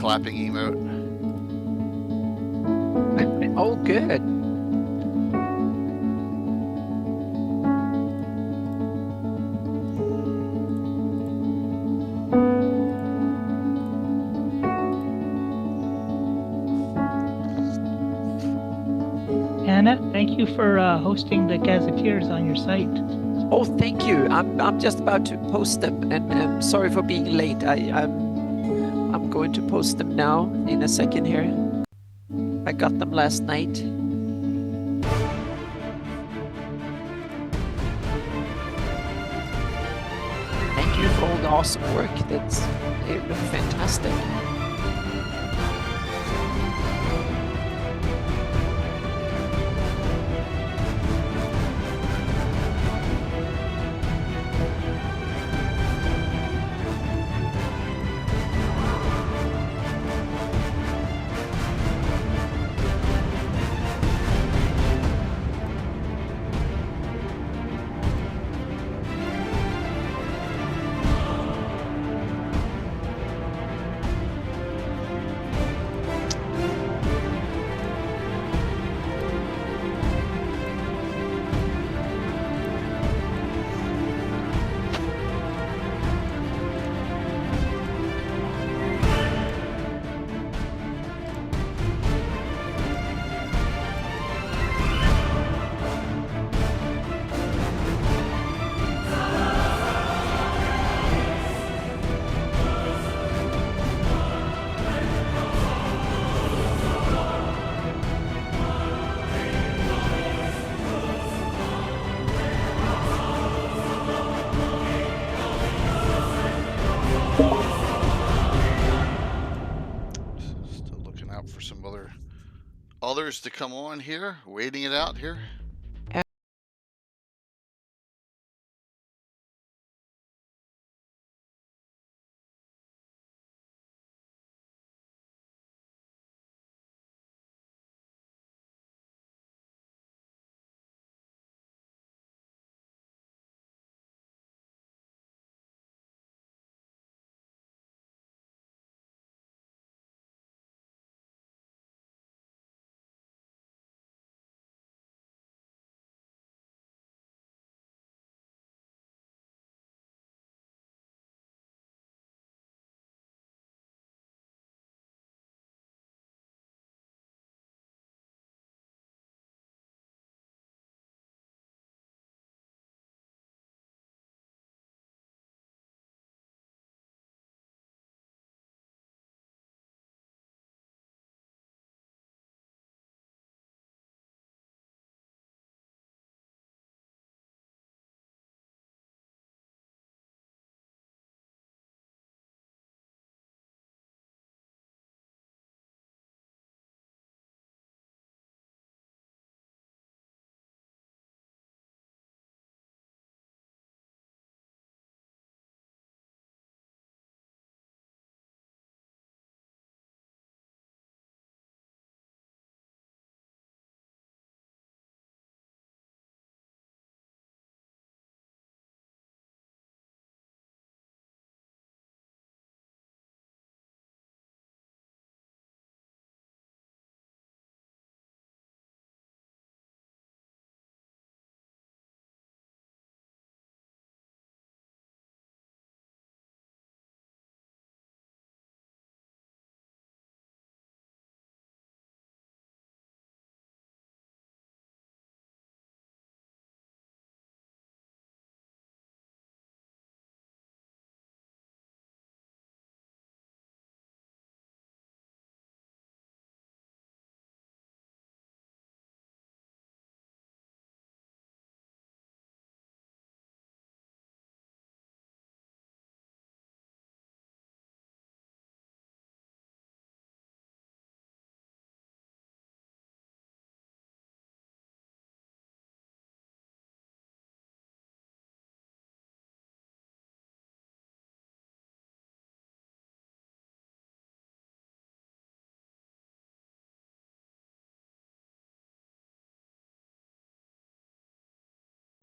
clapping emote. Oh, good. Anna, thank you for hosting the Gazetteers on your site. Oh, thank you. I'm just about to post them, and I'm sorry for being late. I'm going to post them now in a second here. I got them last night. Thank you for all the awesome work. It looked fantastic. Still looking out for some others to come on here, waiting it out here.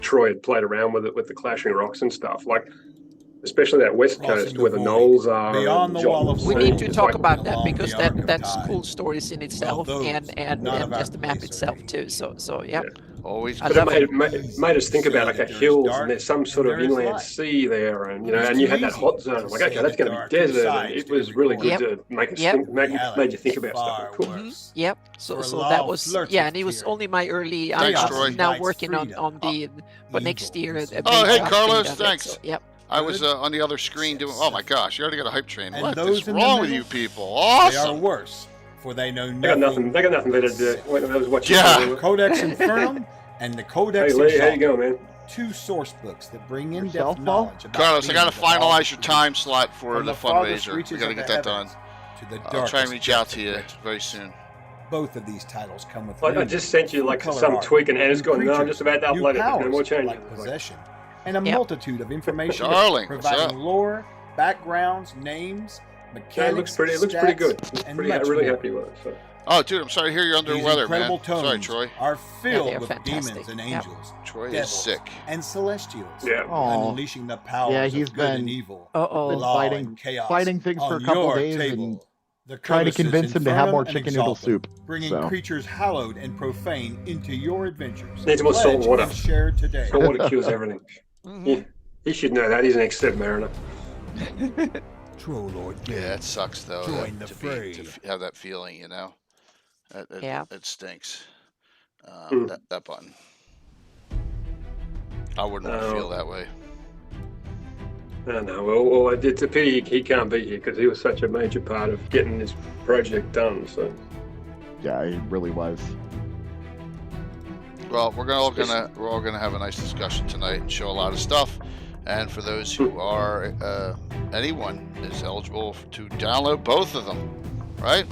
Troy had played around with it with the clashing rocks and stuff. Like especially that west coast where the knolls are. Beyond the wall of We flame, need to It's talk like- about that along because the arc of that's tide. cool stories in itself, those, and none of our just the map place are itself named. too. So yeah. Always. I But love it it. made us think Show about like that the there is hills dark and there's some sort and of there is inland light. sea there, and It is and you too had that easy hot zone. to Like, say okay, that's that going to there be are two desert, and sides it to was every really coin. good to make us Yep. think, Reality made you think about far stuff. Cool. worse. Yep. For So law that was flirts yeah, with and it was tyranny. only my early. Thanks, I'm Troy. now Invites working on freedom, the but next evil, year. and a Oh, hey, major Carlos, update of it, thanks. so, yep. I was on the other screen doing. Oh my gosh, you already got a hype train. And What those is in the wrong with middle, you people? They are Awesome. worse, for they know They got nothing. nothing. They got nothing better to do. When I was watching. Yeah. Codex Infernum and the Hey Codex Lee, how you Exalted, going, man? two source books that bring in-depth Yourself, Mo? knowledge about Carlos, I got to beings of all finalize your time slot for from the farthest fundraiser. We reaches got to of get the that done. heavens to the I'll try and darkest reach out depths to of you wretched. very soon. Both of these titles come with I just sent you like some tweak, and Anna's going, no, I'm just about to new upload it. There's no powers more changes. like I was like, possession and a Yep. multitude of information Darling, what's providing up? lore, backgrounds, names, mechanics, yeah, it looks pretty. It looks pretty stats, good. It's and pretty. much Really more. happy with it. So. Oh, dude, I'm sorry to hear you're under the These weather, man. incredible tomes Sorry, Troy. are filled they are with fantastic. demons and Yep. angels, Troy is devils, sick. and celestials, Yeah. Oh, unleashing the powers Yeah, he's of good and been- evil, Uh-oh. been law fighting- and chaos fighting things for a on couple your days table. and The trying to Codices convince him to have Infernum more and chicken noodle Exalted, soup. bringing So. creatures hallowed and profane into your adventures. Needs more salt Pledge water. and share today. Salt water cures everything. Mhm. Yeah. He should know that. He's an ex-submariner. Troll Lord Yeah, it sucks though. Join the to fray. have that feeling, you know. Yeah. It stinks. Hmm. That button. I wouldn't want to Oh. feel that way. I know. Well, it's a pity he can't be here because he was such a major part of getting this project done. So Yeah, he really was. Well, we're all gonna have a nice discussion tonight and show a lot of stuff. And for those who are anyone is eligible to download both of them, right?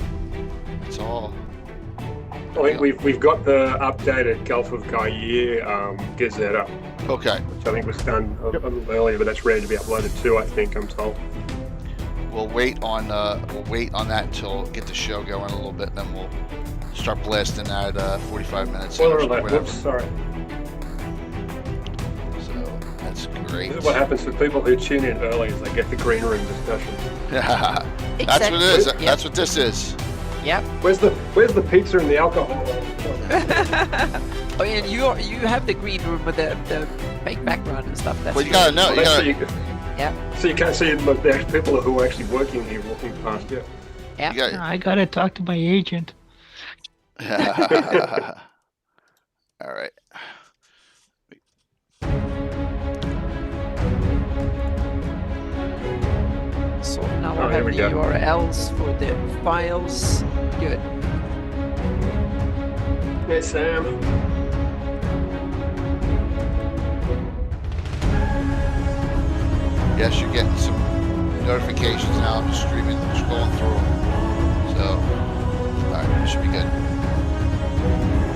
It's all. I think we've got the updated Gulf of Ghayar Gazette up, Okay. which I think was done a little earlier, but that's ready to be uploaded too. I think I'm told. We'll wait on that until get the show going a little bit, and then we'll start blasting that 45 minutes. in Spoiler or alert! whatever. Whoops, sorry. So that's great. This is what happens to people who tune in early: is they get the green room discussion. That's Exactly. what it is. Yep. That's what this is. Yep. Where's the pizza and the alcohol? Oh, and you have the green room with the fake background and stuff. That's Well, you gotta know. You So gotta. you, Yep. so you can't see the actual people who are actually working here walking past you. Yep. You I gotta talk to my agent. got All right. So now Oh, I here have we the go. URLs for the files. Good. Hey Sam. Yes, you're getting some notifications now. I'm just streaming, scrolling through them. So, all right, it should be good.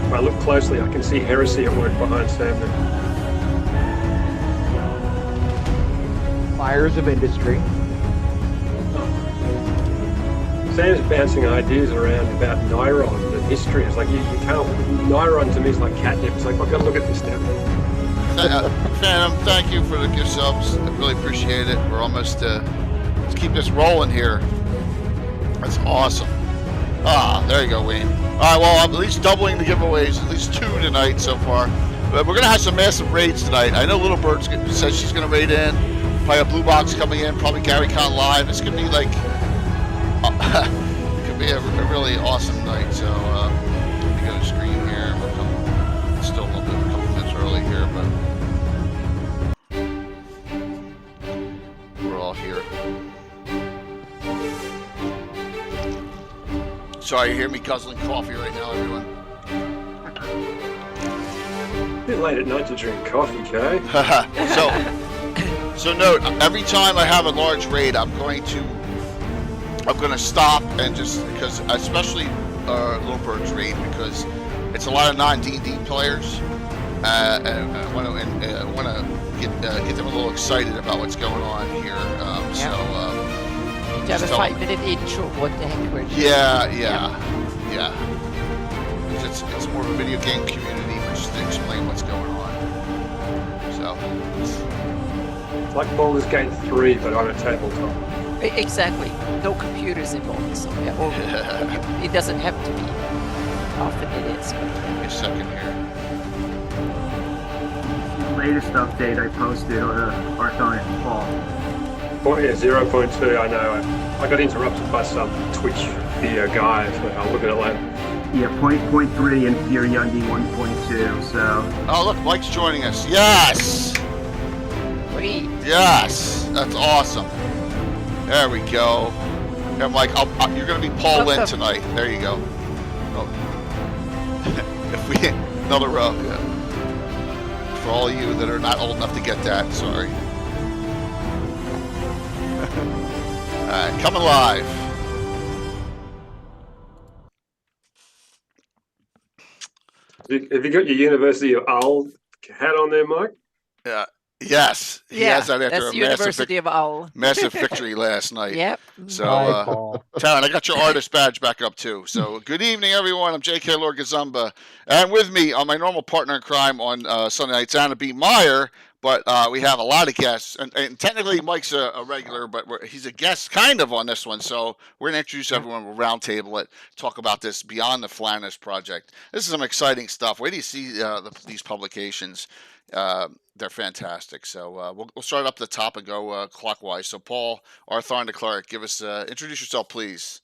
If I look closely, I can see heresy at work behind Sam there. Fires of industry. Sam's bouncing ideas around about Niron and history. It's like you can't. Niron to me is like catnip. It's like I've got to look at this now. Phantom, thank you for the gift subs. I really appreciate it. We're almost, let's keep this rolling here. That's awesome. Ah, there you go, Wayne. All right, well, I'm at least doubling the giveaways, at least 2 tonight so far. But we're going to have some massive raids tonight. I know Little Bird says she's going to raid in. Probably a blue box coming in, probably Gary Con live. It's going to be like, it could be a really awesome night. So, let me go to screen here. We'll come, it's still a couple minutes early here, but we're all here. Sorry, you hear me guzzling coffee right now, everyone. A bit late at night to drink coffee, Jay. So note, every time I have a large raid, I'm going to stop and just, because especially Little Bird's raid, because it's a lot of non-D&D players, and I want to get them a little excited about what's going on here. So You have a Just tell 5-minute intro. What the heck we're doing. yeah. It's more of a video game community, but just to explain what's going on. So It's like Baldur's Gate 3, but on a tabletop. Exactly. No computers involved. So, yeah, or it doesn't have to be. Often it is. Give me a second here. The latest update I posted Arthur and Paul. Oh, yeah, 0.2, I know. I got interrupted by some Twitch video guy, so I'll look at it later. Yeah, 0.3 and Fear Yundi 1.2, so... Oh, look, Mike's joining us. Yes! Great. Yes! That's awesome. There we go. Yeah, Mike, you're going to be Paul Lynn tonight. There you go. Oh. If we another yeah. For all of you that are not old enough to get that, sorry. Alright, coming live. Have you got your University of Hull hat on there, Mike? Yeah. Yes. He has that after that's a University of Hull. massive victory last night. Yep. So, Hi, Paul. Taryn, I got your artist badge back up too. So, good evening, everyone. I'm J.K. Lord Gazumba, and with me on my normal partner in crime on Sunday nights, Anna B. Meyer. But we have a lot of guests, and technically Mike's a regular, but he's a guest kind of on this one. So we're going to introduce everyone. We'll roundtable it, talk about this Beyond the Flanaess project. This is some exciting stuff. Where do you see these publications? They're fantastic. So we'll start up the top and go clockwise. So Paul, Arthur, and Clark, give us introduce yourself, please.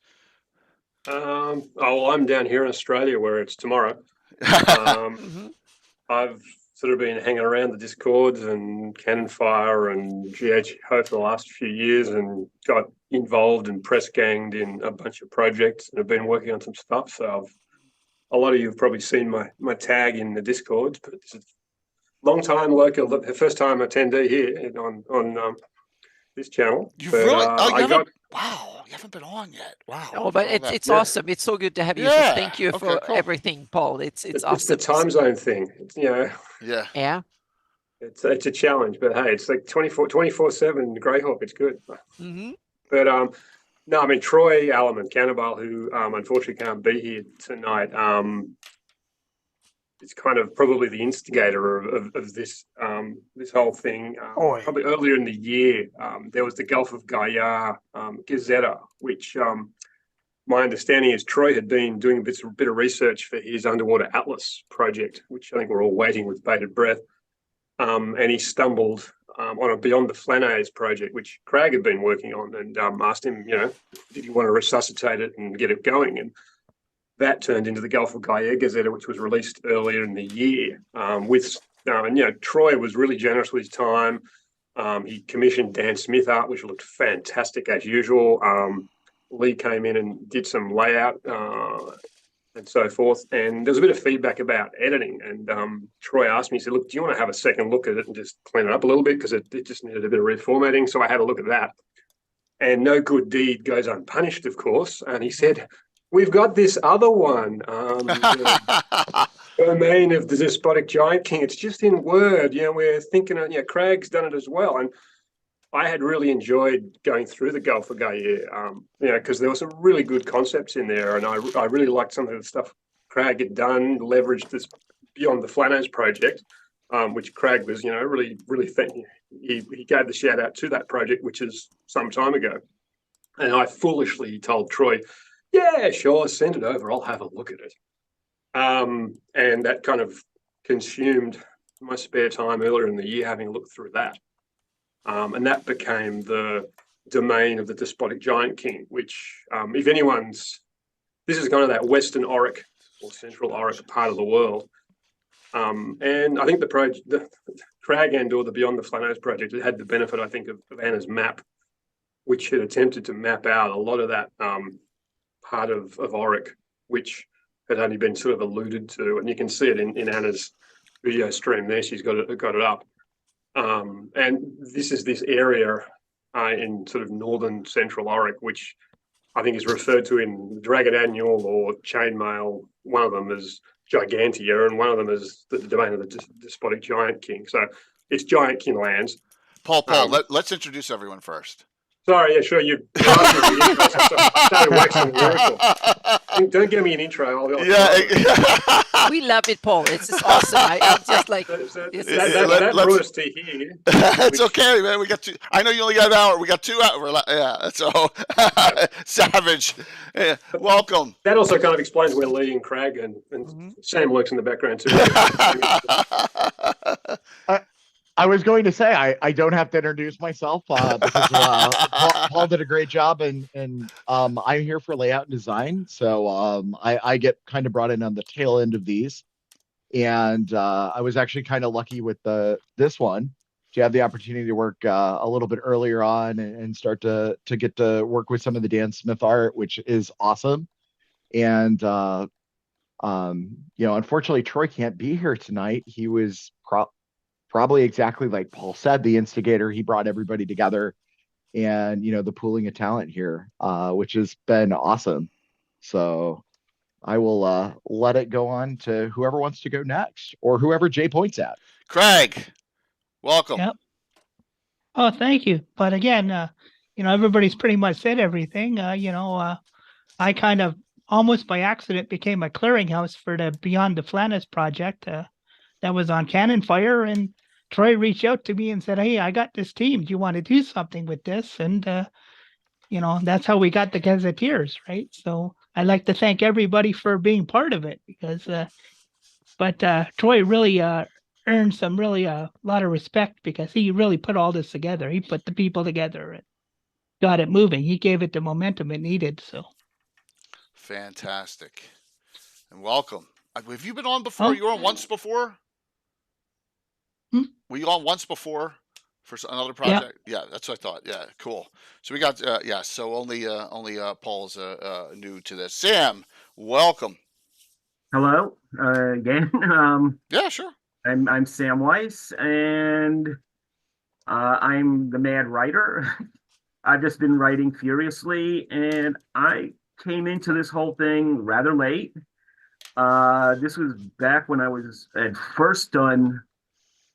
I'm down here in Australia where it's tomorrow. I've sort of been hanging around the Discords and Cannon Fire and GHO for the last few years and got involved and press ganged in a bunch of projects and have been working on some stuff. So a lot of you have probably seen my tag in the Discords, but this is long time local, the first time attendee here on this channel. You've but, really? Wow, you haven't been on yet. Wow. Oh, but it's awesome. It's so good to have you. So thank you for everything, Paul. It's awesome. It's the time zone thing. It's, Yeah. Yeah. It's a challenge, but hey, it's like 24/7 Greyhawk. It's good. Mm-hmm. But no, I mean Troy Alleman Cannibal, who unfortunately can't be here tonight. It's kind of probably the instigator of this this whole thing. Probably earlier in the year, there was the Gulf of Ghayar Gazzetta, which my understanding is Troy had been doing a bit of research for his Underwater Atlas project, which I think we're all waiting with bated breath. And he stumbled on a Beyond the Flanaess project, which Craig had been working on, and asked him, did he want to resuscitate it and get it going? And that turned into the Gulf of Ghayar Gazzetta, which was released earlier in the year. Troy was really generous with his time. He commissioned Dan Smith art, which looked fantastic as usual. Lee came in and did some layout and so forth. And there was a bit of feedback about editing. And Troy asked me, he said, look, do you want to have a second look at it and just clean it up a little bit? Because it just needed a bit of reformatting. So I had a look at that. And no good deed goes unpunished, of course. And he said, we've got this other one, the Domain of the Despotic Giant King. It's just in Word. We're thinking, Craig's done it as well. And I had really enjoyed going through the Gulf of Ghayar, because there were some really good concepts in there. And I really liked some of the stuff Craig had done, leveraged this Beyond the Flanaess project, which Craig was, really he gave the shout out to that project, which is some time ago. And I foolishly told Troy, yeah, sure, send it over. I'll have a look at it. And that kind of consumed my spare time earlier in the year having a look through that. And that became the domain of the Despotic Giant King, which, this is kind of that Western Auric or Central Auric part of the world. And I think the Crag or the Beyond the Flanaess project, it had the benefit, I think, of Anna's map, which had attempted to map out a lot of that part of Auric, which had only been sort of alluded to, and you can see it in Anna's video stream there. She's got it up, and this is this area in sort of northern central Auric, which I think is referred to in Dragon Annual or Chainmail. One of them is Gigantia, and one of them is the domain of the Despotic Giant King. So it's Giant King lands. Paul, let's introduce everyone first. Sorry, yeah, sure. You're asking me the intro, so I started waxing lyrical. Don't give me an intro. I'll Yeah. We love it, Paul. It's just awesome. I'm just like, that brought us to here. It's okay, man. We got two. I know you only got an hour. We got 2 hours. Yeah. So savage. Yeah. Welcome. That also kind of explains where Lee and Craig and Sam works in the background too. I was going to say I don't have to introduce myself because Paul did a great job, and I'm here for layout and design. So I get kind of brought in on the tail end of these, and I was actually kind of lucky with this one to have the opportunity to work a little bit earlier on and start to get to work with some of the Dan Smith art, which is awesome. And unfortunately Troy can't be here tonight. He was probably exactly like Paul said, the instigator. He brought everybody together, and the pooling of talent here, which has been awesome. So I will let it go on to whoever wants to go next, or whoever Jay points at. Craig, welcome. Yep. Oh, thank you. But again, everybody's pretty much said everything. I kind of almost by accident became a clearinghouse for the Beyond the Flanaess project that was on Cannon Fire, and Troy reached out to me and said, "Hey, I got this team. Do you want to do something with this?" And that's how we got the Gazetteers, right? So I'd like to thank everybody for being part of it, because Troy really earned some really a lot of respect, because he really put all this together. He put the people together and got it moving. He gave it the momentum it needed. So fantastic, and welcome. Have you been on before? You were on once before? Were you on once before for another project? Yeah, that's what I thought. Yeah, cool. So we got so only Paul's new to this. Sam, welcome. Hello again. Yeah, sure. I'm Sam Weiss, and I'm the mad writer. I've just been writing furiously, and I came into this whole thing rather late. This was back when I had first done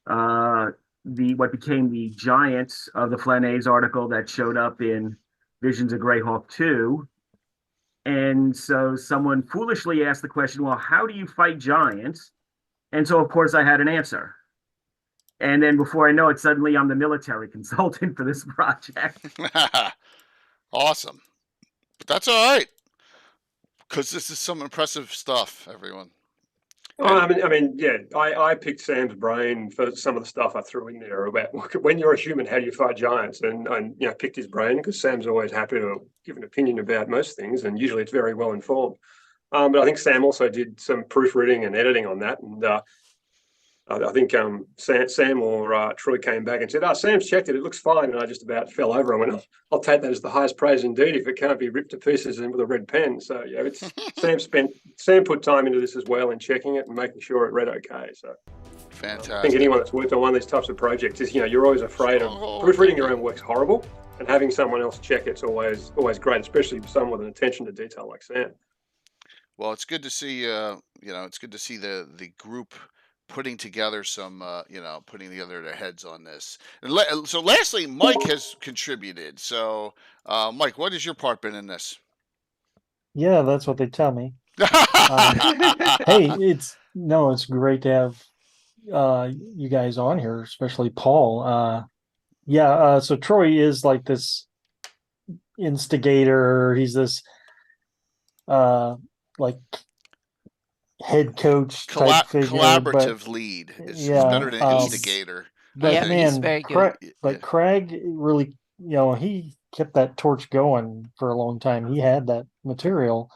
what became the giants of the Flanaess article that showed up in Visions of Greyhawk 2. And so someone foolishly asked the question, well, how do you fight giants? And so, of course, I had an answer. And then before I know it, suddenly I'm the military consultant for this project. Awesome. But that's all right, because this is some impressive stuff, everyone. Oh, I picked Sam's brain for some of the stuff I threw in there about when you're a human, how do you fight giants? And picked his brain because Sam's always happy to give an opinion about most things, and usually it's very well informed. But I think Sam also did some proofreading and editing on that, and I think Sam or Troy came back and said, Sam's checked it, it looks fine. And I just about fell over. I went, I'll take that as the highest praise indeed if it can't be ripped to pieces with a red pen. So, it's Sam put time into this as well in checking it and making sure it read okay. So fantastic. I think anyone that's worked on one of these types of projects is, you're always afraid of proofreading your own work's horrible, and having someone else check it's always great, especially someone with an attention to detail like Sam. Well, it's good to see, it's good to see the group putting together putting together their heads on this. And so lastly, Mike has contributed. So, Mike, what has your part been in this? Yeah, that's what they tell me. Hey, it's great to have you guys on here, especially Paul. So Troy is like this instigator. He's this like head coach type figure, collaborative lead is better than instigator. But he's very good. Craig really, he kept that torch going for a long time. He had that material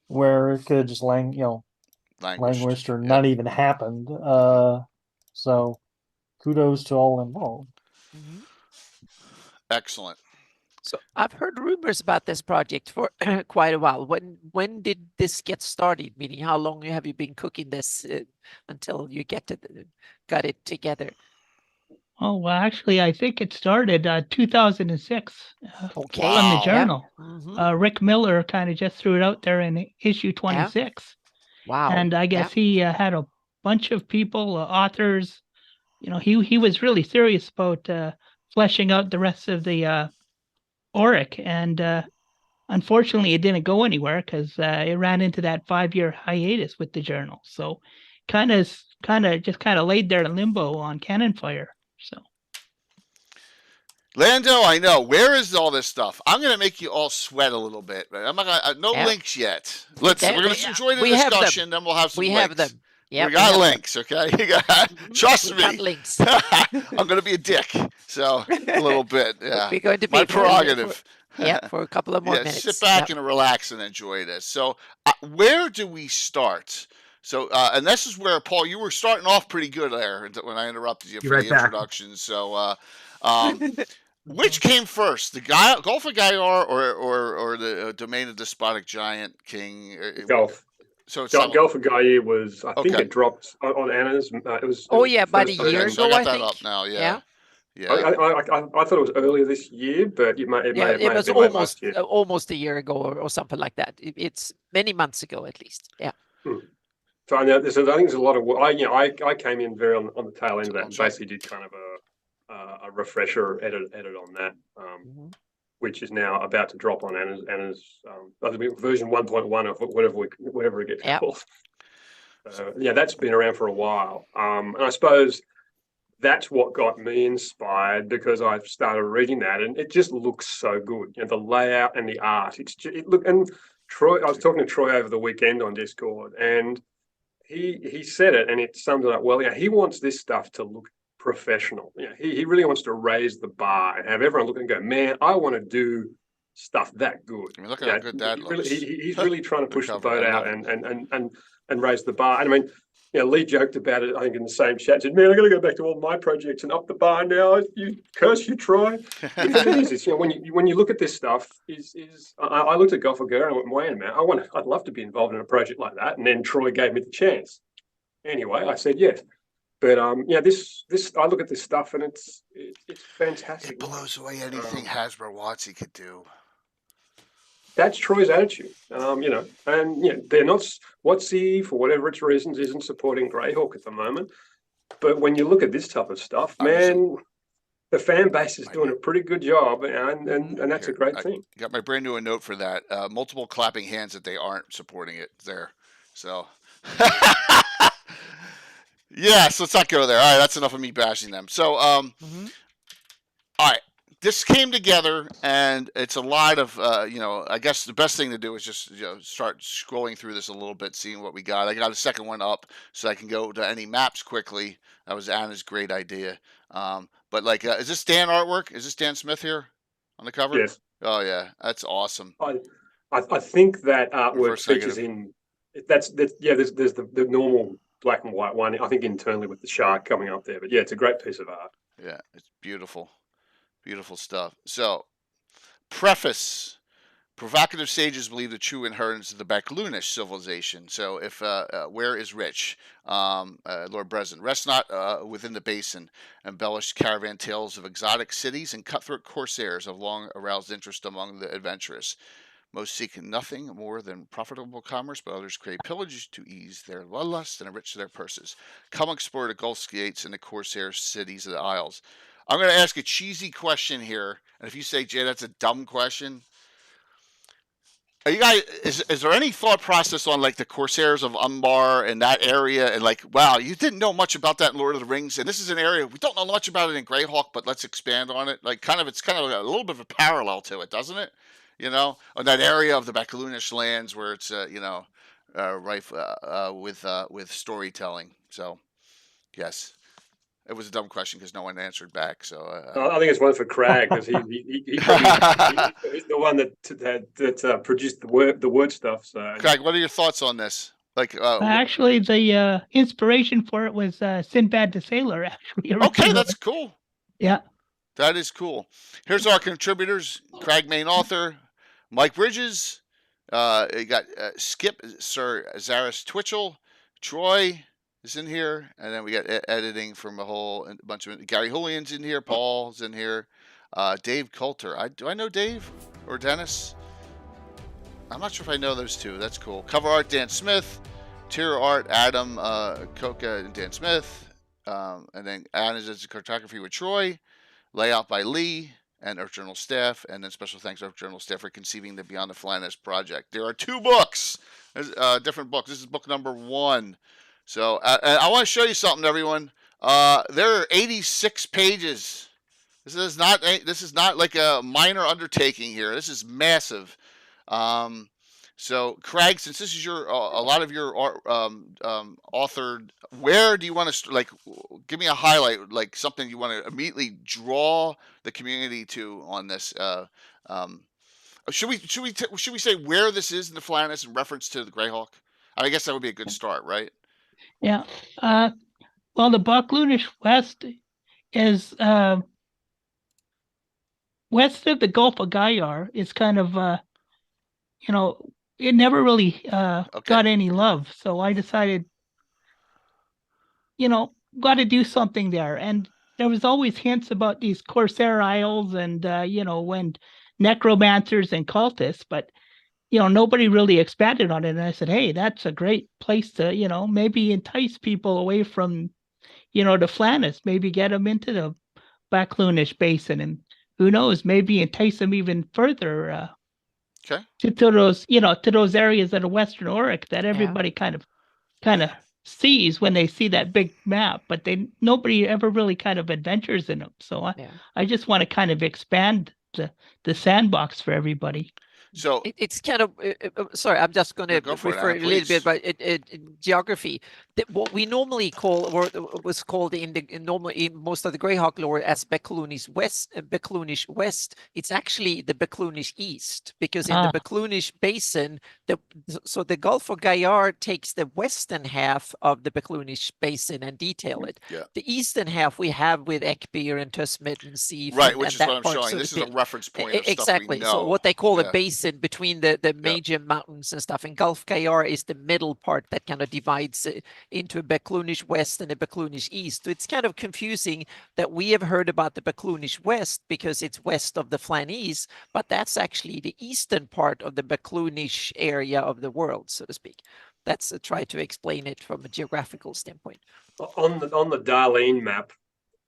where it could have just languished or not even happened. So kudos to all involved. Mm-hmm. Excellent. So I've heard rumors about this project for quite a while. When did this get started? Meaning, how long have you been cooking this until you got it together? Oh, well, actually, I think it started 2006 Okay. from the journal. Yeah. Mm-hmm. Rick Miller kind of just threw it out there in issue 26. Wow. And I guess he had a bunch of people, authors. He was really serious about fleshing out the rest of the Auric, and unfortunately, it didn't go anywhere because it ran into that 5-year hiatus with the journal. So, kind of laid there in limbo on Cannon Fire. So. Lando, I know. Where is all this stuff? I'm going to make you all sweat a little bit, but I'm not gonna, no links yet. We're going to enjoy the discussion, then we'll have some links. We have them. Yep, we got links, okay? Trust me. Got links. I'm going to be a dick, so a little bit. Yeah, we're going to be my prerogative. For a couple of more minutes. Sit back and relax and enjoy this. So, where do we start? So, and this is where, Paul, you were starting off pretty good there when I interrupted you for the introduction. So, which came first, the Gulf of Ghayar or the domain of Despotic Giant King? Golf. So it's Gulf of Ghayar was, I think it dropped on Anna's. It was. About a year ago. So I got that up now. Yeah. I thought it was earlier this year, but it was almost a year ago or something like that. It's many months ago at least. Yeah. So I think there's a lot of work. I came in very on the tail end of that and basically did kind of a refresher edit on that, which is now about to drop on Anna's version 1.1 of whatever it gets called. That's been around for a while, and I suppose that's what got me inspired, because I started reading that and it just looks so good. The layout and the art. And Troy. I was talking to Troy over the weekend on Discord, and he said it, and it summed it up well. He wants this stuff to look professional. He really wants to raise the bar and have everyone look and go, man, I want to do stuff that good. I mean, look at how good that looks. He's really trying to push the boat out and raise the bar. And I mean, Lee joked about it, I think, in the same chat. Said, "Man, I got to go back to all my projects and up the bar now. You curse, you Troy." Because it is. When you look at this stuff, I looked at Gulf of Ghayar and I went, "Man, I'd love to be involved in a project like that." And then Troy gave me the chance. Anyway, I said yes. But this I look at this stuff and it's fantastic. It blows away anything Hasbro WotC could do. That's Troy's attitude, and they're not. WotC, for whatever its reasons, isn't supporting Greyhawk at the moment. But when you look at this type of stuff, man, the fan base is doing a pretty good job, and that's a great thing. I got my brand new note for that. Multiple clapping hands that they aren't supporting it there. So, so let's not go there. All right, that's enough of me bashing them. So, all right. This came together, and it's a lot of, I guess the best thing to do is just start scrolling through this a little bit, seeing what we got. I got a second one up so I can go to any maps quickly. That was Anna's great idea. But is this Dan artwork? Is this Dan Smith here on the cover? Yes. Oh yeah, that's awesome. I think that artwork features in. There's the normal black and white one. I think internally with the shark coming up there, but it's a great piece of art. Yeah, it's beautiful. Beautiful stuff. So, preface. Provocative sages believe the true inheritance of the Bacloonish civilization. So, if where is Rich? Lord Breslin. Rest not within the basin. Embellished caravan tales of exotic cities and cutthroat corsairs have long aroused interest among the adventurous. Most seek nothing more than profitable commerce, but others crave pillage to ease their lust and enrich their purses. Come explore the Gulf Gates and the corsair cities of the Isles. I'm going to ask a cheesy question here, and if you say, Jay, that's a dumb question. Are you guys? Is there any thought process on the Corsairs of Umbar and that area, and wow, you didn't know much about that in Lord of the Rings, and this is an area we don't know much about it in Greyhawk, but let's expand on it. It's kind of a little bit of a parallel to it, doesn't it? On that area of the Bacloonish lands where it's rife with storytelling. So, yes. It was a dumb question because no one answered back. So I think it's one for Craig because he's the one that produced the word stuff. So Craig, what are your thoughts on this? Actually, the inspiration for it was Sinbad the Sailor. Actually, okay, that's cool. Yeah, that is cool. Here's our contributors: Craig, main author; Mike Bridges. You got Skip, Sir Zaris Twitchell, Troy is in here, and then we got editing from a bunch of Gary Julian's in here, Paul's in here, Dave Coulter. Do I know Dave or Dennis? I'm not sure if I know those two. That's cool. Cover art Dan Smith, tier art Adam Coca and Dan Smith, and then Anna's cartography with Troy, layout by Lee, and Earth Journal staff, and then special thanks to Earth Journal staff for conceiving the Beyond the Flanaess project. There are 2 books, different books. This is book number 1. So and I want to show you something, everyone. There are 86 pages. This is not like a minor undertaking here. This is massive. So Craig, since this is your a lot of your authored, where do you want to like? Give me a highlight, like something you want to immediately draw the community to on this. Should we say where this is in the Flanaess in reference to the Greyhawk? I guess that would be a good start, right? Yeah. Well, the Buckloonish West is west of the Gulf of Ghayar. Is kind of it never really got any love. So I decided, got to do something there. And there was always hints about these Corsair Isles and, when necromancers and cultists, but, nobody really expanded on it. And I said, hey, that's a great place to, maybe entice people away from, the Flanaess, maybe get them into the Buckloonish Basin. And who knows, maybe entice them even further to those, to those areas of the Western Auric that everybody kind of sees when they see that big map, but nobody ever really kind of adventures in them. So I just want to kind of expand the sandbox for everybody. So it's kind of sorry, I'm just going to refer a little bit about geography. What we normally call, or was called in most of the Greyhawk lore as Buckloonish West, it's actually the Buckloonish East, because in the Buckloonish Basin, the Gulf of Ghayar takes the western half of the Buckloonish Basin and detail it. Yeah. The eastern half we have with Ekbir and Tusmit and Seif. Right, which is what I'm showing. This is a reference point of exactly. Stuff we know. So what they call a basin between the major mountains and stuff. And Gulf Ghayar is the middle part that kind of divides into a Buckloonish West and a Buckloonish East. So it's kind of confusing that we have heard about the Buckloonish West because it's west of the Flanaess, but that's actually the eastern part of the Buckloonish area of the world, so to speak. That's try to explain it from a geographical standpoint. On the Darlene map,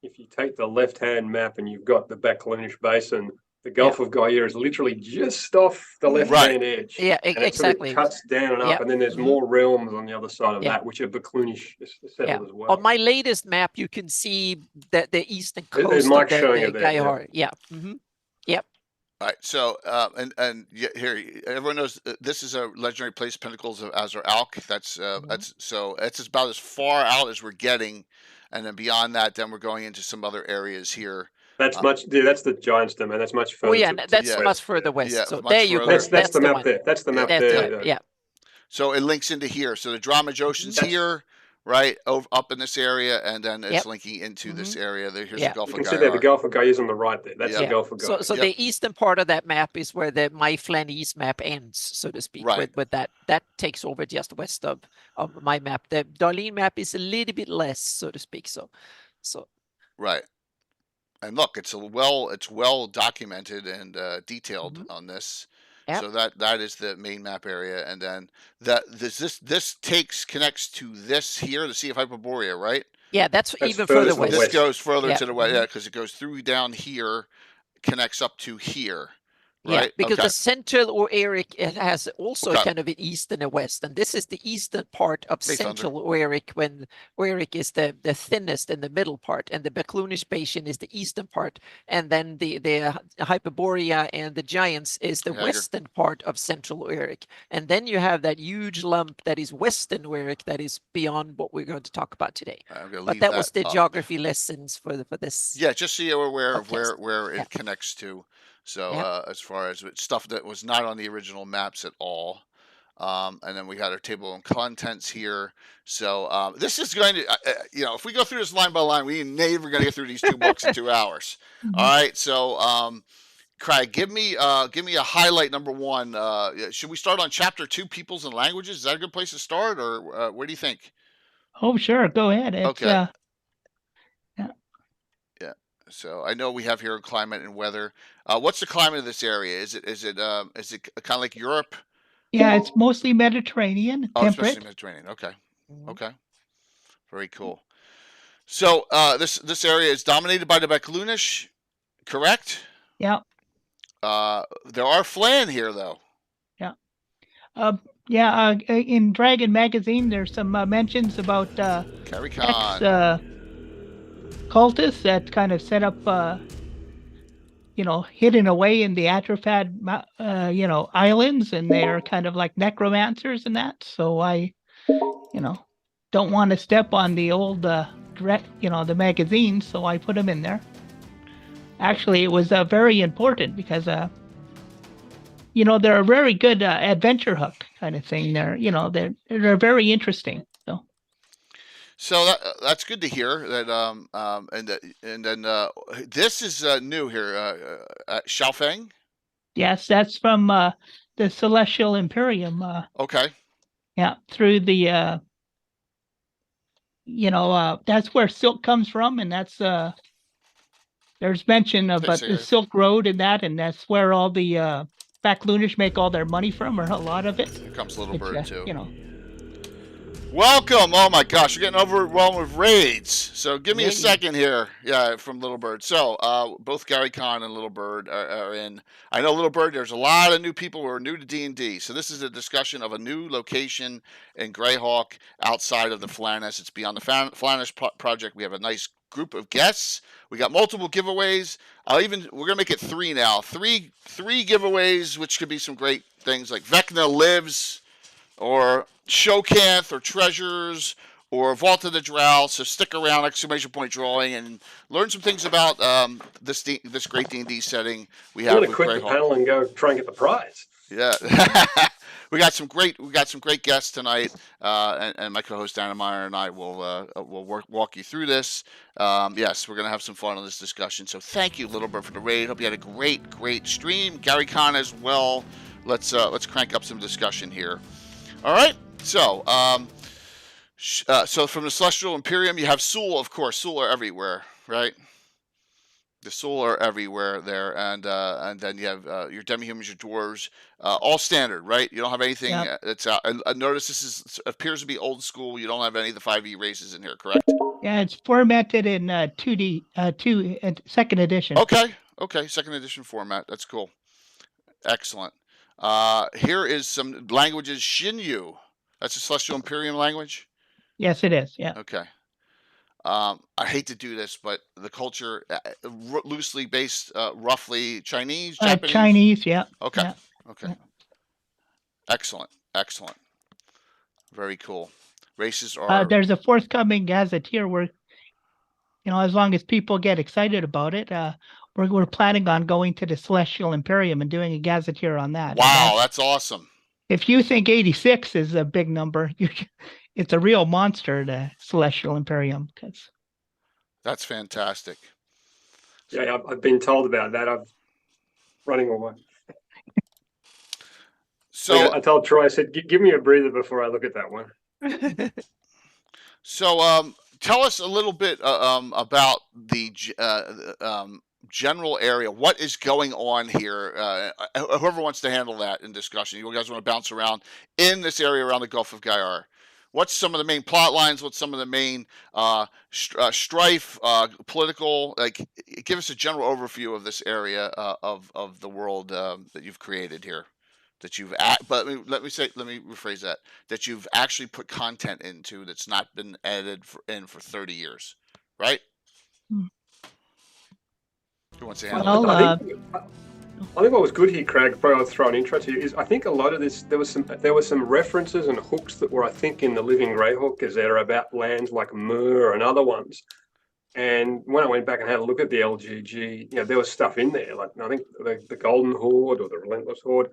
if you take the left-hand map and you've got the Buckloonish Basin, the Gulf of Ghayar is literally just off the left-hand edge. Yeah, and exactly. It sort of cuts down and up, and then there's more realms on the other side of that, which are Buckloonish settled as well. On my latest map, you can see that the eastern coast there's of Mike the showing it there, Ghayar. Yep. All right, so and here everyone knows this is a legendary place, Pinnacles of Azur Alk. That's that's about as far out as we're getting, and then beyond that, then we're going into some other areas here. That's that's the Giant's Domain. That's much further. Oh yeah, that's much further west. Yeah, so there you go. That's the map there. That's the map there. Yeah. So it links into here. So the Dramage Ocean's here, right, up in this area, and then it's linking into this area. Here's the Gulf of Ghayar. You can see there, the Gulf of Ghayar is on the right there. That's the Gulf of Ghayar. So the eastern part of that map is where the my Flanaess map ends, so to speak. Right. With that takes over just west of my map. The Darlene map is a little bit less, so to speak. So. Right. And look, it's well documented and detailed on this. Yep. So that is the main map area, and then this connects to this here, the Sea of Hyperborea, right? Yeah, that's even further west. This goes further to the west, because it goes through down here, connects up to here. Right? Yeah, because the Central Auric has also kind of an east and a west, and this is the eastern part of Central Auric, when Auric is the thinnest in the middle part, and the Buckloonish Basin is the eastern part, and then the Hyperborea and the Giants is the western part of Central Auric, and then you have that huge lump that is Western Auric that is beyond what we're going to talk about today. But that was the geography lessons for this. Yeah, just so you're aware of where it connects to. So as far as stuff that was not on the original maps at all. And then we got our table of contents here. So this is going to, if we go through this line by line, we ain't never going to get through these 2 books in 2 hours. All right. So Craig, give me a highlight number 1. Should we start on chapter 2, Peoples and Languages? Is that a good place to start, or what do you think? Oh, sure. Go ahead. Okay. So I know we have here climate and weather. What's the climate of this area? Is it kind of like Europe? Yeah, it's mostly Mediterranean. Oh, it's mostly Mediterranean. Okay. Okay. Very cool. So this area is dominated by the Buckloonish, correct? Yeah. There are Flan here, though. Yeah. In Dragon Magazine, there's some mentions about Carry ex Con. cultists that kind of set up, hidden away in the Atrofad, islands, and they're kind of like necromancers and that. So I, don't want to step on the old, the magazine, so I put them in there. Actually, it was very important because, they're a very good adventure hook kind of thing. They're very interesting. So that's good to hear. That and then this is new here. Xiaofeng. Yes, that's from the Celestial Imperium. Okay. Yeah, through the that's where silk comes from, and that's there's mention about the Silk Road and that, and that's where all the Backloonish make all their money from, or a lot of it. Here comes Little Bird too. Welcome! Oh my gosh, you're getting overwhelmed with raids. So give me a second here. Yeah, from Little Bird. So both Gary Con and Little Bird are in. I know Little Bird. There's a lot of new people who are new to D&D. So this is a discussion of a new location in Greyhawk outside of the Flanaess. It's beyond the Flanaess project. We have a nice group of guests. We got multiple giveaways. We're gonna make it 3 now. Three giveaways, which could be some great things like Vecna Lives, or Shokanth, or Treasures, or Vault of the Drow. So stick around, exclamation point drawing, and learn some things about this great D&D setting we have. I'm going to quit the panel and go try and get the prize. Yeah. we got some great guests tonight, and my co-host Dana Meyer and I will walk you through this. Yes, we're gonna have some fun on this discussion. So thank you, Little Bird, for the raid. Hope you had a great stream. Gary Con as well. Let's crank up some discussion here. All right. So so from the Celestial Imperium, you have Sul, of course. Sul are everywhere, right? The Sul are everywhere there, and then you have your demi-humans, your dwarves, all standard, right? You don't have anything that's out. I notice this appears to be old school. You don't have any of the 5e races in here, correct? Yeah, it's formatted in 2D, second edition. Okay, second edition format. That's cool. Excellent. Here is some languages. Shinyu. That's a Celestial Imperium language? Yes, it is. Yeah. Okay. I hate to do this, but the culture loosely based, roughly Chinese, Japanese? Chinese, yeah. Okay. Yeah. Okay. Yeah. Excellent. Very cool. Races are. There's a forthcoming gazetteer where, as long as people get excited about it, we're planning on going to the Celestial Imperium and doing a gazetteer on that. Wow, that's awesome. If you think 86 is a big number, it's a real monster, the Celestial Imperium. That's fantastic. Yeah, I've been told about that. I'm running away. So I told Troy, I said, give me a breather before I look at that one. So tell us a little bit about the general area. What is going on here? Whoever wants to handle that in discussion. You guys want to bounce around in this area around the Gulf of Ghayar. What's some of the main plot lines? What's some of the main strife, political? Like, give us a general overview of this area of the world that you've created here. That you've let me rephrase that. That you've actually put content into that's not been edited for 30 years, right? Who wants to handle it? I think what was good here, Craig, probably I'll throw an intro to you, is I think a lot of this, there were some references and hooks that were, I think, in the Living Greyhawk Gazette about lands like Mur and other ones. And when I went back and had a look at the LGG, there was stuff in there, like I think the Golden Horde or the Relentless Horde.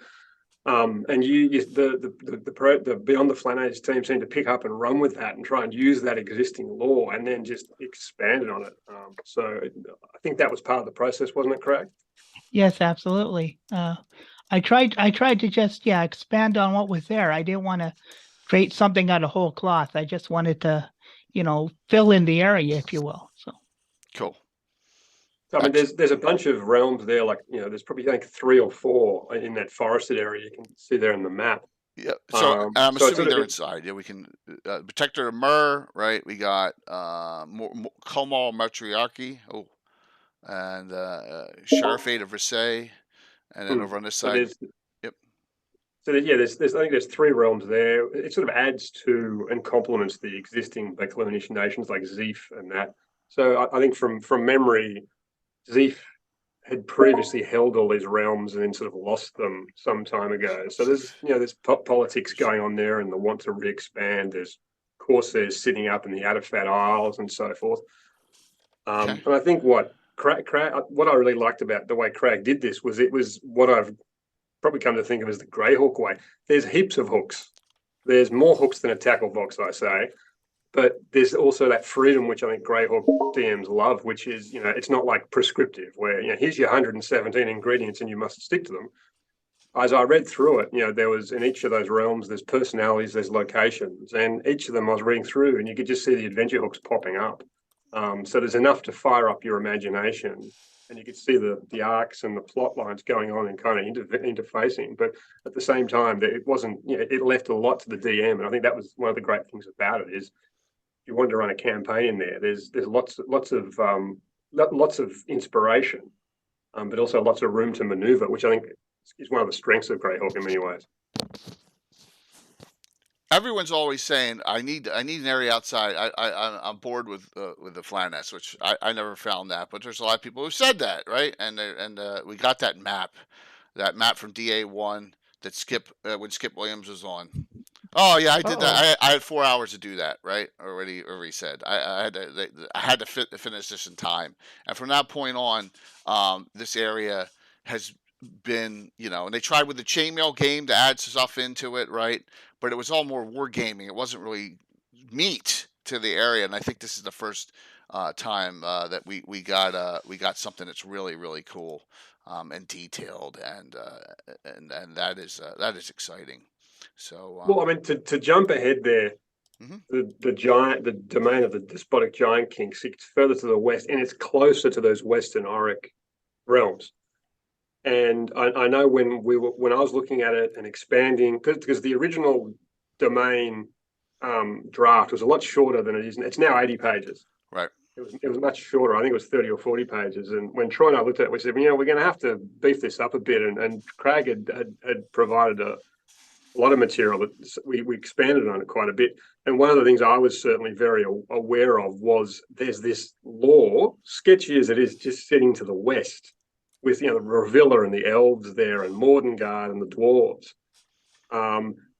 And the Beyond the Flanaess team seemed to pick up and run with that and try and use that existing lore and then just expanded on it. So I think that was part of the process, wasn't it, Craig? Yes, absolutely. I tried to just expand on what was there. I didn't want to create something out of whole cloth. I just wanted to, fill in the area, if you will. So cool. I mean, there's a bunch of realms there. Like there's probably 3 or 4 in that forested area. You can see there in the map. Yeah. So I'm assuming they're inside. Yeah, we can Protector of Mur, right? We got Komal Matriarchy. Oh. and Sharifate of Versailles, and then over on this side. So there's I think there's 3 realms there. It sort of adds to and complements the existing Bacloonish nations like Zeef and that. So I think from memory, Zeef had previously held all these realms and then sort of lost them some time ago. So there's politics going on there and the want to re-expand. There's corsairs sitting up in the Adafat Isles and so forth. And I think what I really liked about the way Crag did this was it was what I've probably come to think of as the Greyhawk way. There's heaps of hooks. There's more hooks than a tackle box, I say. But there's also that freedom, which I think Greyhawk DMs love, which is, it's not like prescriptive, where, here's your 117 ingredients and you must stick to them. As I read through it, there was in each of those realms, there's personalities, there's locations, and each of them I was reading through and you could just see the adventure hooks popping up. So there's enough to fire up your imagination. And you could see the arcs and the plot lines going on and kind of interfacing. But at the same time, it wasn't, it left a lot to the DM. And I think that was one of the great things about it is if you wanted to run a campaign in there, there's lots of inspiration, but also lots of room to maneuver, which I think is one of the strengths of Greyhawk in many ways. Everyone's always saying, I need an area outside. I'm bored with the Flanaess, which I never found that, but there's a lot of people who said that, right? And we got that map from DA1 that when Skip Williams was on. Oh yeah, I did that. I had 4 hours to do that, right? Already said. I had to finish this in time, and from that point on, this area has been, and they tried with the chainmail game to add stuff into it, right? But it was all more wargaming. It wasn't really meat to the area, and I think this is the first time that we got something that's really, really cool and detailed, and that is exciting. So well, I mean, to jump ahead there, the domain of the Despotic Giant King sits further to the west, and it's closer to those Western Auric realms. And I know when I was looking at it and expanding, because the original domain draft was a lot shorter than it is. It's now 80 pages. Right. It was much shorter. I think it was 30 or 40 pages. And when Troy and I looked at it, we said, we're going to have to beef this up a bit. And Craig had provided a lot of material that we expanded on it quite a bit. And one of the things I was certainly very aware of was there's this lore, sketchy as it is, just sitting to the west, with the Revilla and the elves there, and Mordengard and the dwarves,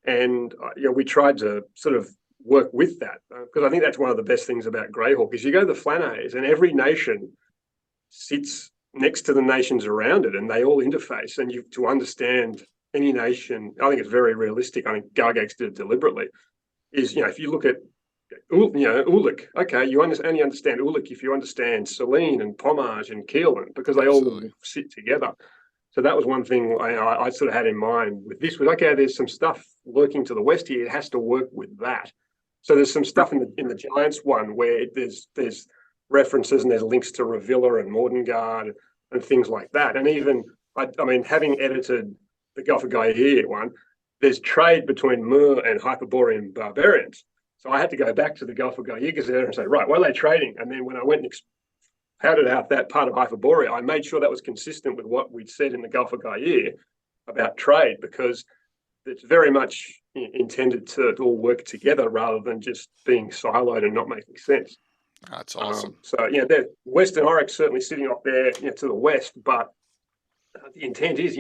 and we tried to sort of work with that because I think that's one of the best things about Greyhawk is you go to the Flanaess and every nation sits next to the nations around it, and they all interface. And to understand any nation, I think it's very realistic. I think Gargax did it deliberately. Is if you look at Ulick, okay, you only understand Ulick if you understand Selene and Pomage and Keelan, because they all sit together. So that was one thing I sort of had in mind with this. Was okay, there's some stuff lurking to the west here. It has to work with that. So there's some stuff in the Giants one where there's references and there's links to Revilla and Mordengard and things like that. And even I mean, having edited the Gulf of Ghayar one, there's trade between Mer and Hyperborean barbarians. So I had to go back to the Gulf of Ghayar Gazette and say, right, what are they trading? And then when I went and powdered out that part of Hyperborea, I made sure that was consistent with what we'd said in the Gulf of Ghayar about trade, because it's very much intended to all work together rather than just being siloed and not making sense. That's awesome. So the Western Auric certainly sitting up there to the west, but the intent is,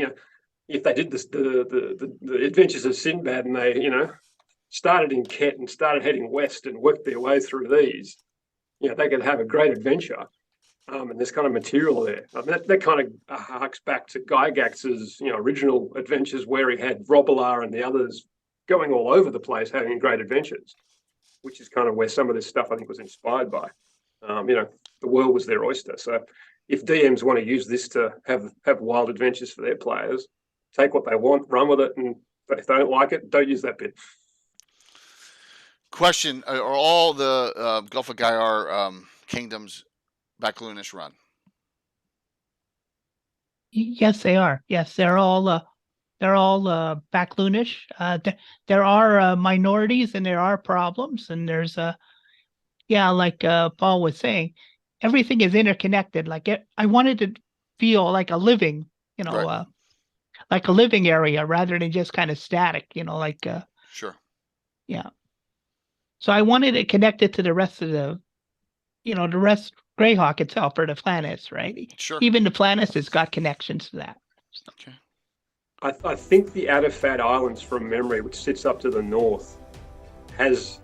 if they did this, the Adventures of Sinbad, and they, started in Kent and started heading west and worked their way through these, they could have a great adventure. And there's kind of material there. That kind of harks back to Gygax's, original adventures where he had Robilar and the others going all over the place having great adventures, which is kind of where some of this stuff I think was inspired by. The world was their oyster. So if DMs want to use this to have wild adventures for their players, take what they want, run with it, and if they don't like it, don't use that bit. Question: are all the Gulf of Ghayar kingdoms Bacloonish run? Yes, they are. Yes, they're all Bacloonish. There are minorities and there are problems, and there's like Paul was saying, everything is interconnected. Like I wanted to feel like a living, Right. like a living area rather than just kind of static, like Sure. yeah. So I wanted it connected to the rest of the Greyhawk itself, or the Flanaess, right? Sure. Even the Flanaess has got connections to that. So. Okay. I think the Outer Fat Islands, from memory, which sits up to the north, it's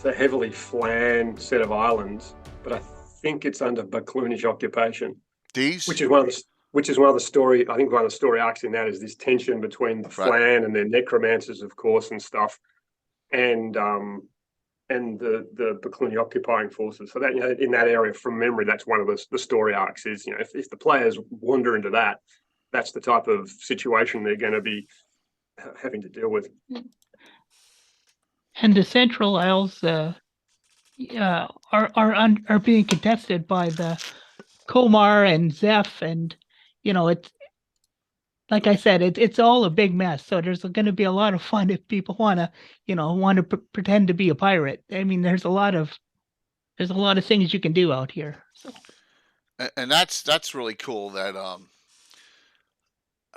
a heavily Flan set of islands, but I think it's under Bacloonish occupation. These, which is one of the story. I think one of the story arcs in that is this tension between the Flan and their necromancers, of course, and stuff, and the Baclooni occupying forces. So that, in that area, from memory, that's one of the story arcs. Is if the players wander into that, that's the type of situation they're going to be having to deal with. And the Central Isles are being contested by the Komar and Zeph, and it's like I said, it's all a big mess. So there's going to be a lot of fun if people want to pretend to be a pirate. I mean, there's a lot of things you can do out here. So. And that's really cool. That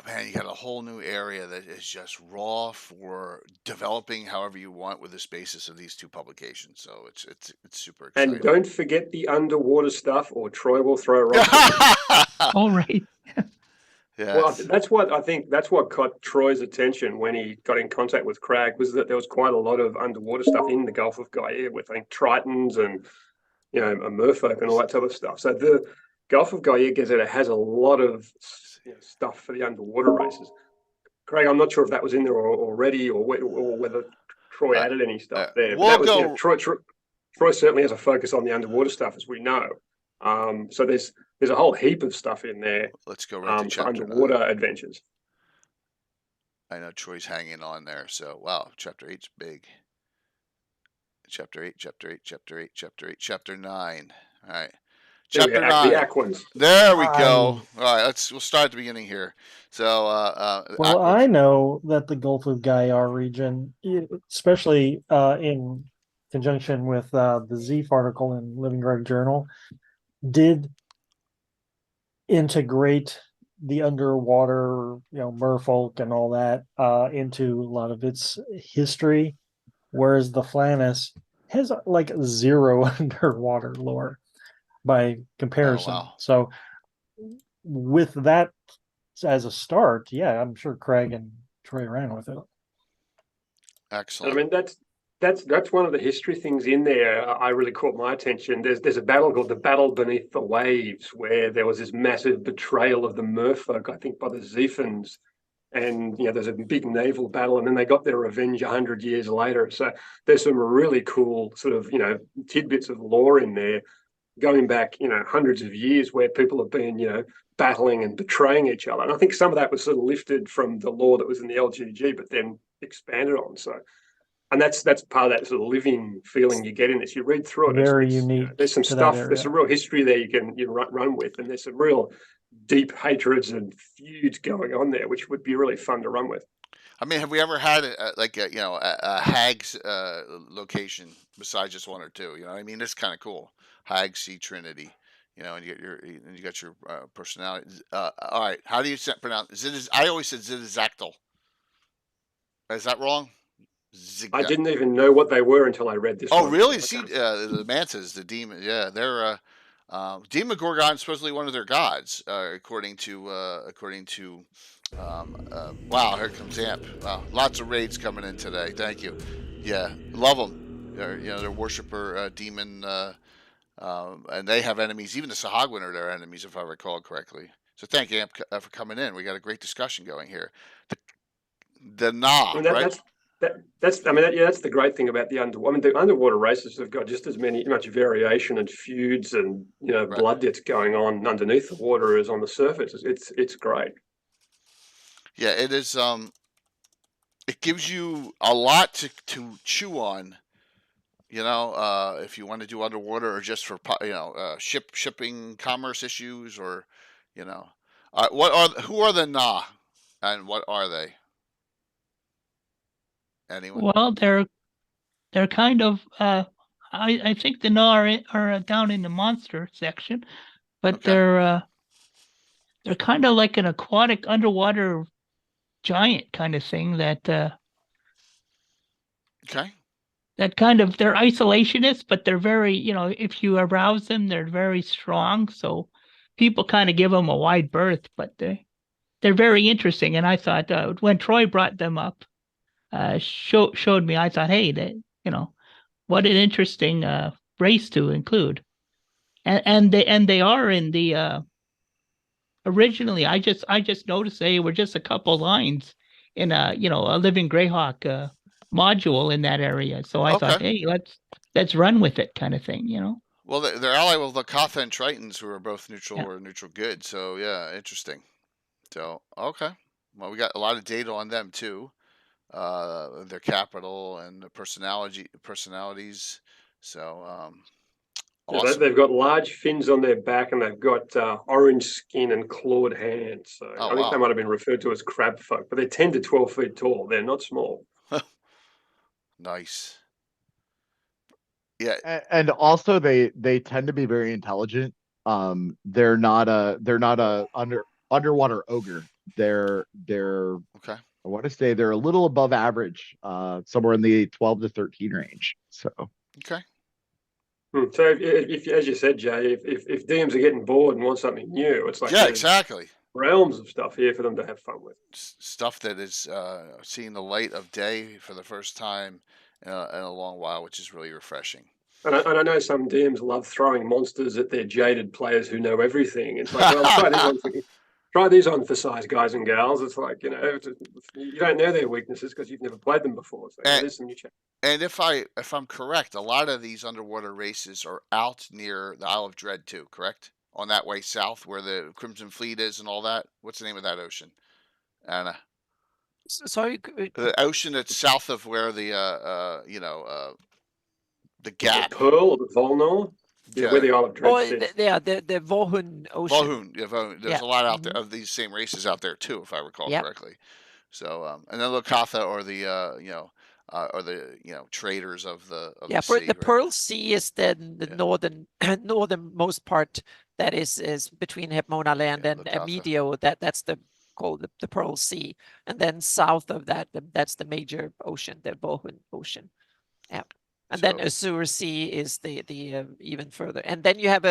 man, you got a whole new area that is just raw for developing however you want with the basis of these two publications. So it's super exciting. And don't forget the underwater stuff, or Troy will throw rocks. All right. Yeah. Well, that's what caught Troy's attention when he got in contact with Crag, was that there was quite a lot of underwater stuff in the Gulf of Ghayar with, I think, Tritons and a merfolk and all that type of stuff. So the Gulf of Ghayar Gazetta has a lot of stuff for the underwater races. Craig, I'm not sure if that was in there already, or whether Troy added any stuff there. Troy certainly has a focus on the underwater stuff, as we know. So there's a whole heap of stuff in there. Let's go right to chapter underwater adventures. I know Troy's hanging on there. So wow, chapter 8's big. Chapter 8, chapter 9. All right. Chapter 9. The Aquans. There we go. All right, we'll start at the beginning here. So, well, I know that the Gulf of Ghayar region, especially in conjunction with the Zeef article in Living Greg Journal, did integrate the underwater, merfolk and all that into a lot of its history, whereas the Flanaess has like zero underwater lore by comparison. Oh, wow. So with that as a start, yeah, I'm sure Craig and Troy ran with it. Excellent. I mean, that's one of the history things in there. I really caught my attention. There's a battle called the Battle Beneath the Waves, where there was this massive betrayal of the merfolk, I think, by the Zephans. And there's a big naval battle, and then they got their revenge 100 years later. So there's some really cool sort of tidbits of lore in there, going back hundreds of years, where people have been battling and betraying each other. And I think some of that was sort of lifted from the lore that was in the LGG, but then expanded on. So, and that's part of that sort of living feeling you get in this. You read through it. Very unique. There's some stuff. There's some real history there you can run with, and there's some real deep hatreds and feuds going on there, which would be really fun to run with. I mean, have we ever had a Hag's location besides just one or two? I mean, it's kind of cool. Hag, Sea Trinity, and you got your personality. All right, how do you pronounce? I always said Zidizactyl. Is that wrong? I didn't even know what they were until I read this. Oh, really? See, the Mantas, the demon. Yeah, they're Demogorgon is supposedly one of their gods, according to wow, here comes Amp. Wow, lots of raids coming in today. Thank you. Yeah, love them. They're worshiper demon, and they have enemies. Even the Sahagwin are their enemies, if I recall correctly. So thank you, Amp, for coming in. We got a great discussion going here. The Na, right? That's the great thing about the underwater. I mean, the underwater races have got just as much variation and feuds and blood debts going on underneath the water as on the surface. It's great. Yeah, it is. It gives you a lot to chew on. If you want to do underwater or just for shipping commerce issues, or who are the Na, and what are they? Anyone? Well, they're kind of I think the gnaw are down in the monster section, but Okay. they're kind of like an aquatic underwater giant kind of thing that Okay. that kind of, they're isolationists, but they're very, if you arouse them, they're very strong. So people kind of give them a wide berth, but they're very interesting. And I thought when Troy brought them up, showed me, I thought, hey, what an interesting race to include. And they are in the originally. I just noticed they were just a couple lines in a living Greyhawk module in that area. So I thought, hey, let's run with it, kind of thing. Well, they're allied with the Katha and Tritons, who are both neutral or neutral good. So yeah, interesting. So okay, well, we got a lot of data on them too, their capital and the personalities. So awesome. They've got large fins on their back, and they've got orange skin and clawed hands. So I think they might have been referred to as crab folk, but they're 10 to 12 feet tall. They're not small. Nice. Yeah, and also they tend to be very intelligent. They're not a underwater ogre. They're okay. I want to say they're a little above average, somewhere in the 12 to 13 range. So okay. So if as you said, Jay, if DMs are getting bored and want something new, it's like exactly realms of stuff here for them to have fun with. Stuff that is seeing the light of day for the first time in a long while, which is really refreshing. And I know some DMs love throwing monsters at their jaded players who know everything. It's like, well, try these on for size guys and gals. It's like, you don't know their weaknesses because you've never played them before. So there's some new chat. And if I'm correct, a lot of these underwater races are out near the Isle of Dread too, correct? On that way south where the Crimson Fleet is and all that. What's the name of that ocean, Anna? Sorry, the ocean that's south of where the gap. The Pearl or the Volnor? Yeah, where the Isle of Dread sits. The Vohun Ocean. Vohun. There's a lot out there of these same races out there too, if I recall correctly. So, and then Lokatha or the traders of the sea, for the right? Pearl Sea is the northernmost part that is between Hepmona Land and Medio. That's called the Pearl Sea, and then south of that, that's the major ocean, the Vohun Ocean. Yeah. And then Azure Sea is the even further, and then you have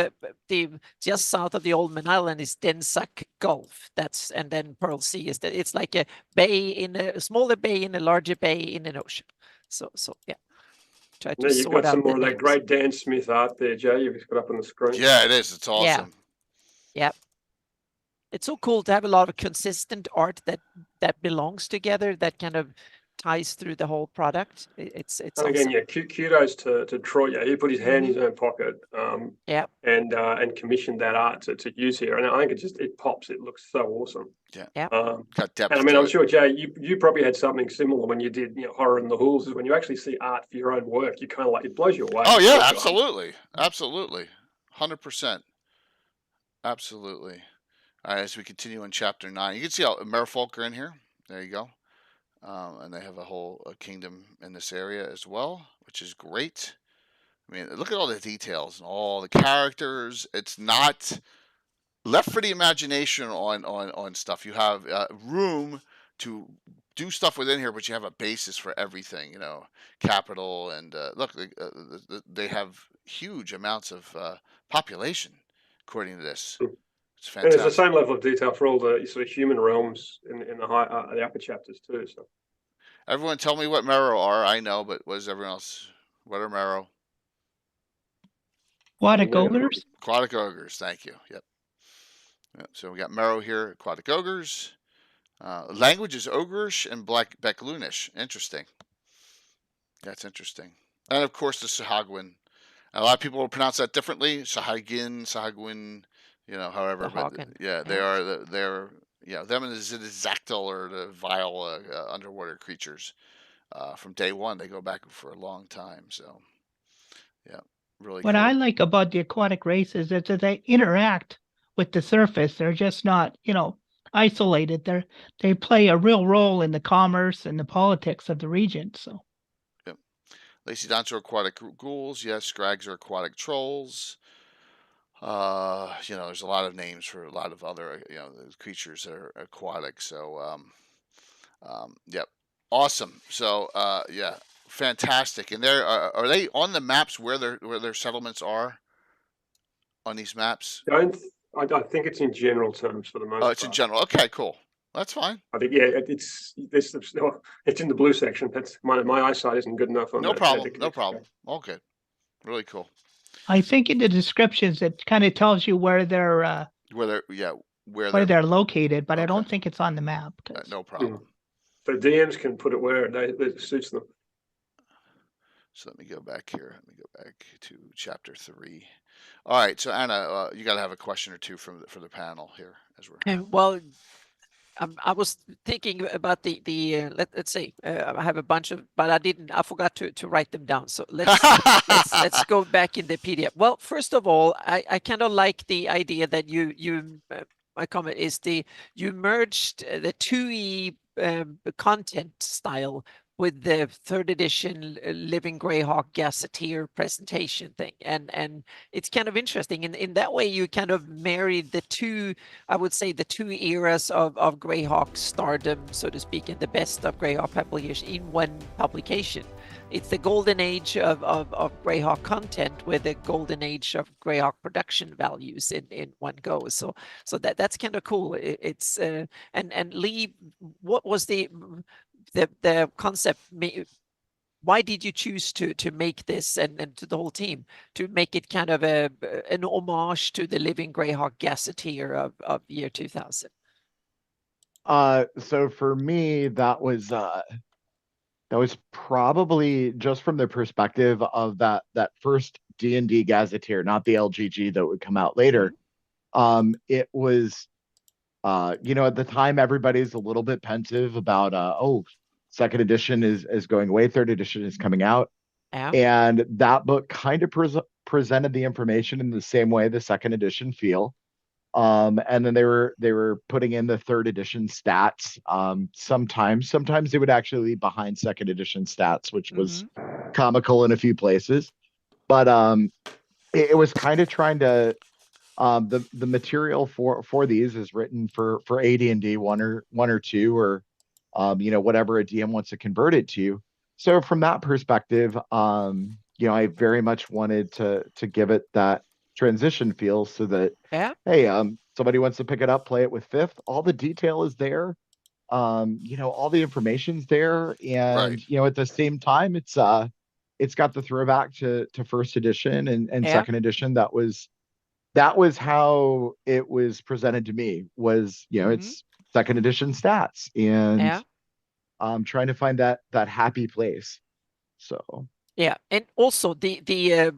the just south of the Oldman Island is Densak Gulf. And then Pearl Sea is it's like a bay in a smaller bay in a larger bay in an ocean. So yeah. Try to you've got some more of that great Dan Smith art there, Jay. You've got up on the screen. Yeah, it is. It's awesome. Yeah. It's so cool to have a lot of consistent art that belongs together, that kind of ties through the whole product. It's and awesome. Again, kudos to Troy. Yeah, he put his hand in his own pocket. And commissioned that art to use here, and I think it pops. It looks so awesome. Yeah. Got depth. And I mean, I'm sure, Jay, you probably had something similar when you did Horror in the Halls. Is when you actually see art for your own work, you kind of like, it blows you away. Oh yeah, absolutely, 100%, absolutely. All right, as we continue in chapter 9, you can see how Merfolk are in here. There you go. And they have a whole kingdom in this area as well, which is great. I mean, look at all the details and all the characters. It's not left for the imagination on stuff. You have room to do stuff within here, but you have a basis for everything. Capital and look, they have huge amounts of population, according to this. It's fantastic. And it's the same level of detail for all the sort of human realms in the upper chapters too. So, everyone, tell me what Marrow are. I know, but what is everyone else? What are Marrow? Aquatic ogres. Aquatic ogres. Thank you. Yep. So we got Marrow here. Aquatic ogres. Language is ogreish and Becloonish. Interesting. That's interesting. And of course the Sahagwin. A lot of people will pronounce that differently. Sahagwin. However, but they're them and the Zidzactyl or the vile underwater creatures. From day one, they go back for a long time. So, yeah, really. What I like about the aquatic races is that they interact with the surface. They're just not, isolated. They play a real role in the commerce and the politics of the region. So, yep. Lacy Dons are aquatic ghouls. Yes, Scrags are aquatic trolls. There's a lot of names for a lot of other, creatures that are aquatic. So, yep. Awesome. So, yeah, fantastic. And are they on the maps where their settlements are on these maps? I think it's in general terms for the most part. Oh, it's in general. Okay, cool. That's fine. I think, yeah, it's in the blue section. That's my eyesight isn't good enough on No that. problem. No problem. All good. Really cool. I think in the descriptions it kind of tells you where they're where they're located, but I Okay. don't think it's on the map. No problem. So DMs can put it where it suits them. So let me go back here. Let me go back to chapter 3. All right. So Anna, you got to have a question or two for the panel here as we're. Well, I was thinking about the let's say I have a bunch of, but I forgot to write them down. So let's go back in the PDF. Well, first of all, I kind of like the idea that my comment is you merged the 2E content style with the 3rd edition Living Greyhawk Gazetteer presentation thing. And it's kind of interesting. In that way, you kind of married the two, I would say, the 2 eras of Greyhawk stardom, so to speak, and the best of Greyhawk publication in one publication. It's the golden age of Greyhawk content with the golden age of Greyhawk production values in one go. So that's kind of cool. It's and Lee, what was the concept? Why did you choose to make this and to the whole team to make it kind of an homage to the Living Greyhawk Gazetteer of year 2000? So for me, that was probably just from the perspective of that first D&D Gazetteer, not the LGG that would come out later. It was, at the time, everybody's a little bit pensive about, 2nd edition is going away, 3rd edition is coming out. Yeah. And that book kind of presented the information in the same way the 2nd edition feel. And then they were putting in the 3rd edition stats. Sometimes they would actually leave behind 2nd edition stats, which was comical in a few places. But it was kind of trying to the material for these is written for AD&D 1 or 2 or whatever a DM wants to convert it to. So from that perspective, I very much wanted to give it that transition feel so that hey, somebody wants to pick it up, play it with 5th, all the detail is there, all the information's there, and at the same time it's got the throwback to 1st edition and 2nd edition. That was how it was presented to me, was it's 2nd edition stats, and I'm trying to find that happy place. So yeah, and also the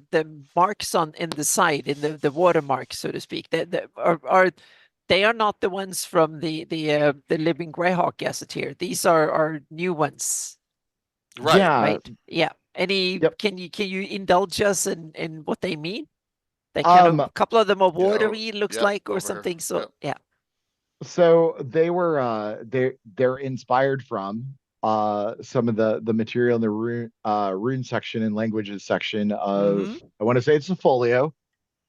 marks in the side, in the watermark, so to speak, that they are not the ones from the Living Greyhawk Gazetteer. These are new ones. Right. Yeah. Right. Yeah. Can you indulge us in what they mean? They kind of, a couple of them are watery, looks like, or something. Here. So yeah. So they were they're inspired from some of the material in the rune section and languages section of I want to say it's the folio.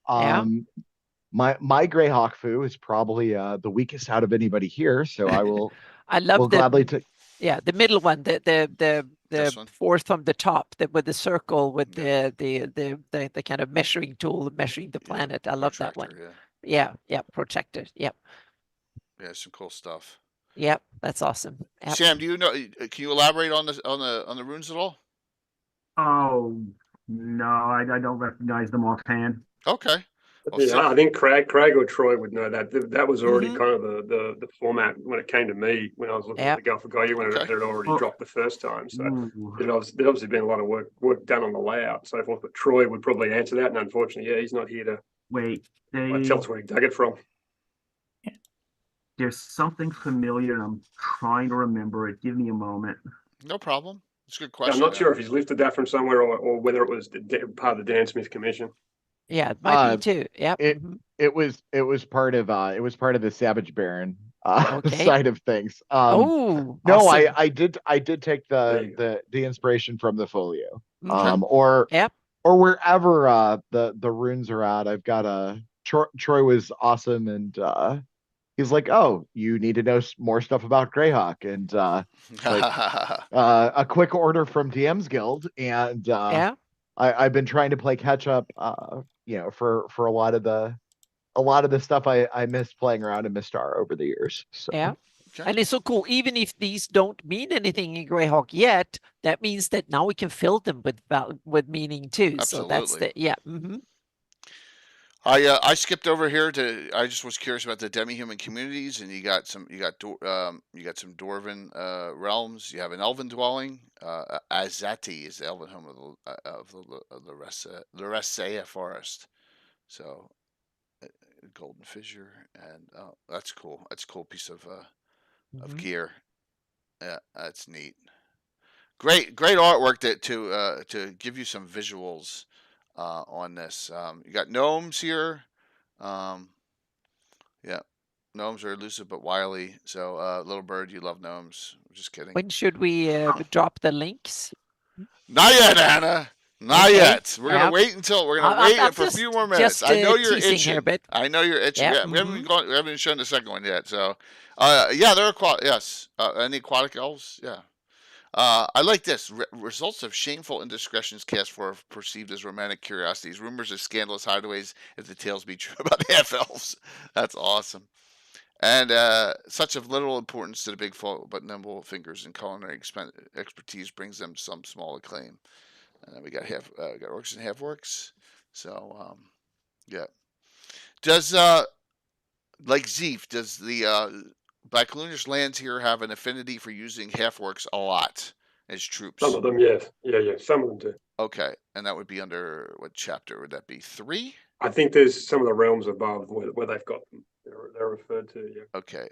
My Greyhawk foo is probably the weakest out of anybody here, so I will gladly take. Yeah, the middle one, the 4th from the top, with the circle with the kind of measuring tool measuring the planet. I love that one. Yeah, protector. Yep. Yeah, some cool stuff. Yep, that's awesome. Yep. Sam, do you know? Can you elaborate on the runes at all? Oh no, I don't recognize them offhand. Okay. I think Craig or Troy would know that. That was already kind of the format when it came to me when I was looking at the Gulf of Ghayar when it had already dropped the first time. So there'd obviously been a lot of work done on the layout and so forth. But Troy would probably answer that, and unfortunately, he's not here to tell us where he dug it from. There's something familiar, and I'm trying to remember it. Give me a moment. No problem. It's a good question. I'm not sure if he's lifted that from somewhere or whether it was part of the Dan Smith Commission. Yeah, it might be too. Yeah. It was part of the Savage Baron side of things. No, awesome. I did take the inspiration from the folio. or Yep. or wherever the runes are at. I've got a Troy was awesome, and he's like, "Oh, you need to know more stuff about Greyhawk," and like a quick order from DM's Guild, and Yeah. I've been trying to play catch up, for a lot of the stuff I missed playing around in Mistar over the years. So. Yeah. Okay. And it's so cool. Even if these don't mean anything in Greyhawk yet, that means that now we can fill them with meaning too. So that's Absolutely. the I skipped over here to. I just was curious about the demi-human communities, and you got some Dwarven realms. You have an elven dwelling. Azati is the elven home of the Loressa forest. So, golden fissure, and that's cool. That's a cool piece of gear. Yeah, that's neat. Great artwork to give you some visuals on this. You got gnomes here. Yeah, gnomes are elusive but wily. So, little bird, you love gnomes. Just kidding. When should we drop the links? Not yet, Anna. Not Okay. yet. We're gonna wait until I'm for a just- few more minutes. just, I know you're teasing itching. here a bit. I know you're itching. Yeah, We haven't shown the second one yet. So, yeah, they're yes. Any aquatic elves? Yeah. I like this. Results of shameful indiscretions cast for perceived as romantic curiosities. Rumors of scandalous hideaways if the tales be true about half elves. That's awesome. And such of little importance to the big folk, but nimble fingers and culinary expertise brings them some small acclaim. And then we got orcs and half orcs. So, yeah. Does like Zeef, does the Black Lunar's lands here have an affinity for using half orcs a lot as troops? Some of them, yes. Yeah. Some of them do. Okay, and that would be under what chapter would that be? 3? I think there's some of the realms above where they've got them. They're referred to, yeah. Okay.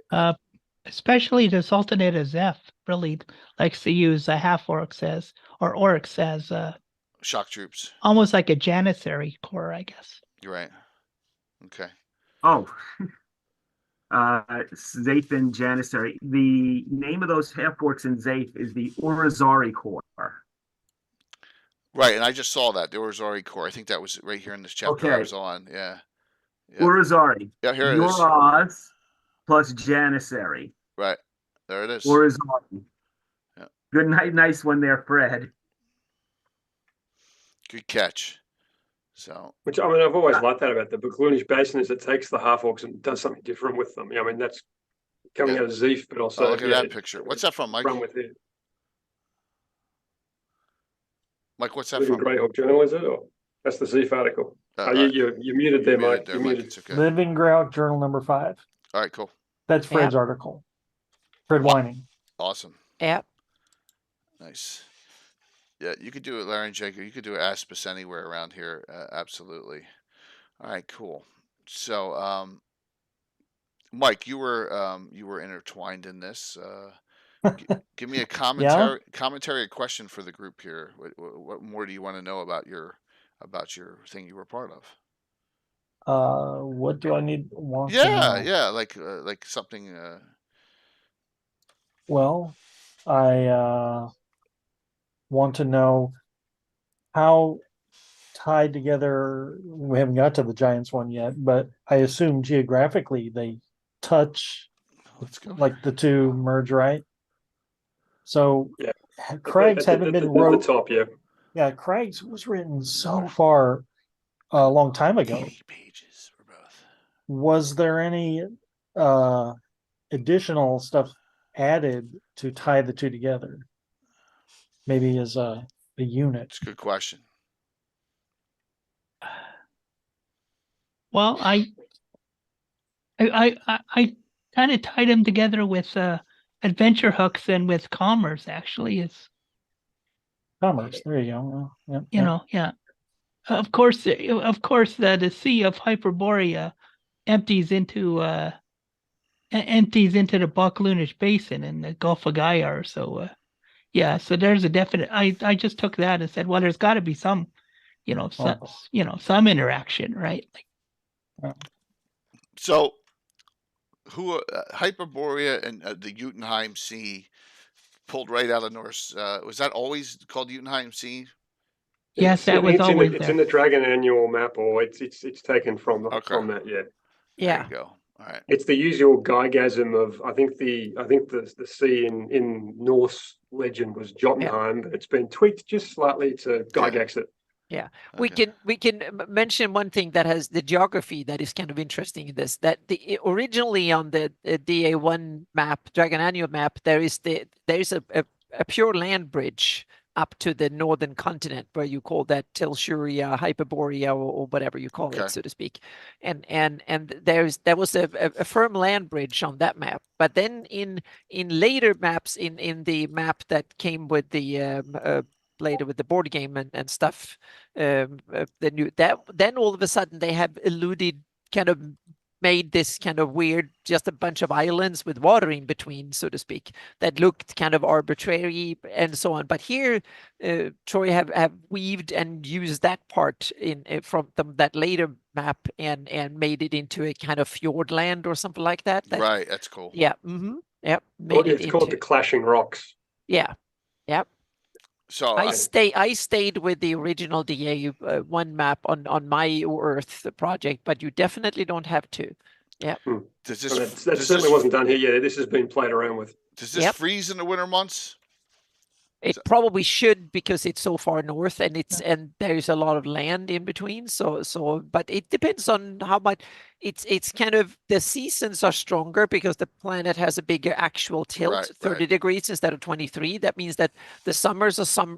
Especially the Sultanate of Zeph really likes to use half orcs or orcs as shock troops. Almost like a Janissary corps, I guess. You're right. Okay. Oh. Zaith and Janissary. The name of those half orcs in Zaith is the Orizari Corps. Right, and I just saw that the Orizari Corps. I think that was right here in this chapter I was on. Yeah. Yep. Orizari. Yeah, here it is. Yoraz plus Janissary. Right. There it is. Orizari. Yeah. Good night, nice one there, Fred. Good catch. So, which I mean, I've always liked that about the Baklunish Basin is it takes the half orcs and does something different with them. I mean, that's coming out of Zeef, but also look at that picture. What's that from, Mike? Run with it. Mike, what's that Living from? Greyhawk Journal, is it? Or that's the Zeef article. You muted there, Mike. You muted. It's okay. Living Greyhawk Journal number 5. All right, cool. That's Fred's article. Fred Whining. Awesome. Yep. Nice. Yeah, you could do it, Larry and Jacob. You could do Aspis anywhere around here. Absolutely. All right, cool. So, Mike, you were intertwined in this. Give me a commentary, a question for the group here. What more do you want to know about your thing you were part of? What do I need? Yeah, like something. Well, I want to know how tied together. We haven't got to the Giants one yet, but I assume geographically they touch. Let's go. Like the two merge, right? So yeah. Craig's haven't been wrote. The top, yeah. Yeah, Craig's was written so far a long time ago. 80 pages for both. Was there any additional stuff added to tie the two together? Maybe as a unit. It's a good question. Well, I kind of tied them together with adventure hooks and with commerce. Actually, it's commerce. There you go. Yeah, you know, yeah. Of course, the Sea of Hyperborea empties into the Baklunish Basin in the Gulf of Ghayar. So, yeah. So there's a definite. I just took that and said, well, there's got to be some, some interaction, right? Like, so, who Hyperborea and the Jotunheim Sea pulled right out of Norse? Was that always called Jotunheim Sea? Yes, that was always it's there. in the Dragon annual map, or it's taken from that. Yeah. Yeah. There you go. All right. It's the usual Gygasm of I think the sea in Norse legend was Jotunheim, but it's been tweaked just slightly to Gygax it. Yeah, Okay. we can mention one thing that has the geography that is kind of interesting in this. That originally on the DA1 map, Dragon Annual map, there is a pure land bridge up to the northern continent, where you call that Telchuria, Hyperborea, or whatever you call it, so to speak. And there was a firm land bridge on that map. But then in later maps, in the map that came with the later with the board game and stuff, then all of a sudden they have kind of made this kind of weird, just a bunch of islands with water in between, so to speak, that looked kind of arbitrary and so on. But here, Troy have weaved and used that part from that later map and made it into a kind of fjord land or something like that. Right, that's cool. Yeah. Mm-hmm. Yep. It's called the Clashing Rocks. Yeah. Yep. So I stayed with the original DA1 map on my Earth project, but you definitely don't have to. Yeah. That certainly wasn't done here yet. This has been played around with. Does this freeze in the winter months? It probably should, because it's so far north and and there's a lot of land in between. But it depends on how much. It's kind of, the seasons are stronger because the planet has a bigger actual tilt, 30 degrees instead of 23. That means that the summers are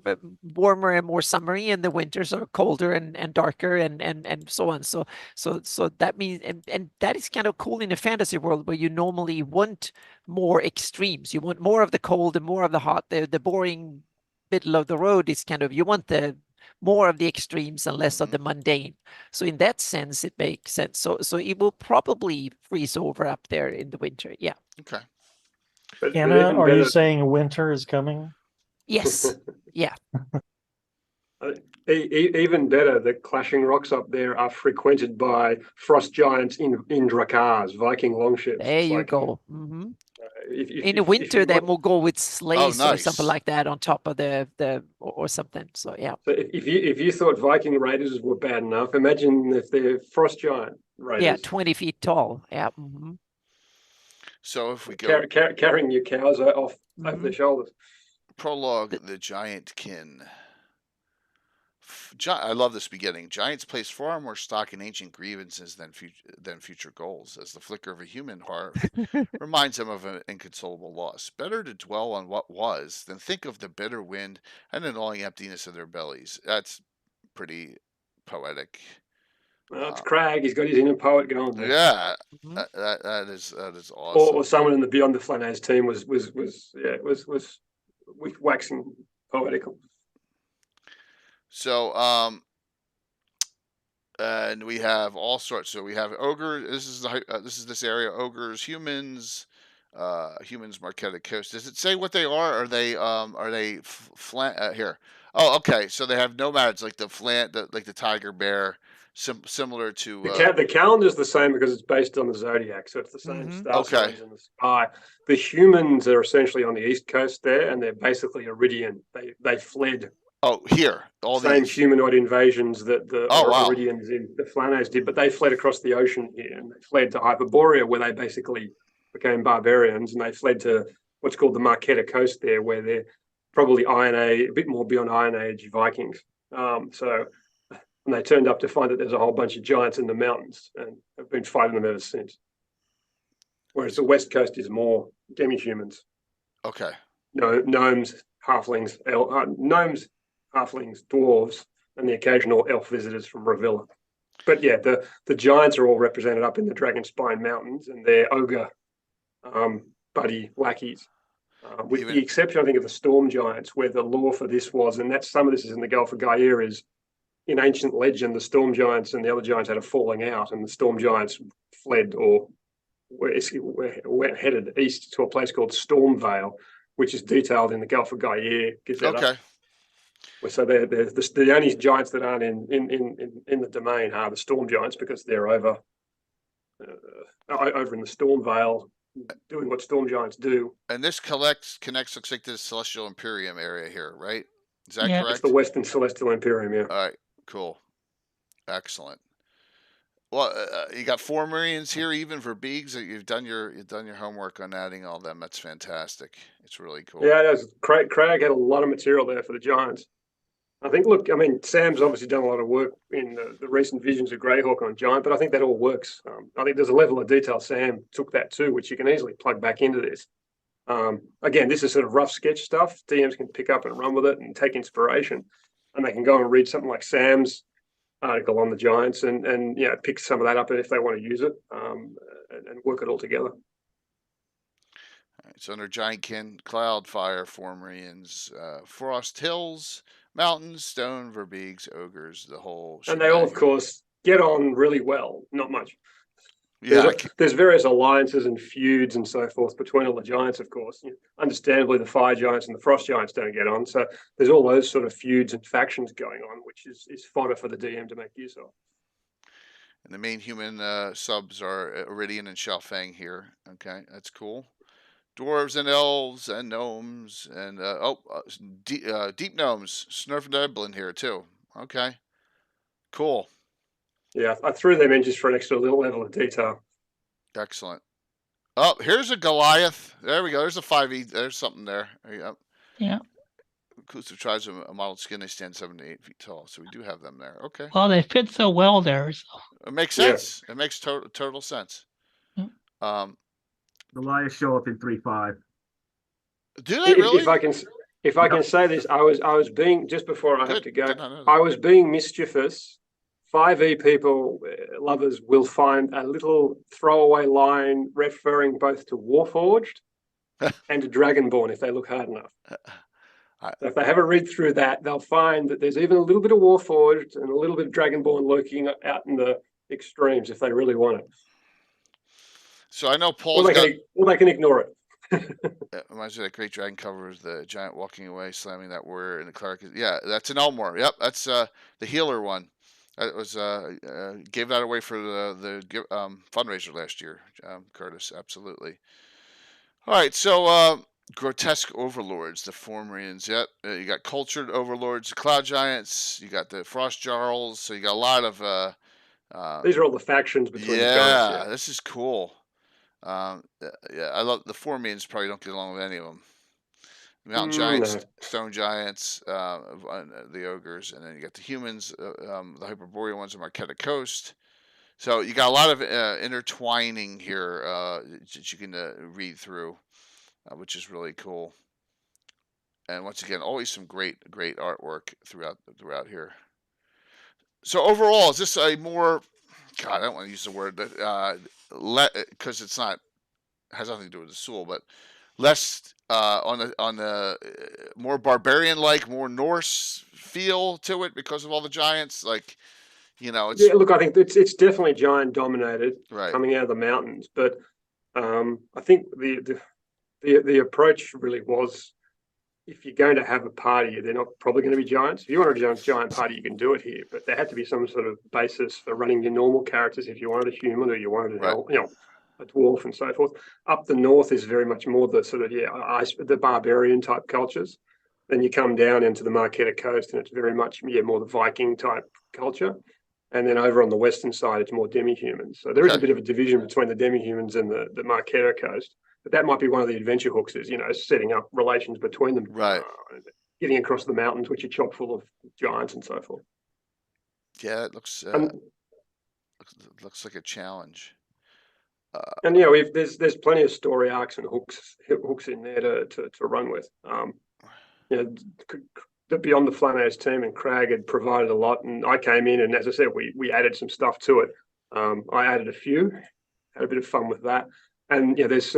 warmer and more summery, and the winters are colder and darker and so on. So that means, and that is kind of cool in a fantasy world where you normally want more extremes. You want more of the cold and more of the hot. The boring middle of the road is kind of, you want the more of the extremes and less of the mundane. So in that sense, it makes sense. So it will probably freeze over up there in the winter. Yeah. Okay. Anna, are you saying winter is coming? Yes. Yeah. Even better, the Clashing Rocks up there are frequented by frost giants in Drakars, Viking longships. There you go. Mm-hmm. In the if winter, they will go with sleighs nice. or something like that on top of the or something. So yeah. So if you thought Viking raiders were bad enough, imagine if they're frost giant raiders. Yeah, 20 feet tall. Yeah. Mm-hmm. So if we go carrying your cows off over their shoulders. Prologue, the giant kin. I love this beginning. Giants place far more stock in ancient grievances than future goals, as the flicker of a human heart reminds them of an inconsolable loss. Better to dwell on what was than think of the bitter wind and the gnawing emptiness of their bellies. That's pretty poetic. Well, it's Crag. He's got his inner poet going there. Yeah, that is awesome. Or someone in the Beyond the Flanaess team was waxing poetical. So, and we have all sorts. So we have ogre. This is this area. Ogres, humans, Marquetta Coast. Does it say what they are? Are they here? Oh, okay. So they have nomads like like the tiger bear, similar to the calendar's the same because it's based on the zodiac, so it's the same star signs in the sky. The humans are essentially on the east coast there, and they're basically Iridian. They fled. Oh, here. All same these humanoid invasions that the Iridians in the Flanaess did, but they fled across the ocean here, and they fled to Hyperborea, where they basically became barbarians, and they fled to what's called the Marquetta Coast there, where they're probably a bit more beyond Iron Age Vikings. And they turned up to find that there's a whole bunch of giants in the mountains, and have been fighting them ever since. Whereas the West Coast is more demi-humans. Okay. No, gnomes, halflings, halflings, dwarves, and the occasional elf visitors from Ravilla. But yeah, the giants are all represented up in the Dragonspine Mountains, and they're ogre buddy lackeys. With the exception, I think, of the storm giants, where the lore for this was, and some of this is in the Gulf of Ghayar, is in ancient legend, the storm giants and the other giants had a falling out, and the storm giants fled or were headed east to a place called Stormvale, which is detailed in the Gulf of Ghayar. Okay. So they're the only giants that aren't in the domain are the storm giants, because they're over in the Stormvale doing what storm giants do. And this connects, looks like, to the Celestial Imperium area here, right? Is that Yeah. correct? It's the Western Celestial Imperium, yeah. All right, cool. Excellent. Well, you got 4 Marines here, even for Beegs. You've done your homework on adding all them. That's fantastic. It's really cool. Yeah, it is. Craig had a lot of material there for the Giants. I think, look, I mean, Sam's obviously done a lot of work in the recent Visions of Greyhawk on Giant, but I think that all works. I think there's a level of detail Sam took that to, which you can easily plug back into this. Again, this is sort of rough sketch stuff. DMs can pick up and run with it and take inspiration, and they can go and read something like Sam's article on the Giants and pick some of that up if they want to use it and work it all together. So under Giantkin, Cloud, Fire, 4 Marines, Frost Hills, Mountains, Stone, Verbeegs, Ogres, the whole. And they all, of course, get on really well. Not much. Yeah, there's various alliances and feuds and so forth between all the Giants, of course. Understandably, the Fire Giants and the Frost Giants don't get on. So there's all those sort of feuds and factions going on, which is fodder for the DM to make use of. And the main human subs are Iridian and Shalfang here. Okay, that's cool. Dwarves and elves and gnomes and deep gnomes, Snurf and Dublin here too. Okay, cool. Yeah, I threw them in just for an extra little level of detail. Excellent. Oh, here's a Goliath. There we go. There's a 5e. There's something there. There you go. Yeah. Acoustic tribes of a modeled skin. They stand 7 to 8 feet tall. So we do have them there. Okay. Well, they fit so well there. So. It makes sense. Yeah. It makes total sense. Yeah. Goliath show up in 3-5. Do they really? If I can say this, I was being, just before I have to go, I was being mischievous. 5e people, lovers, will find a little throwaway line referring both to Warforged and to Dragonborn if they look hard enough. So if they have a read through that, they'll find that there's even a little bit of Warforged and a little bit of Dragonborn lurking out in the extremes if they really want it. So I know Paul. Or they can ignore it. Reminds me of that great dragon cover of the giant walking away, slamming that warrior in the cleric. Yeah, that's an Elmore. Yep, that's the healer one. That was gave that away for the fundraiser last year, Curtis. Absolutely. All right, so grotesque overlords, the 4 Marines. Yep, you got cultured overlords, cloud giants. You got the frost jarls. So you got a lot of. These are all the factions between the giants. Yeah, this is cool. I love the 4 Marines. Probably don't get along with any of them. Mountain giants, no. Stone giants, the ogres, and then you got the humans, the Hyperborean ones on Marquetta Coast. So you got a lot of intertwining here that you can read through, which is really cool. And once again, always some great artwork throughout here. So overall, is this a more? God, I don't want to use the word, but because it's not has nothing to do with the Soul, but less on the more barbarian-like, more Norse feel to it because of all the giants. Like, it's... Yeah, look, I think it's definitely giant dominated, right, coming out of the mountains. But I think the approach really was, if you're going to have a party, they're not probably going to be giants. If you want a giant party, you can do it here. But there had to be some sort of basis for running your normal characters if you wanted a human or you wanted a dwarf and so forth. Up the north is very much more the sort of the barbarian type cultures. Then you come down into the Marquetta Coast and it's very much more the Viking type culture. And then over on the western side, it's more demi-humans. So there is a bit of a division between the demi-humans and the Marquetta Coast. But that might be one of the adventure hooks, is setting up relations between them. Right. Getting across the mountains, which are chock full of giants and so forth. Yeah, it looks like a challenge. And there's plenty of story arcs and hooks in there to run with. Beyond the Flanaess team and Crag had provided a lot, and I came in and, as I said, we added some stuff to it. I added a few, had a bit of fun with that. And there's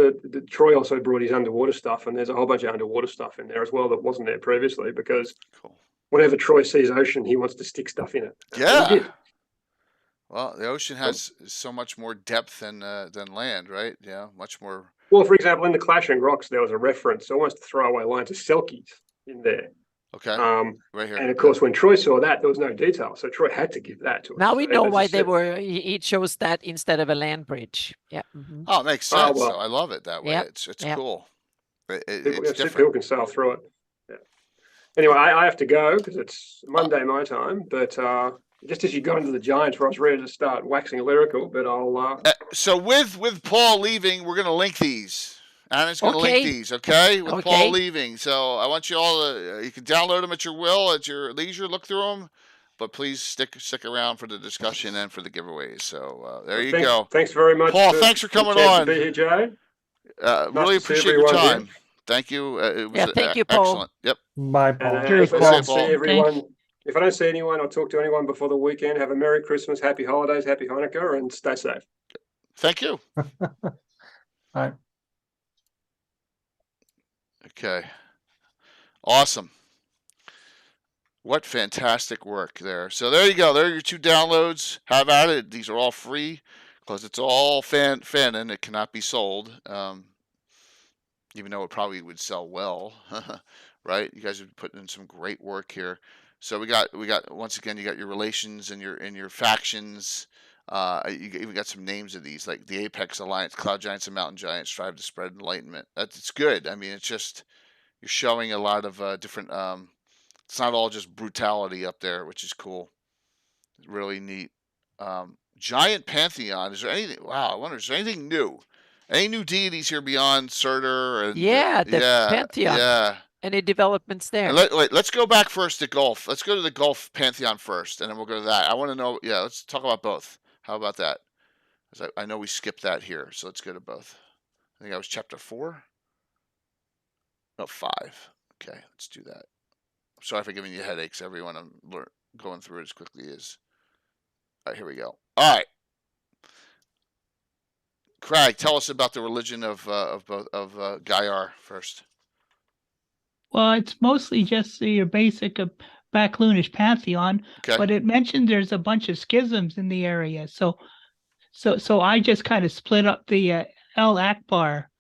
Troy also brought his underwater stuff, and there's a whole bunch of underwater stuff in there as well that wasn't there previously, because whenever Troy sees ocean, he wants to stick stuff in it. Yeah. He did. Well, the ocean has so much more depth than land, right? Yeah, much more. Well, for example, in the Clashing Rocks, there was a reference, almost a throwaway line, to Selkies in there. Okay. Right here. And of course, when Troy saw that, there was no detail, so Troy had to give that to us. Now we know why he chose that instead of a land bridge. Yeah. Mm-hmm. Oh, it makes sense. So I love it that way. Yep. It's cool. It's different. People can sail through it. Yeah. Anyway, I have to go because it's Monday my time. But just as you got into the Giants, where I was ready to start waxing lyrical, but I'll. So with Paul leaving, we're going to link these. Anna's going to link these, okay? With Paul leaving. So I want you all to, you can download them at your will, at your leisure, look through them. But please stick around for the discussion and for the giveaways. So there you go. Thanks very much, Paul. Thanks for coming on. To be here, Jay. Really appreciate your time. Here. Thank you. It was thank you, Paul. Excellent. Yep. Bye, Paul. If I don't see everyone, if I don't see anyone or talk to anyone before the weekend, have a Merry Christmas, Happy Holidays, Happy Hanukkah, and stay safe. Thank you. All right. Okay. Awesome. What fantastic work there. So there you go. There are your 2 downloads. Have at it. These are all free because it's all fan and it cannot be sold. Even though it probably would sell well, right? You guys have put in some great work here. So we got once again, you got your relations and your factions. You even got some names of these, like the Apex Alliance, Cloud Giants and Mountain Giants strive to spread enlightenment. It's good. I mean, it's just you're showing a lot of different. It's not all just brutality up there, which is cool. It's really neat. Giant Pantheon. Is there anything? Wow, I wonder. Is there anything new? Any new deities here beyond Surtur? And, the Pantheon. Yeah. Any developments there? Let's go back first to Gulf. Let's go to the Gulf Pantheon first, and then we'll go to that. I want to know. Yeah, let's talk about both. How about that? I know we skipped that here, so let's go to both. I think that was chapter 4. No, 5. Okay, let's do that. I'm sorry for giving you headaches, everyone. I'm going through it as quickly as. All right, here we go. All right. Craig, tell us about the religion of Ghayar first. Well, it's mostly just your basic Backlunish pantheon, but it mentioned there's a bunch of schisms in the area. So I just kind of split up the El Akbar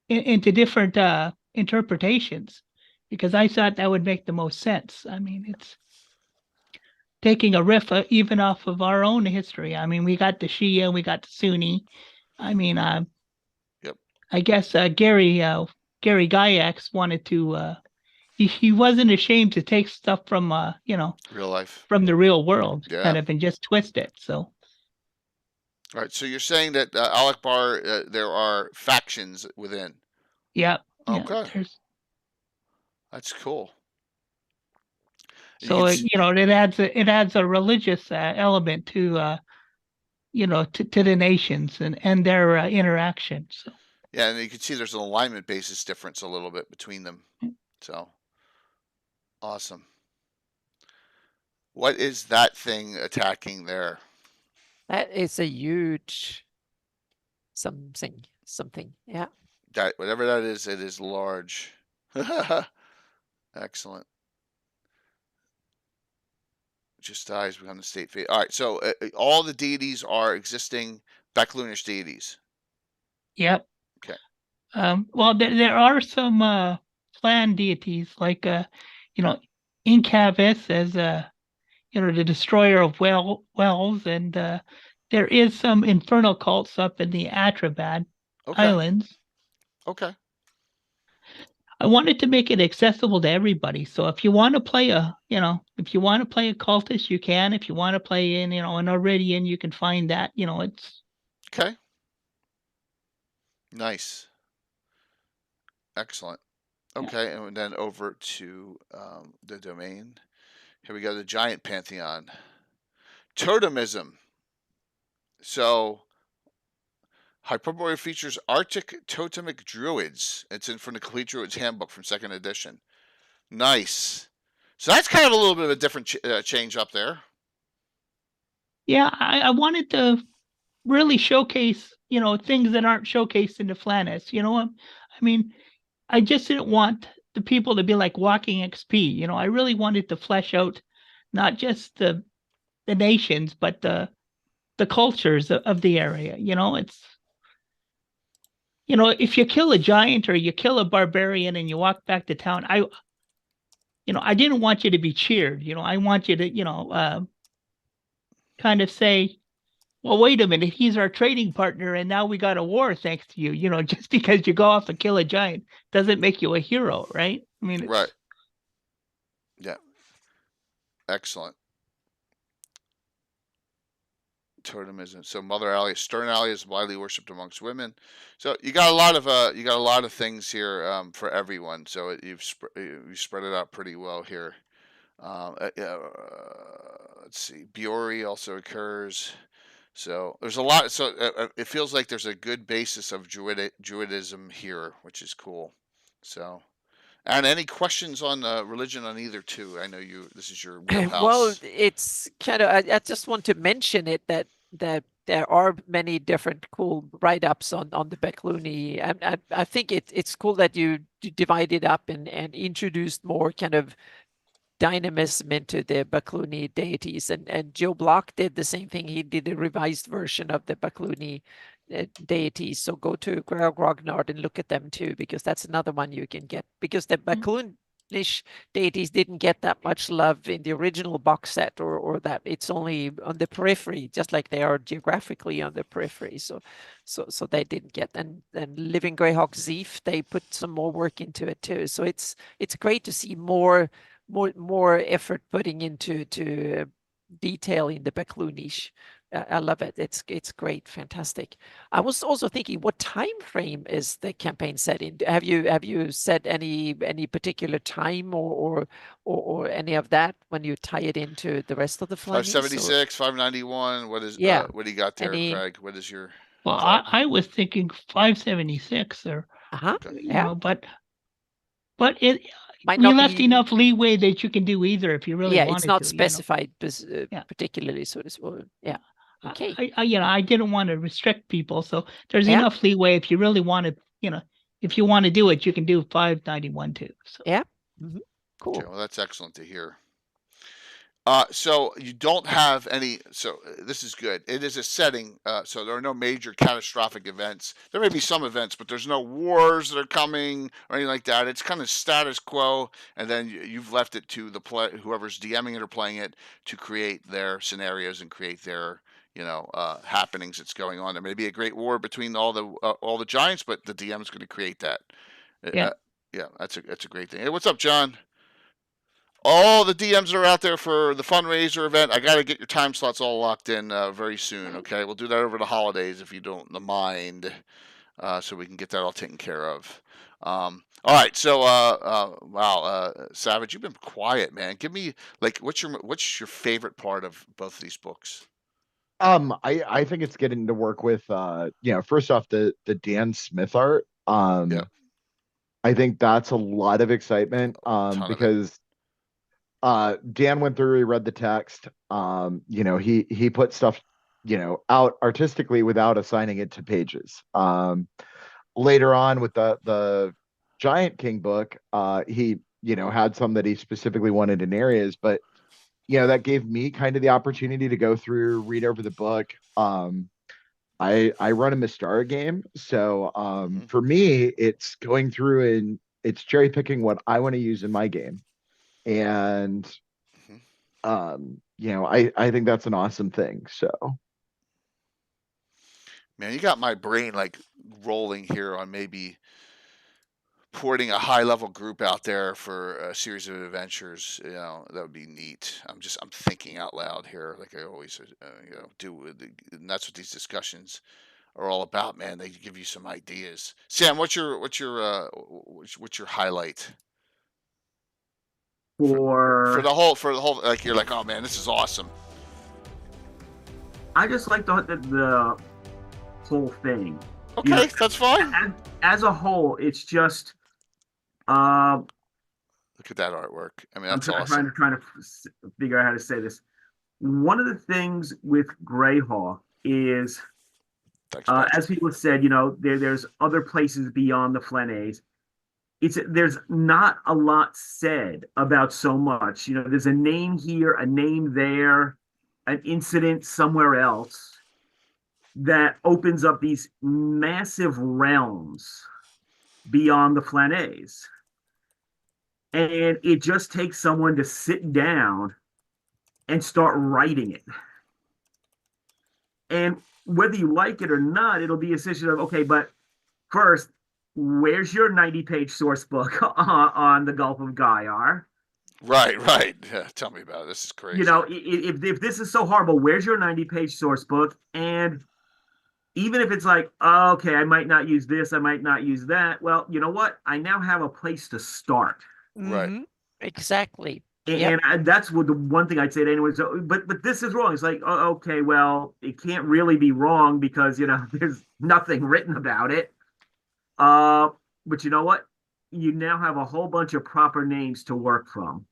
into different interpretations because I thought that would make the most sense. I mean, it's taking a riff even off of our own history. I mean, we got the Shia, we got the Sunni. I mean, I guess Gary Gygax wanted to. He wasn't ashamed to take stuff from real life, from the real world, kind of, and just twist it. So, all right. So you're saying that Al Akbar, there are factions within. Yeah. Okay. That's cool. So it adds a religious element to to the nations and their interaction. So. Yeah, and you can see there's an alignment basis difference a little bit between them. So. Awesome. What is that thing attacking there? That is a huge something. Yeah. That whatever that is, it is large. Excellent. Just dies become the state fate. All right, so all the deities are existing Backlunish deities. Yep. Okay. Well, there are some clan deities like Incavis as the destroyer of wells, and there is some infernal cults up in the Atrabad Islands. Okay. I wanted to make it accessible to everybody. So if you want to play a cultist, you can. If you want to play in, an Iridian, you can find that. It's okay. Nice. Excellent. Okay, and then over to the domain. Here we go, the Giant Pantheon. Totemism. So, Hyperborea features Arctic Totemic Druids. It's from the Complete Druid's Handbook from 2nd edition. Nice. So that's kind of a little bit of a different change up there. Yeah, I wanted to really showcase, things that aren't showcased in the Flanaess. I mean, I just didn't want the people to be like walking XP. I really wanted to flesh out not just the nations, but the cultures of the area. It's if you kill a giant or you kill a barbarian and you walk back to town, I didn't want you to be cheered. I want you to kind of say, well, wait a minute, he's our trading partner, and now we got a war thanks to you. Just because you go off and kill a giant doesn't make you a hero, right? I mean, it's, right. Yeah. Excellent. Totemism. So Mother Alley, Stern Alley is widely worshipped amongst women. So you got a lot of things here for everyone. So you've spread it out pretty well here. Let's see. Biori also occurs. So there's a lot. So it feels like there's a good basis of Druidism here, which is cool. So, and any questions on religion on either two? I know this is your wheelhouse. Well, it's kind of, I just want to mention it that there are many different cool write-ups on the Becluni. I think it's cool that you divide it up and introduced more kind of dynamism into the Becluni deities, and Joe Block did the same thing. He did a revised version of the Becluni deities. So go to Grognard and look at them too, because that's another one you can get, because the Beclunish deities didn't get that much love in the original box set, or that it's only on the periphery, just like they are geographically on the periphery. So they didn't get. And Living Greyhawk Zeef, they put some more work into it too. So it's great to see more effort putting into detailing the Beclunish. I love it. It's great, fantastic. I was also thinking, what time frame is the campaign set in? Have you set any particular time or any of that when you tie it into the rest of the Flanaess? 576, 591. What is? Yeah. What do you got there, Craig? What is your? Well, I was thinking 576 or you know, but it. We left enough leeway that you can do either if you really wanted to. Yeah, it's not specified particularly, so to speak. Yeah. Okay. I didn't want to restrict people, so there's enough leeway if you really want to, if you want to do it, you can do 591 too. So. Yeah. Cool. Okay, well, that's excellent to hear. So you don't have any. So this is good. It is a setting. So there are no major catastrophic events. There may be some events, but there's no wars that are coming or anything like that. It's kind of status quo, and then you've left it to the whoever's DMing it or playing it to create their scenarios and create their happenings that's going on. There may be a great war between all the giants, but the DM is going to create that. Yeah. That's a great thing. Hey, what's up, John? All the DMs that are out there for the fundraiser event, I got to get your time slots all locked in very soon, okay? We'll do that over the holidays if you don't mind, so we can get that all taken care of. All right, so wow, Savage, you've been quiet, man. Give me what's your favorite part of both of these books? I think it's getting to work with first off the Dan Smith art. I think that's a lot of excitement because Dan went through, he read the text. He put stuff, out artistically without assigning it to pages. Later on with the Giant King book, he, had some that he specifically wanted in areas, but that gave me kind of the opportunity to go through, read over the book. I run a Mystara game, so for me, it's going through and it's cherry picking what I want to use in my game. And I think that's an awesome thing. So man, you got my brain rolling here on maybe porting a high level group out there for a series of adventures. That would be neat. I'm thinking out loud here, like I always do, and that's what these discussions are all about, man. They give you some ideas. Sam, what's your highlight? For the whole you're like, oh man, this is awesome. I just like the whole thing. Okay, that's fine. As a whole, it's just look at that artwork. I mean, that's awesome. I'm trying to figure out how to say this. One of the things with Greyhawk is, as people have said, there's other places beyond the Flanaess. There's not a lot said about so much. There's a name here, a name there, an incident somewhere else that opens up these massive realms beyond the Flanaess. And it just takes someone to sit down and start writing it. And whether you like it or not, it'll be a decision of, okay, but first, where's your 90-page source book on the Gulf of Ghayar? Right. Yeah, tell me about it. This is crazy. You know, if this is so horrible, where's your 90-page source book? And even if it's like, oh, okay, I might not use this, I might not use that. Well, you know what? I now have a place to start. Right. Exactly. And that's what the one thing I'd say to anyone. So, but this is wrong. It's like, oh, okay, well, it can't really be wrong because, you know, there's nothing written about it. But you know what? You now have a whole bunch of proper names to work from.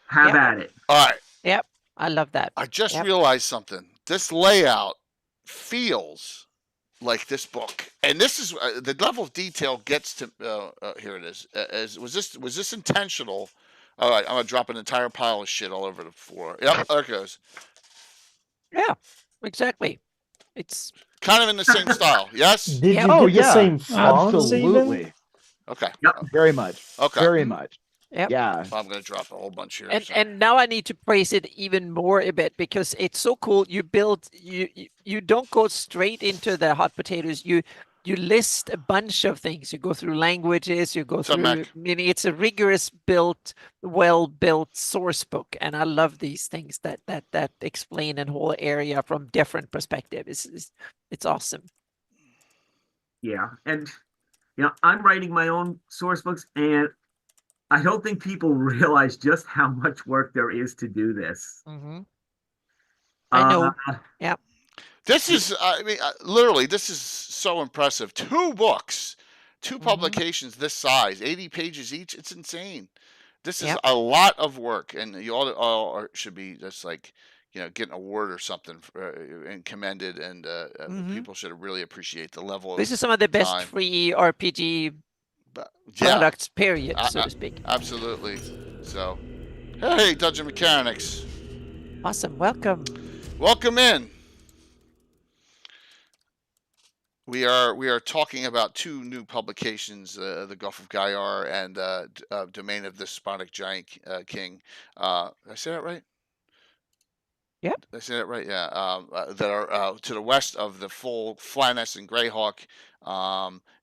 Have at it. All right. Yep. I love that. I just realized something. This layout feels like this book, and this is the level of detail gets to. Here it is. Was this intentional? All right, I'm gonna drop an entire pile of shit all over the floor. Yep, there it goes. Yeah, exactly. It's kind of in the same style. Yes. Did you get the same fonts? Absolutely. Even? Okay. Yep. Very much. Okay. Very much. Yep. Yeah. I'm going to drop a whole bunch here. And now I need to praise it even more a bit because it's so cool. You build you don't go straight into the hot potatoes. You list a bunch of things. You go through languages. You go through. Meaning it's a rigorous built, well built source book, and I love these things that explain a whole area from different perspectives. It's awesome. Yeah, and you know I'm writing my own source books, and I don't think people realize just how much work there is to do this. I know. Yeah. This is, I mean, literally, this is so impressive. 2 books, 2 publications this size, 80 pages each. It's insane. This is a lot of work, and you all should be just like, you know, get an award or something and commended, and people should really appreciate the level of This is some of the best free RPG products, period, so to speak. Absolutely. So, hey, Dungeon Mechanics. Awesome. Welcome. Welcome in. We are talking about 2 new publications, the Gulf of Ghayar and Domain of the Despotic Giant King. Did I say that right? Yeah. Did I say that right? Yeah. That are to the west of the full Flanaess and Greyhawk.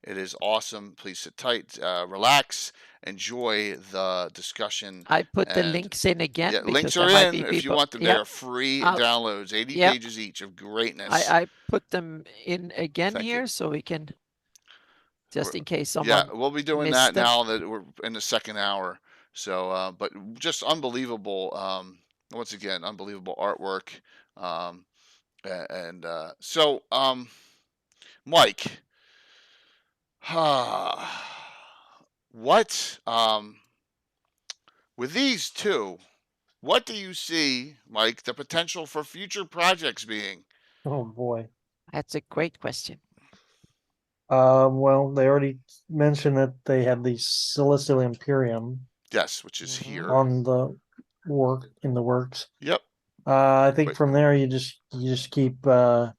It is awesome. Please sit tight, relax, enjoy the discussion. I put the links in again. Yeah, links are in if you want them. They are free downloads, 80 pages each of greatness. I put them in again here so we can, just in case someone. Yeah, we'll be doing that now that we're in the second hour. So, but just unbelievable. Once again, unbelievable artwork. So, Mike, what, with these 2, what do you see, Mike, the potential for future projects being? Oh boy. That's a great question. Well, they already mentioned that they have the Celestial Imperium. Yes, which is here on the works. Yep. I think from there you just keep kind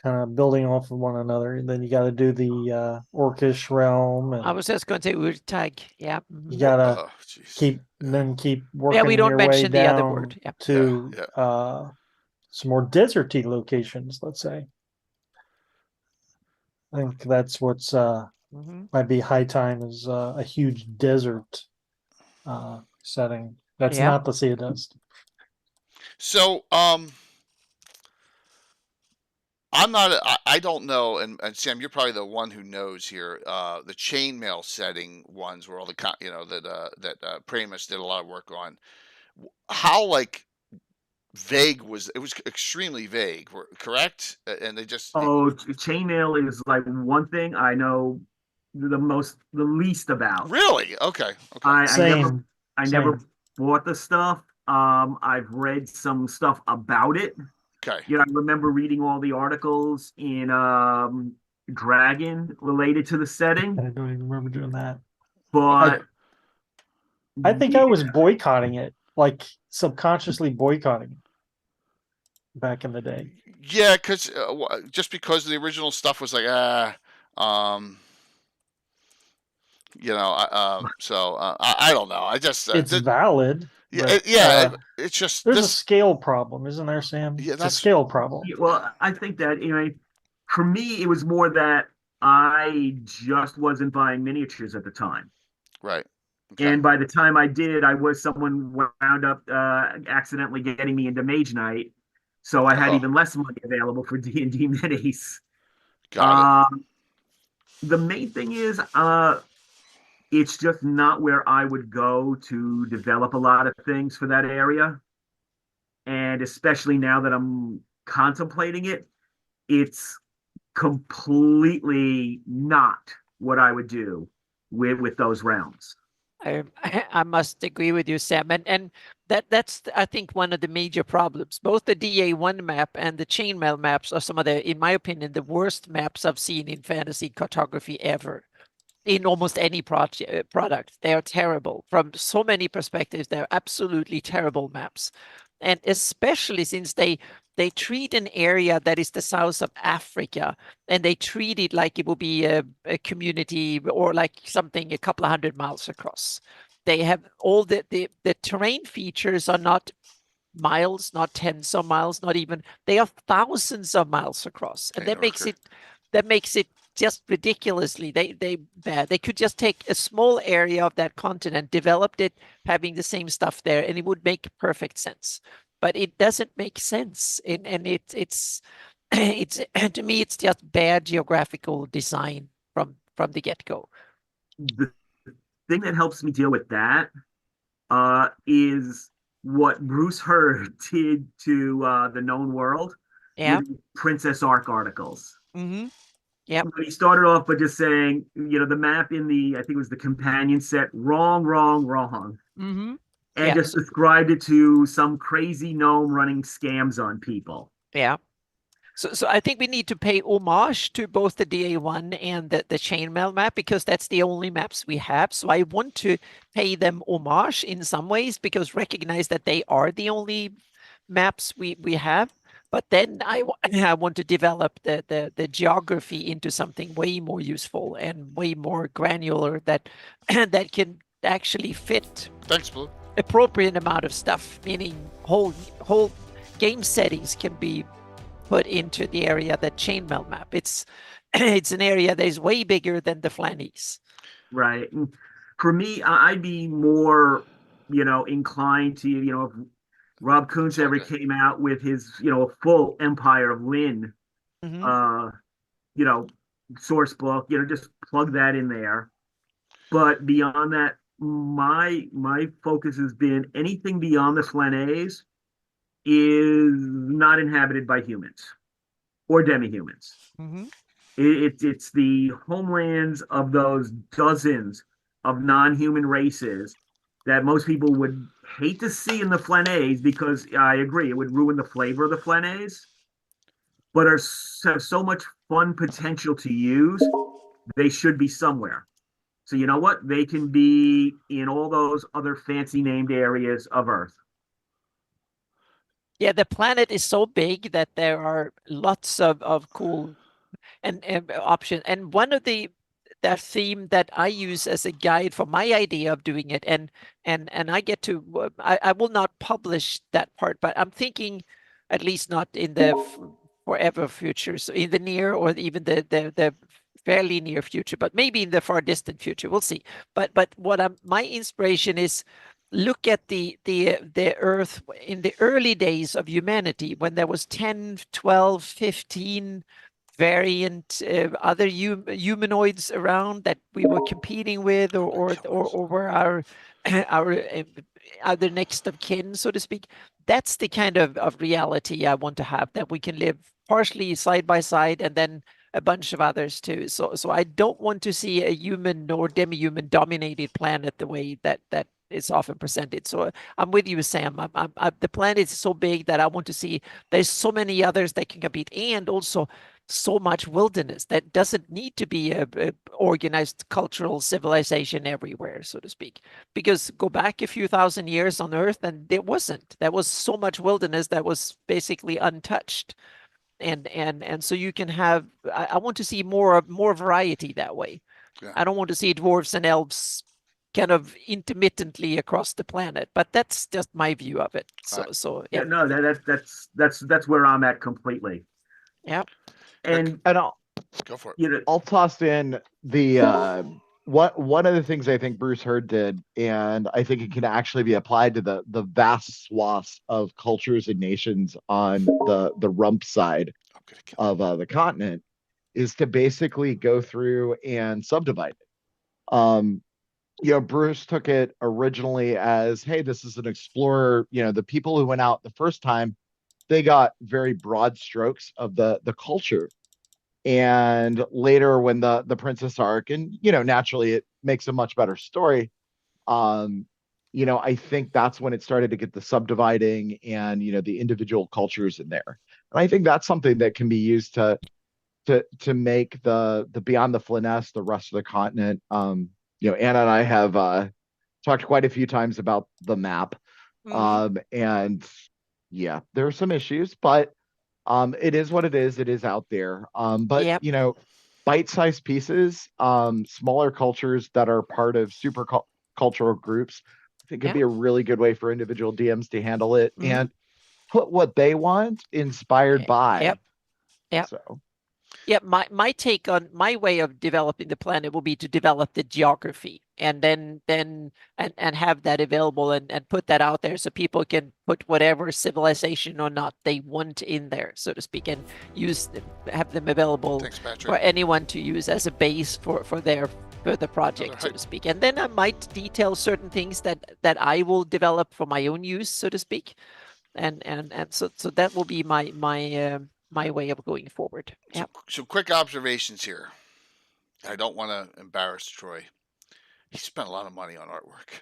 of building off of one another, and then you got to do the Orcish realm. And I was just going to say Urtag. Yeah. You gotta keep working. Yeah, we don't your way mention the other down word. Yeah. To some more deserty locations. Let's say. I think that's what's might be high time is a huge desert setting. That's not the Sea of Dust. So, I don't know, and Sam, you're probably the one who knows here. The chainmail setting ones where all the that Primus did a lot of work on. How vague was it? Was extremely vague, correct? And they just chainmail is like one thing I know the least about. Really? Okay. I never bought the stuff. I've read some stuff about it. Okay. You know, I remember reading all the articles in Dragon related to the setting. I don't even remember doing that. But I think I was boycotting it, like subconsciously boycotting it back in the day. Yeah, because just because the original stuff was like I don't know. I just it's valid. Yeah, it's just there's a scale problem, isn't there, Sam? Yeah, that's a scale problem. Well, I think that for me, it was more that I just wasn't buying miniatures at the time. Right. Okay. And by the time I did, someone wound up accidentally getting me into Mage Knight. So I had even less money available for D&D minis. Got it. The main thing is, it's just not where I would go to develop a lot of things for that area. And especially now that I'm contemplating it, it's completely not what I would do with those realms. I must agree with you, Sam, and that's I think one of the major problems. Both the DA1 map and the chainmail maps are some of the, in my opinion, the worst maps I've seen in fantasy cartography ever. In almost any product, they are terrible from so many perspectives. They're absolutely terrible maps, and especially since they treat an area that is the south of Africa, and they treat it like it will be a community or like something a couple of 100 miles across. They have all the terrain features are not miles, not tens of miles, not even, they are thousands of miles across, and that makes it just ridiculously bad. They could just take a small area of that continent, developed it, having the same stuff there, and it would make perfect sense. But it doesn't make sense, and it's to me it's just bad geographical design from the get-go. The thing that helps me deal with that is what Bruce Hurd did to the known world with Princess Arc articles. Mm-hmm. Yeah. He started off by just saying, the map in I think it was the companion set, wrong. Mm-hmm. And just described it to some crazy gnome running scams on people. Yeah. So I think we need to pay homage to both the DA1 and the chainmail map, because that's the only maps we have. So I want to pay them homage in some ways, because recognize that they are the only maps we have. But then I want to develop the geography into something way more useful and way more granular that that can actually fit. Thanks, Blue. Appropriate amount of stuff, meaning whole game settings can be put into the area that chainmail map. It's an area that is way bigger than the Flanaess. Right. And for me, I'd be more, inclined to, if Rob Kuntz ever came out with his, full Empire of Lynn, source book, just plug that in there. But beyond that, my focus has been anything beyond the Flanaess is not inhabited by humans or demi-humans. Mm-hmm. It's the homelands of those dozens of non-human races that most people would hate to see in the Flanaess, because I agree, it would ruin the flavor of the Flanaess, but have so much fun potential to use. They should be somewhere. So you know what? They can be in all those other fancy named areas of Earth. Yeah, the planet is so big that there are lots of cool and options. And one of that theme that I use as a guide for my idea of doing it, and I get to, I will not publish that part, but I'm thinking, at least not in the forever future, so in the near or even the fairly near future, but maybe in the far distant future, we'll see. But what my inspiration is, look at the Earth in the early days of humanity, when there was 10, 12, 15 variant other humanoids around that we were competing with, or were our other next of kin, so to speak. That's the kind of reality I want to have, that we can live partially side by side, and then a bunch of others too. So I don't want to see a human or demi-human dominated planet the way that is often presented. So I'm with you, Sam. The planet is so big that I want to see there's so many others that can compete, and also so much wilderness that doesn't need to be a organized cultural civilization everywhere, so to speak. Because go back a few thousand years on Earth, and there wasn't. There was so much wilderness that was basically untouched. And so you can have, I want to see more variety that way. Yeah. I don't want to see dwarves and elves kind of intermittently across the planet, but that's just my view of it. So yeah. No, that's where I'm at completely. Yeah. And Go for it. You know, I'll toss in the one of the things I think Bruce Hurd did, and I think it can actually be applied to the vast swaths of cultures and nations on the rump side of the continent, is to basically go through and subdivide it. Bruce took it originally as, hey, this is an explorer. The people who went out the first time, they got very broad strokes of the culture. And later when the Princess arc, and naturally it makes a much better story. I think that's when it started to get the subdividing and the individual cultures in there. And I think that's something that can be used to make the Beyond the Flanaess, the rest of the continent. Anna and I have talked quite a few times about the map. And yeah, there are some issues, but it is what it is. It is out there. But Yep. bite-sized pieces, smaller cultures that are part of super cultural groups, I think could be a really good way for individual DMs to handle it and put what they want inspired by. Yep. So. Yeah, my take on my way of developing the planet will be to develop the geography and then have that available and put that out there so people can put whatever civilization or not they want in there, so to speak, and have them available for anyone to use as a base for the project, so to speak. And then I might detail certain things that I will develop for my own use, so to speak. And so that will be my way of going forward. So quick observations here. I don't want to embarrass Troy. He spent a lot of money on artwork.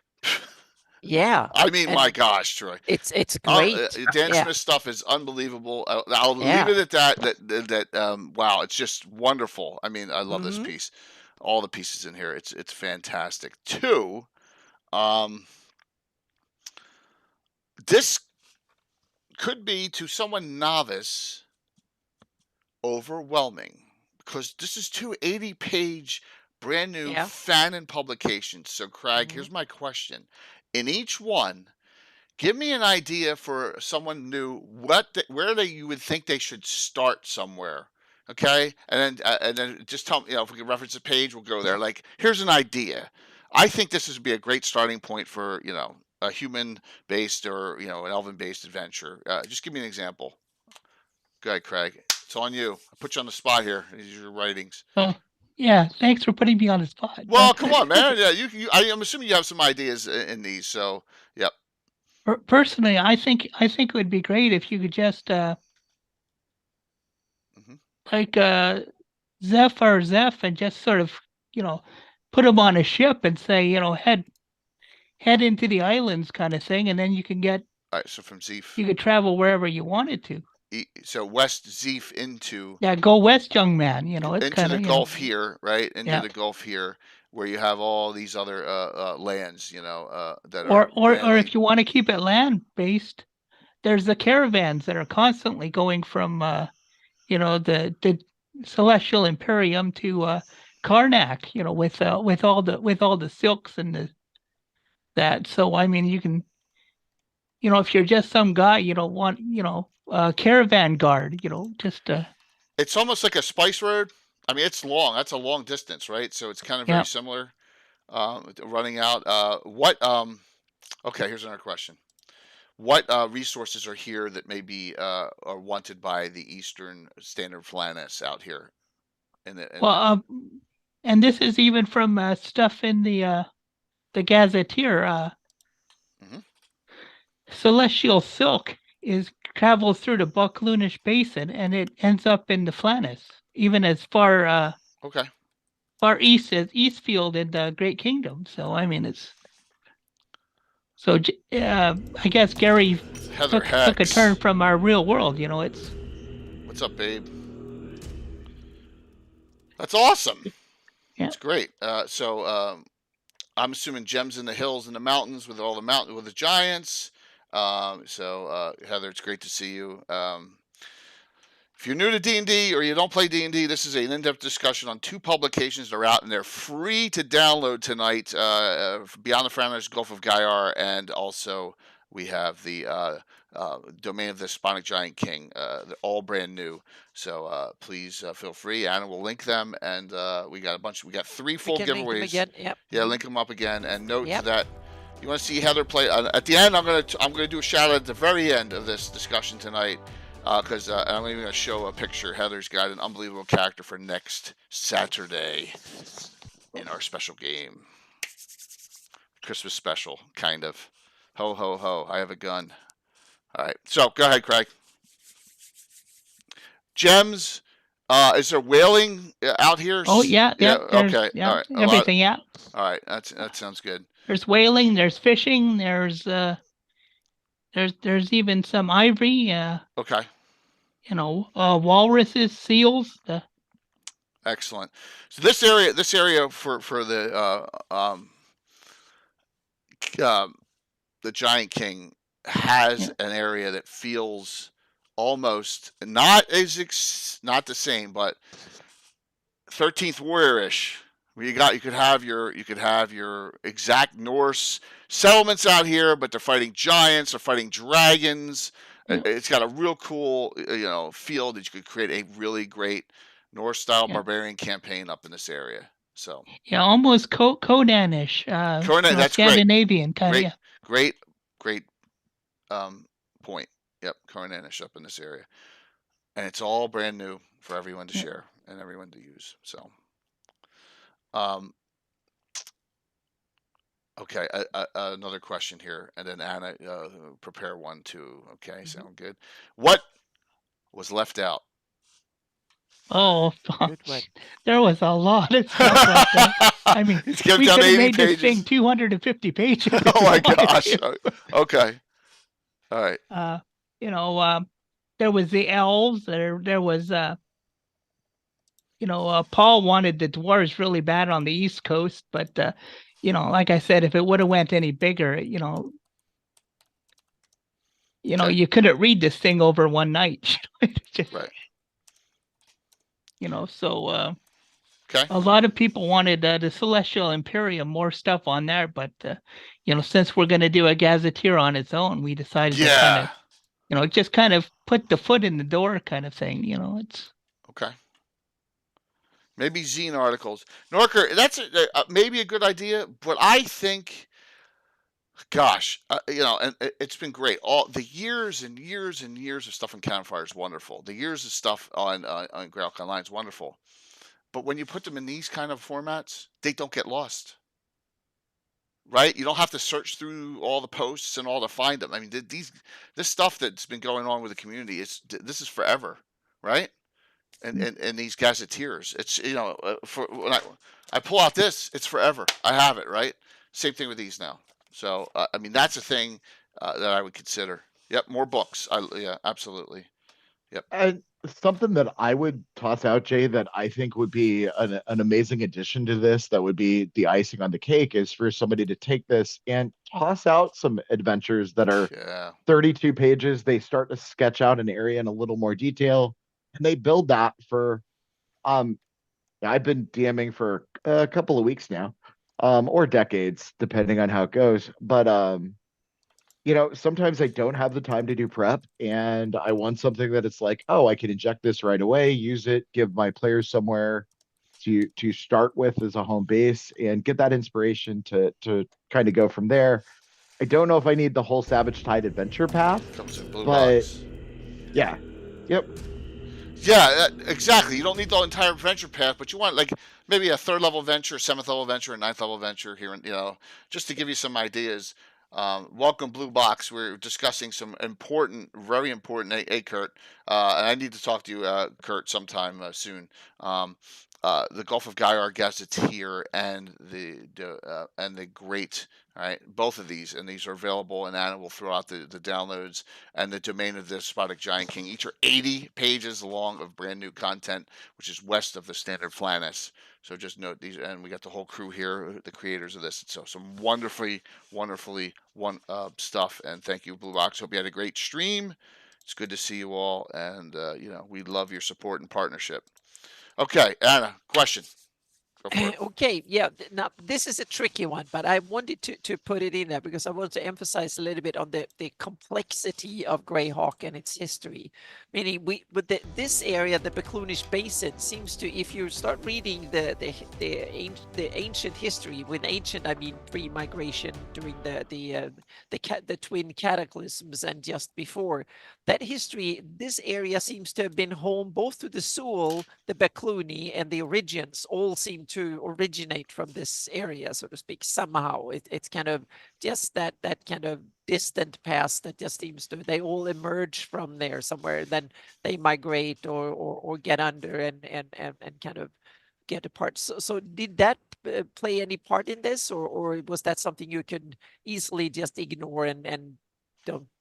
Yeah. I mean, my gosh, Troy. It's great. Dan Smith's stuff is unbelievable. I'll leave it at that. Wow, it's just wonderful. I mean, I love this piece. All the pieces in here. It's fantastic. 2, this could be, to someone novice, overwhelming, because this is 2 80-page brand new Fanon publications. So Craig, here's my question. In each one, give me an idea for someone new where you would think they should start somewhere. Okay, and then just tell me, if we can reference a page, we'll go there. Like, here's an idea. I think this would be a great starting point for a human-based or an elven-based adventure. Just give me an example. Go ahead, Craig. It's on you. I put you on the spot here. These are your writings. Oh, yeah. Thanks for putting me on the spot. Well, come on, man. Yeah, I'm assuming you have some ideas in these. So, yep. Personally, I think it would be great if you could just Zeph and just sort of put them on a ship and say head into the islands kind of thing, and then you can get. All right. So from Zeph, you could travel wherever you wanted to. So west Zeph into go west, young man. It's into kind of the Gulf here, right? Into the Gulf here, where you have all these other lands, that are. Or if you want to keep it land based, there's the caravans that are constantly going from the Celestial Imperium to Karnak. With all the silks and that. So I mean, you can. If you're just some guy, you don't want caravan guard, just it's almost like a spice road. I mean, it's long. That's a long distance, right? So it's kind of very similar. Running out. Okay, here's another question. What resources are here that maybe are wanted by the Eastern Standard Flanaess out here? And this is even from stuff in the Gazetteer. Celestial silk travels through the Buckloonish Basin, and it ends up in the Flanaess, even as far east as Eastfield in the Great Kingdom. So I mean, it's I guess Gary took a turn from our real world. It's. What's up, babe? That's awesome. Yeah, it's great. So I'm assuming gems in the hills and the mountains with the giants. So Heather, it's great to see you. If you're new to D&D or you don't play D&D, this is an in-depth discussion on 2 publications that are out and they're free to download tonight. Beyond the Flanaess, Gulf of Ghayar, and also we have the domain of the Despotic Giant King. They're all brand new. So please feel free. Anna will link them, and we got a bunch. We got 3 full we can link them giveaways. again. Yep. Yeah, link them up again, and note Yep. that you want to see Heather play at the end. I'm gonna do a shout out at the very end of this discussion tonight, because I'm even gonna show a picture. Heather's got an unbelievable character for next Saturday in our special game, Christmas special, kind of. Ho ho ho! I have a gun. All right, so go ahead, Craig. Gems. Is there whaling out here? Oh yeah, yeah. Okay. Yeah, all right. everything. Yeah. All right. That sounds good. There's whaling. There's fishing. There's even some ivory. Okay. Walruses, seals. Excellent. So this area for the Giant King has an area that feels almost not the same, but 13th Warrior-ish. Where you could have your exact Norse settlements out here, but they're fighting giants, they're fighting dragons. Yeah. It's got a real cool feel that you could create a really great Norse style barbarian campaign up in this area. So yeah, almost Conan-ish. Conan, that's Scandinavian kind of. Great point. Yep, Conan-ish up in this area, and it's all brand new for everyone to share and everyone to use. So, okay, another question here, and then Anna, prepare one too. Okay, sound good. What was left out? Oh, there was a lot of stuff like that. I mean, we could have made this thing 250 pages. Oh my gosh. Okay. All right. There was the elves. There was, Paul wanted the dwarves really bad on the East Coast, but like I said, if it would have went any bigger, you couldn't read this thing over one night. Right. So okay. A lot of people wanted the Celestial Imperium, more stuff on there, but since we're going to do a gazetteer on its own, we decided to just kind of put the foot in the door, kind of thing. It's okay. Maybe zine articles, Norker. That's maybe a good idea, but I think, gosh, and it's been great. All the years and years and years of stuff on Campfire is wonderful. The years of stuff on Grailk Online is wonderful. But when you put them in these kind of formats, they don't get lost. Right? You don't have to search through all the posts and all to find them. I mean, this stuff that's been going on with the community, this is forever, right? And these gazetteers, it's for when I pull out this, it's forever. I have it, right? Same thing with these now. So I mean, that's a thing that I would consider. Yep, more books. Yeah, absolutely. Yep. And something that I would toss out, Jay, that I think would be an amazing addition to this, that would be the icing on the cake, is for somebody to take this and toss out some adventures that are 32 pages. They start to sketch out an area in a little more detail, and they build that for. I've been DMing for a couple of weeks now, or decades, depending on how it goes. But sometimes I don't have the time to do prep, and I want something that it's like, oh, I can inject this right away, use it, give my players somewhere to start with as a home base, and get that inspiration to kind of go from there. I don't know if I need the whole Savage Tide adventure path, but yeah, yep. Yeah, exactly. You don't need the entire adventure path, but you want like maybe a 3rd level adventure, 7th level adventure, and 9th level adventure here, just to give you some ideas. Welcome, Blue Box. We're discussing some very important. Hey, Kurt, and I need to talk to you, Kurt, sometime soon. The Gulf of Ghayar Gazetteer and the Great. All right, both of these, and these are available, and Anna will throw out the downloads, and the domain of the Despotic Giant King. Each are 80 pages long of brand new content, which is west of the standard Flanaess. So just note these, and we got the whole crew here, the creators of this. So some wonderfully stuff, and thank you, Blue Box. Hope you had a great stream. It's good to see you all, and we love your support and partnership. Okay, Anna, question. Go for it. Okay, yeah. Now this is a tricky one, but I wanted to put it in there because I want to emphasize a little bit on the complexity of Greyhawk and its history. Meaning, this area, the Beclunish Basin, seems to, if you start reading the ancient history, with ancient I mean pre-migration, during the twin cataclysms and just before that history, this area seems to have been home both to the Sul, the Becluni, and the Origians. All seem to originate from this area, so to speak. Somehow, it's kind of just that kind of distant past that just seems to, they all emerge from there somewhere. Then they migrate or get under and kind of get apart. So did that play any part in this, or was that something you could easily just ignore and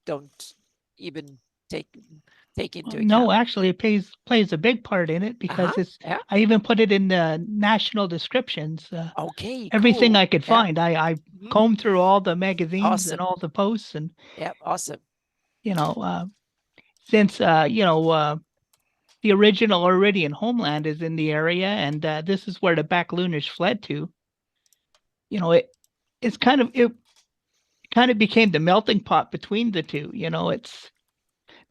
don't even take into account? No, actually, it plays a big part in it because it's. Yeah. I even put it in the national descriptions. Okay, everything cool. I could find. I combed through all the magazines Awesome. and all the posts, and awesome. Since the original Iridian homeland is in the area, and this is where the Beclunish fled to. It kind of became the melting pot between the two.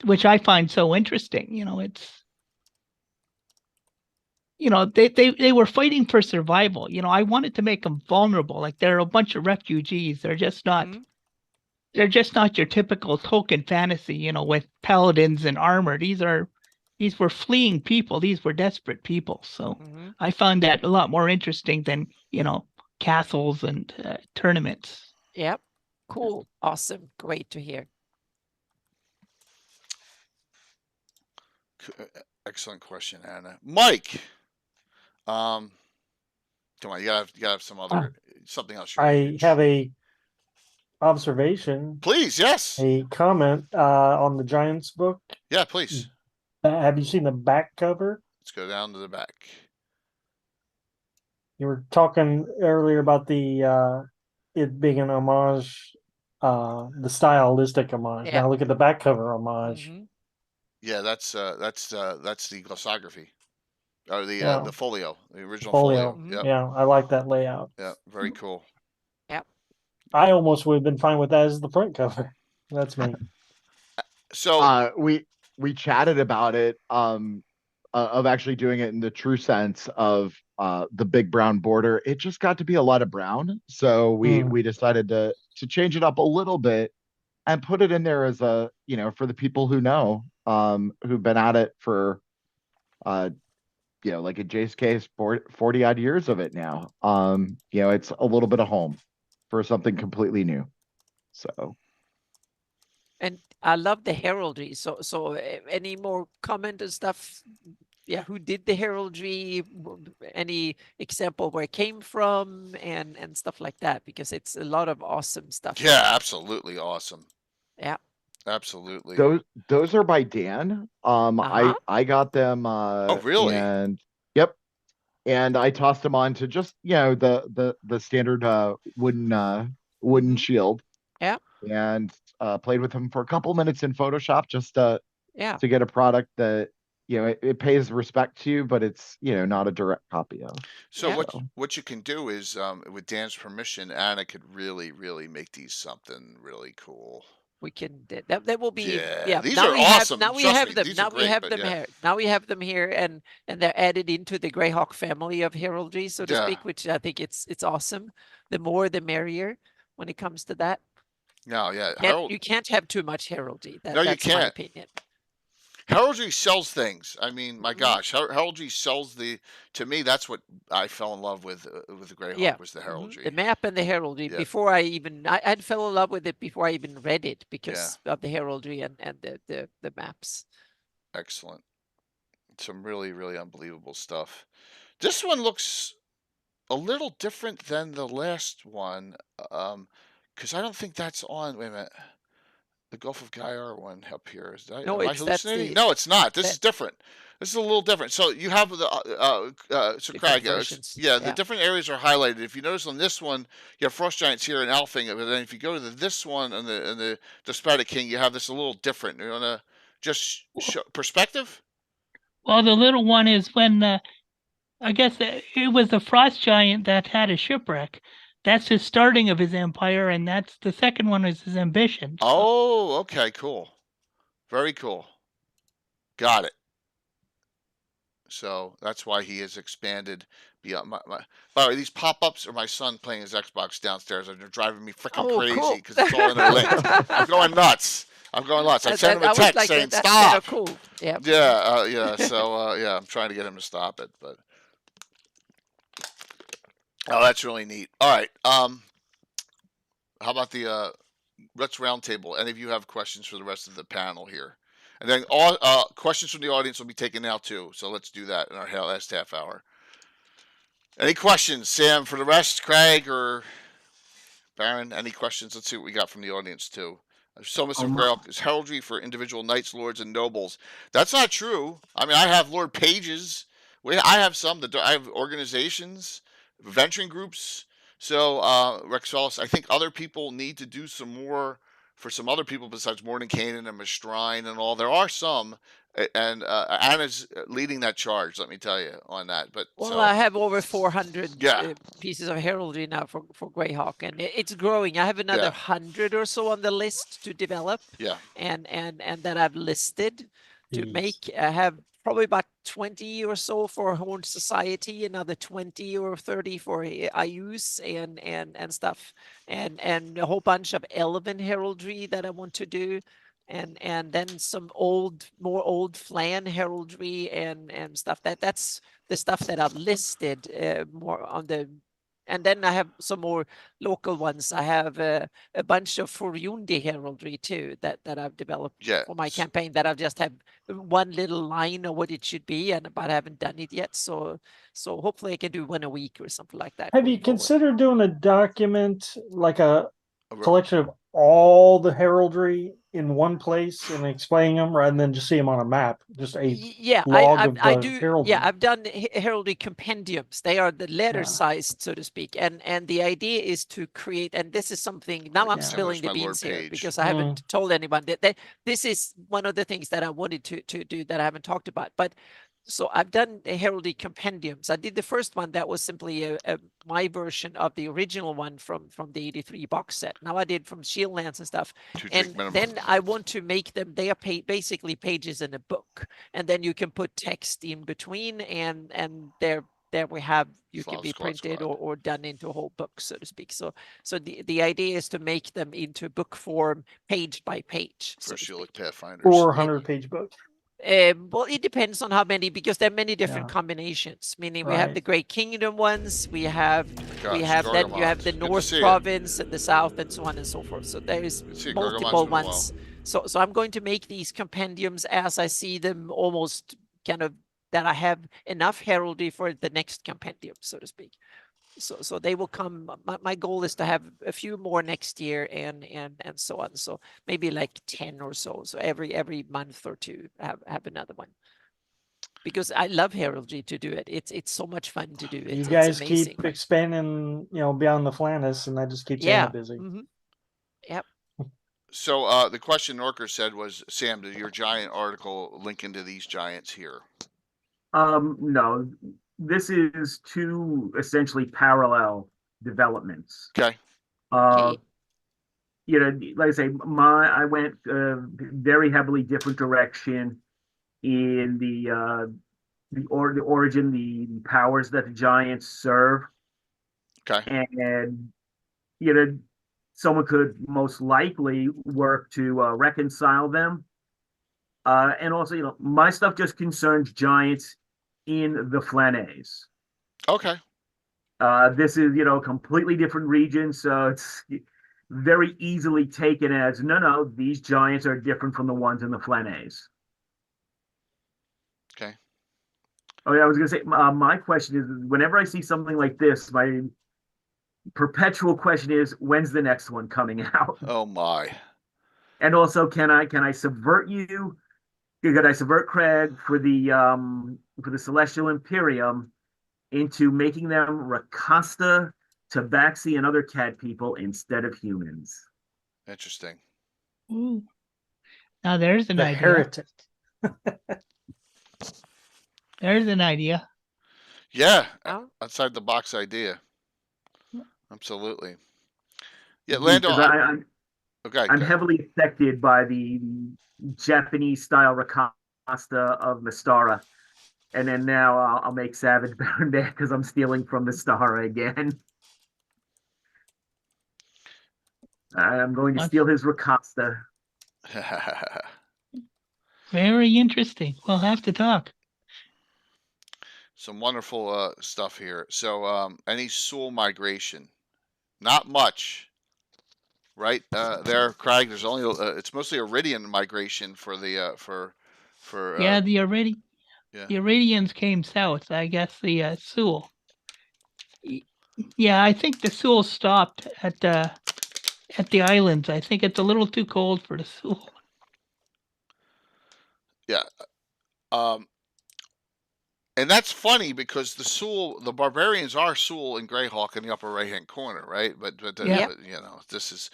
Which I find so interesting. They were fighting for survival. I wanted to make them vulnerable. Like, they're a bunch of refugees. They're just not. They're just not your typical Tolkien fantasy. With paladins and armor. These were fleeing people. These were desperate people. So I found that a lot more interesting than castles and tournaments. Yep. Cool. Awesome. Great to hear. Excellent question, Anna. Mike, come on, you gotta have some other something else. I have a observation. Please, yes. A comment on the Giants book. Yeah, please. Have you seen the back cover? Let's go down to the back. You were talking earlier about the it being an homage, the stylistic homage. Yeah. Now look at the back cover homage. Yeah, that's the glossography, or the folio, the original folio. Yep. Yeah, I like that layout. Yeah, very cool. Yep. I almost would have been fine with that as the front cover. That's me. So we chatted about it, of actually doing it in the true sense of the big brown border. It just got to be a lot of brown, so we decided to change it up a little bit and put it in there as a, for the people who know, who've been at it for, like in Jay's case, 40 odd years of it now. It's a little bit of home for something completely new. So. And I love the heraldry. So any more comment and stuff? Yeah, who did the heraldry? Any example where it came from and stuff like that? Because it's a lot of awesome stuff. Yeah, absolutely awesome. Yeah, absolutely. Those are by Dan. I got them. Oh, really? And yep. And I tossed them on to just the standard wooden shield. Yeah. And played with them for a couple minutes in Photoshop just to get a product that it pays respect to, but it's not a direct copy of. So what you can do is, with Dan's permission, Anna could really make these something really cool. We can. That will be. Yeah. These are awesome. Now we have them. Now we have them here. Now we have them here, and they're added into the Greyhawk family of heraldry, so to speak. Which I think it's awesome. The more, the merrier when it comes to that. No, you can't have too much heraldry. No, you can't. My opinion. Heraldry sells things. I mean, my gosh, heraldry sells to me, that's what I fell in love with the Greyhawk, was the heraldry. The map and the heraldry. Before I fell in love with it before I even read it because of the heraldry and the maps. Excellent. Some really unbelievable stuff. This one looks a little different than the last one, because I don't think that's on. Wait a minute. The Gulf of Ghayar one up here. Am I hallucinating? No, it's not. This is different. This is a little different. So you have the Craig, the different areas are highlighted. If you notice on this one, you have frost giants here and Alfing, but then if you go to this one and the Despotic King, you have this a little different. You want to just show perspective? Well, the little one is when I guess it was the frost giant that had a shipwreck. That's his starting of his empire, and that's the second one is his ambition. So. Oh, okay, cool. Very cool. Got it. So that's why he has expanded beyond my. By the way, these pop-ups are my son playing his Xbox downstairs, and they're driving me freaking crazy because it's all interlinked. I'm going nuts. I sent him a text saying, that's "Stop." kind of cool. Yeah. Yeah. Yeah. So yeah, I'm trying to get him to stop it, but oh, that's really neat. All right. How about the let's roundtable? Any of you have questions for the rest of the panel here? And then all questions from the audience will be taken now too. So let's do that in our last half hour. Any questions, Sam, for the rest? Craig or Baron? Any questions? Let's see what we got from the audience too. Somas of Grail is heraldry for individual knights, lords, and nobles. That's not true. I mean, I have Lord Pages. I have some that I have organizations, venturing groups. So Rexalis, I think other people need to do some more for some other people besides Mordenkainen and Mastrine and all. There are some, and Anna's leading that charge. Let me tell you on that. But well, so, I have over 400 pieces of heraldry now for Greyhawk, and it's growing. I have another 100 or so on the list to develop. Yeah, and that I've listed to make. I have probably about 20 or so for Horned Society, another 20 or 30 for IUs and stuff, and a whole bunch of Elven heraldry that I want to do, and then some more old Flan heraldry and stuff. That's the stuff that I've listed more on the. And then I have some more local ones. I have a bunch of Forjundi heraldry too that I've developed for my campaign that I've just have one little line of what it should be, but I haven't done it yet. So hopefully I can do one a week or something like that. Have you considered doing a document like a collection of all the heraldry in one place and explaining them rather than just see them on a map? Just a log I of do. heraldry. Yeah, I've done heraldry compendiums. They are the letter sized, so to speak. And the idea is to create. And this is something. Now I'm spilling the beans here because I haven't told anyone that this is one of the things that I wanted to do that I haven't talked about. But so I've done heraldry compendiums. I did the first one that was simply my version of the original one from the 83 box set. Now I did from Shieldlands and stuff. And then I want to make them, they are basically pages in a book. And then you can put text in between and there we have, you can be printed or done into a whole book, so to speak. So the idea is to make them into book form, page by page. For Shielded Pathfinders. 400-page book. Well, it depends on how many, because there are many different combinations. Meaning we have the Great Kingdom ones, we have then you have the North Province and the South and so on and so forth. So there is multiple ones. So I'm going to make these compendiums as I see them, almost kind of that I have enough heraldry for the next compendium, so to speak. So they will come. My goal is to have a few more next year and so on. So maybe like 10 or so. So every month or two have another one. Because I love heraldry to do it. It's so much fun to do it. You guys keep expanding, beyond the Flanaess, and that just keeps Anna busy. Mm-hmm. Yep. So the question Orker said was, Sam, did your giant article link into these giants here? No. This is two essentially parallel developments. Okay. Like I say, I went very heavily different direction in the origin, the powers that the giants serve. Okay. And someone could most likely work to reconcile them. And also, my stuff just concerns giants in the Flanaess. Okay. This is, completely different region, so it's very easily taken as, no, these giants are different from the ones in the Flanaess. Okay. Oh, yeah, I was going to say, my question is, whenever I see something like this, my perpetual question is, when's the next one coming out? Oh, my. And also, can I subvert you? Could I subvert Craig for the Celestial Imperium into making them Rakasta, Tabaxi, and other cat people instead of humans? Interesting. Ooh. Now there's an idea. Heretic. There's an idea. Yeah, Oh. outside the box idea. Absolutely. Yeah, Because Lando. I'm heavily affected by the Japanese style Rakasta of Mystara. And then now I'll make Savage Baron mad because I'm stealing from Mystara again. I'm going to steal his Rakasta. Very interesting. We'll have to talk. Some wonderful stuff here. So, any Soul migration? Not much, right? There, Craig. There's only it's mostly Iridian migration for the yeah, the Iridians came south. I guess the Sul. Yeah, I think the Sul stopped at the islands. I think it's a little too cold for the Sul. Yeah. And that's funny because the barbarians are Sul and Greyhawk in the upper right hand corner, right? But Yeah. you know, this is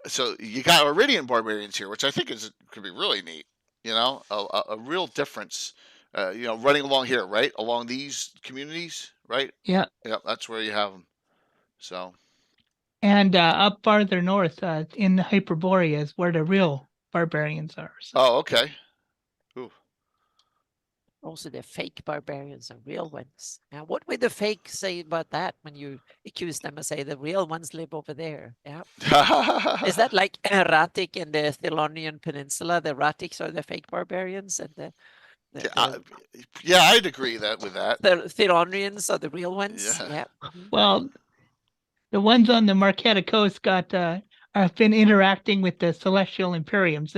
so you got Iridian barbarians here, which I think could be really neat. You know, a real difference. You know, running along here, right, along these communities, right? Yeah. Yep, that's where you have them. So. And up farther north, in Hyperborea, is where the real barbarians are. So. Oh, okay. Ooh. Also, the fake barbarians are real ones. Now, what would the fake say about that when you accuse them and say the real ones live over there? Yeah. Is that like Ratic in the Thelonian Peninsula? The Ratics are the fake barbarians, and yeah, I'd agree with that. The Thelonians are the real ones. Yeah. Well, the ones on the Marquetta coast have been interacting with the Celestial Imperiums.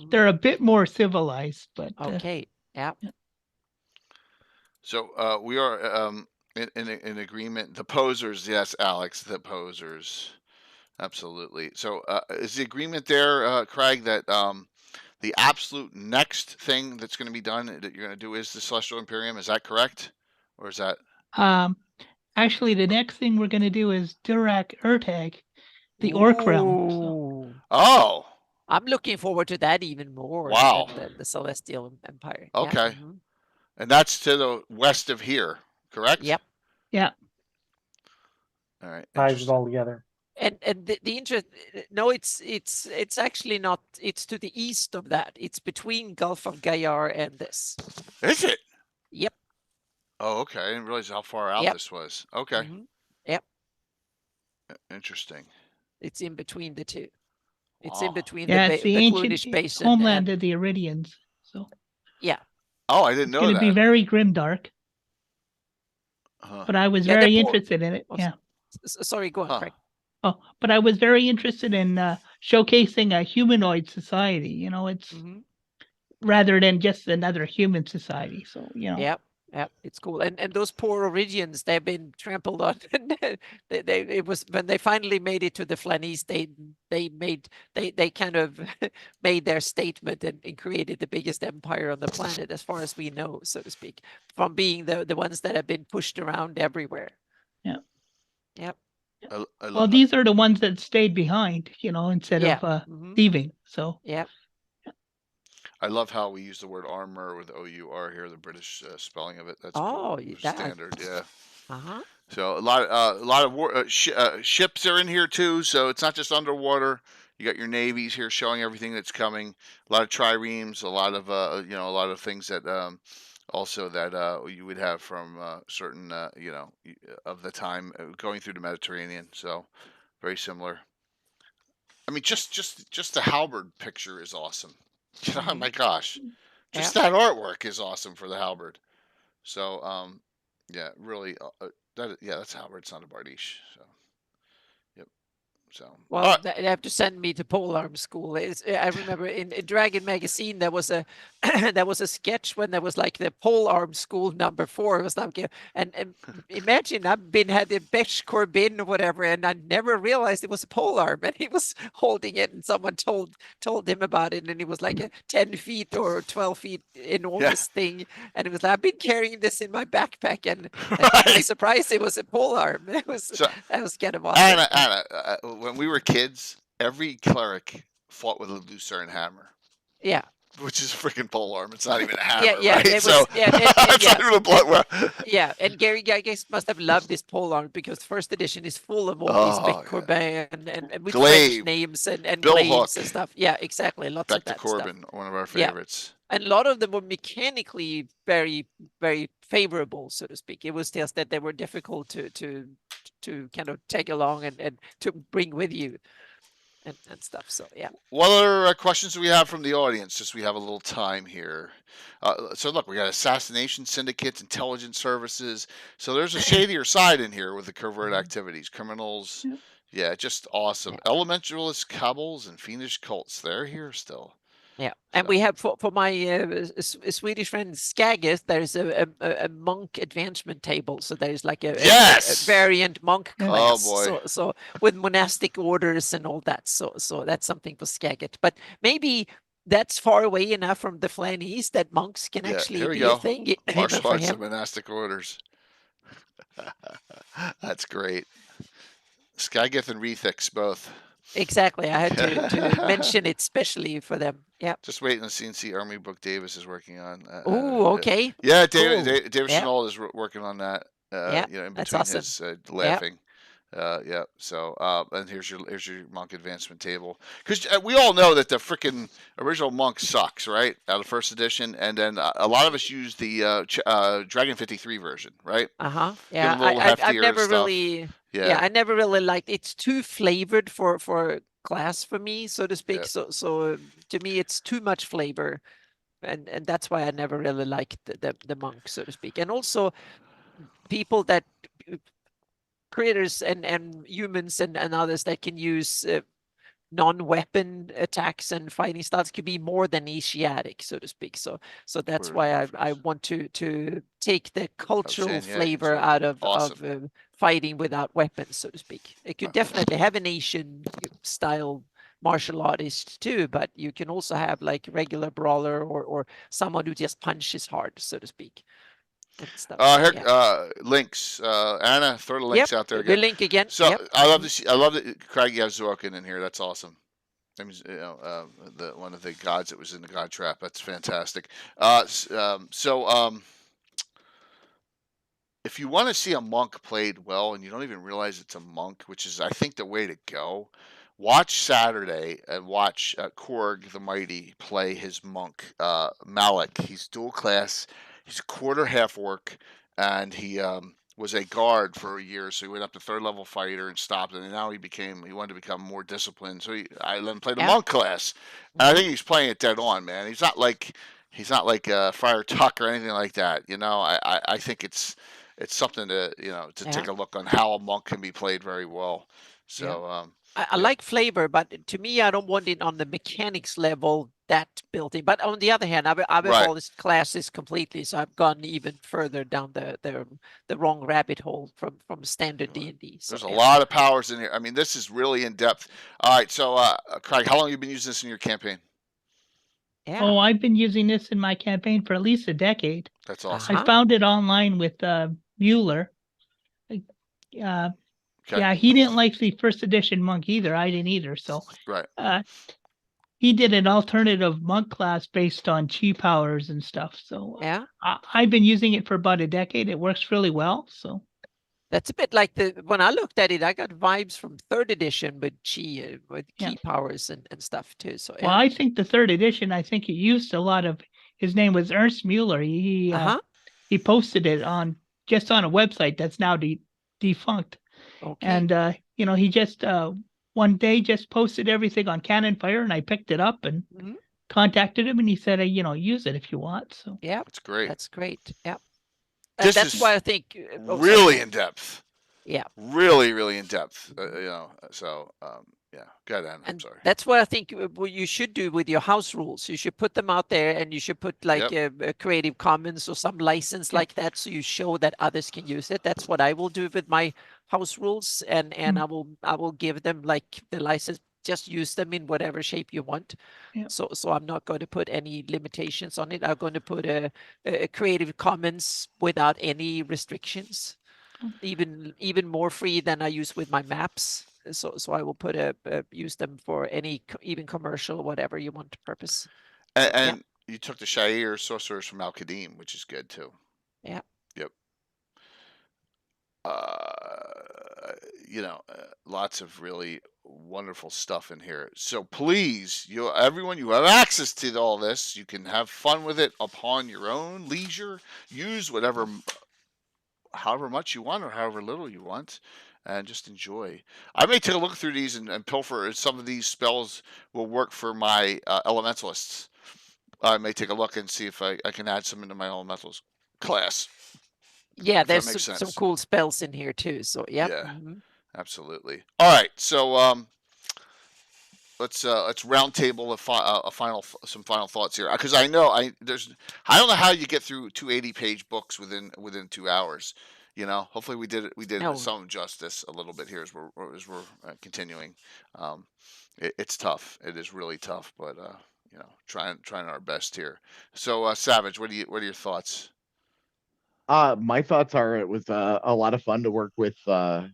They're a bit more civilized, but okay. Yeah. So we are in agreement. The posers, yes, Alex, the posers, absolutely. So is the agreement there, Craig, that the absolute next thing that's going to be done that you're going to do is the Celestial Imperium? Is that correct, or is that? Actually, the next thing we're going to do is Durak Urtag, the Orc Realm. So. Oh. I'm looking forward to that even more. Wow. Than the Celestial Empire. Okay. Yeah. Mm-hmm. And that's to the west of here, correct? Yep. Yeah. All right. Ties it all together. And the interest, no, it's actually not. It's to the east of that. It's between Gulf of Ghayar and this. Is it? Yep. Oh, okay. I didn't realize how far out this was. Okay. Mm-hmm. Yep. Interesting. It's in between the two. It's in between the ancient basin homeland of the Iridians. So. Yeah. Oh, I didn't know that. It's going to be very grimdark. But I was very interested in it. Yeah. Sorry, go on, Craig. Oh, but I was very interested in showcasing a humanoid society. You know, it's rather than just another human society. So, you know. Yep. Yep, it's cool. And those poor Iridians, they've been trampled on. It was when they finally made it to the Flanaess, they kind of made their statement and created the biggest empire on the planet, as far as we know, so to speak, from being the ones that have been pushed around everywhere. Yeah. Yep. Well, these are the ones that stayed behind, you know, instead of thieving. So. Yeah. I love how we use the word armor with O-U-R here, the British spelling of it. That's standard, yeah. Uh-huh. So a lot of ships are in here too. So it's not just underwater. You got your navies here showing everything that's coming. A lot of triremes, a lot of a lot of things that also that you would have from certain of the time going through the Mediterranean. So very similar. I mean, just the halberd picture is awesome. Oh my gosh, just that artwork is awesome for the halberd. So yeah, really that's halberd. It's not a bardiche. So yep. So well, they have to send me to polearm school. I remember in Dragon magazine there was a there was a sketch when there was like the polearm school number 4. It was like, and imagine had the Besh Corbin or whatever, and I never realized it was a polearm, and he was holding it, and someone told him about it, and it was like a 10 feet or 12 feet enormous thing, and it was like, I've been carrying this in my backpack, and I was surprised it was a polearm. That was kind of awesome. Anna, when we were kids, every cleric fought with a Lucerne hammer. Yeah. which is a freaking pole arm. It's not even a hammer, Yeah, right? it was, So yeah, it's yeah. not even a blood well. Yeah, and Gary Gygax must have loved this pole arm because first edition is full of all these big Corbin and with French Glaive, names and Bill glaives Hook. and stuff. Yeah, exactly. Lots Back of to that Corbin, stuff. one of our Yeah. favorites. And a lot of them were mechanically very, very favorable, so to speak. It was just that they were difficult to kind of take along and to bring with you and stuff. So yeah. What other questions do we have from the audience? Just we have a little time here. So look, we got assassination syndicates, intelligence services. So there's a shadier side in here with the covert activities, criminals. Yeah, just awesome. Elementalist cabals and fiendish cults. They're here still. Yeah, and we have for my Swedish friend Skaggis, there's a monk advancement table. So there's like a variant monk class. Oh boy. So with monastic orders and all that. So that's something for Skaggis. But maybe that's far away enough from the Flanaess that monks can actually be a thing. Martial arts and monastic orders. That's great. Skagith and Rethix both. Exactly. I had to mention it specially for them. Yeah. Just waiting to see and see Army Book Davis is working on. Oh, okay. Yeah, Cool. David Chenault is working on that. In between his laughing. Yeah. So, and here's your monk advancement table. Because we all know that the freaking original monk sucks, right? Out of first edition, and then a lot of us use the Dragon 53 version, right? Yeah, I've never really. Yeah, I never really liked. It's too flavored for class for me, so to speak. So to me, it's too much flavor, and that's why I never really liked the monk, so to speak. And also, people that creators and humans and others that can use non-weapon attacks and fighting styles could be more than Asiatic, so to speak. So that's why I want to take the cultural flavor out of fighting without weapons, so to speak. It could definitely have an Asian style martial artist too, but you can also have like regular brawler or someone who just punches hard, so to speak. Links. Anna, throw the links out there again. The link again. So I love this. I love that Craig has Zorkin in here. That's awesome. That means, one of the gods that was in the God Trap. That's fantastic. If you want to see a monk played well and you don't even realize it's a monk, which is I think the way to go, watch Saturday and watch Korg the Mighty play his monk Malik. He's dual class. He's a quarter half orc, and he was a guard for a year. So he went up to third level fighter and stopped, and now he wanted to become more disciplined. So I let him play the monk class, and I think he's playing it dead on, man. He's not like Friar Tuck or anything like that. I think it's something to take a look on how a monk can be played very well. So I like flavor, but to me, I don't want it on the mechanics level that built in. But on the other hand, I've abolished classes completely, so I've gone even further down the wrong rabbit hole from standard D&D. So, there's a lot of powers in here. I mean, this is really in depth. All right, so Craig, how long have you been using this in your campaign? Yeah. Oh, I've been using this in my campaign for at least a decade. That's awesome. I found it online with Mueller. Yeah, he didn't like the first edition monk either. I didn't either. So he did an alternative monk class based on chi powers and stuff. So I've been using it for about a decade. It works really well. So that's a bit like when I looked at it, I got vibes from third edition with chi with key powers and stuff too. So well, I think the third edition, I think he used a lot of. His name was Ernst Mueller. He posted it just on a website that's now defunct. Okay. And he just one day just posted everything on Cannon Fire, and I picked it up and contacted him, and he said, use it if you want. So yeah, that's great. That's great. Yeah, that's why I think really in depth. Yeah, really, really in depth. So yeah, go ahead, Anna. I'm sorry. That's what I think what you should do with your house rules. You should put them out there, and you should put like a Creative Commons or some license like that, so you show that others can use it. That's what I will do with my house rules, and I will give them like the license. Just use them in whatever shape you want. Yeah. So I'm not going to put any limitations on it. I'm going to put a Creative Commons without any restrictions, even more free than I use with my maps. So I will put use them for any even commercial, whatever you want to purpose. And you took the Shire sorcerers from Al Qadim, which is good too. Yeah. Yep. Lots of really wonderful stuff in here. So please, everyone, you have access to all this. You can have fun with it upon your own leisure. Use however much you want or however little you want, and just enjoy. I may take a look through these and pilfer. Some of these spells will work for my elementalists. I may take a look and see if I can add some into my elementals class. Yeah, there's some cool spells in here too. So yeah. Absolutely. All right, so let's round table some final thoughts here, because I don't know how you get through 280-page books within 2 hours. Hopefully we did some justice a little bit here as we're continuing. It's tough. It is really tough, but trying our best here. So Savage, what are your thoughts? My thoughts are it was a lot of fun to work with the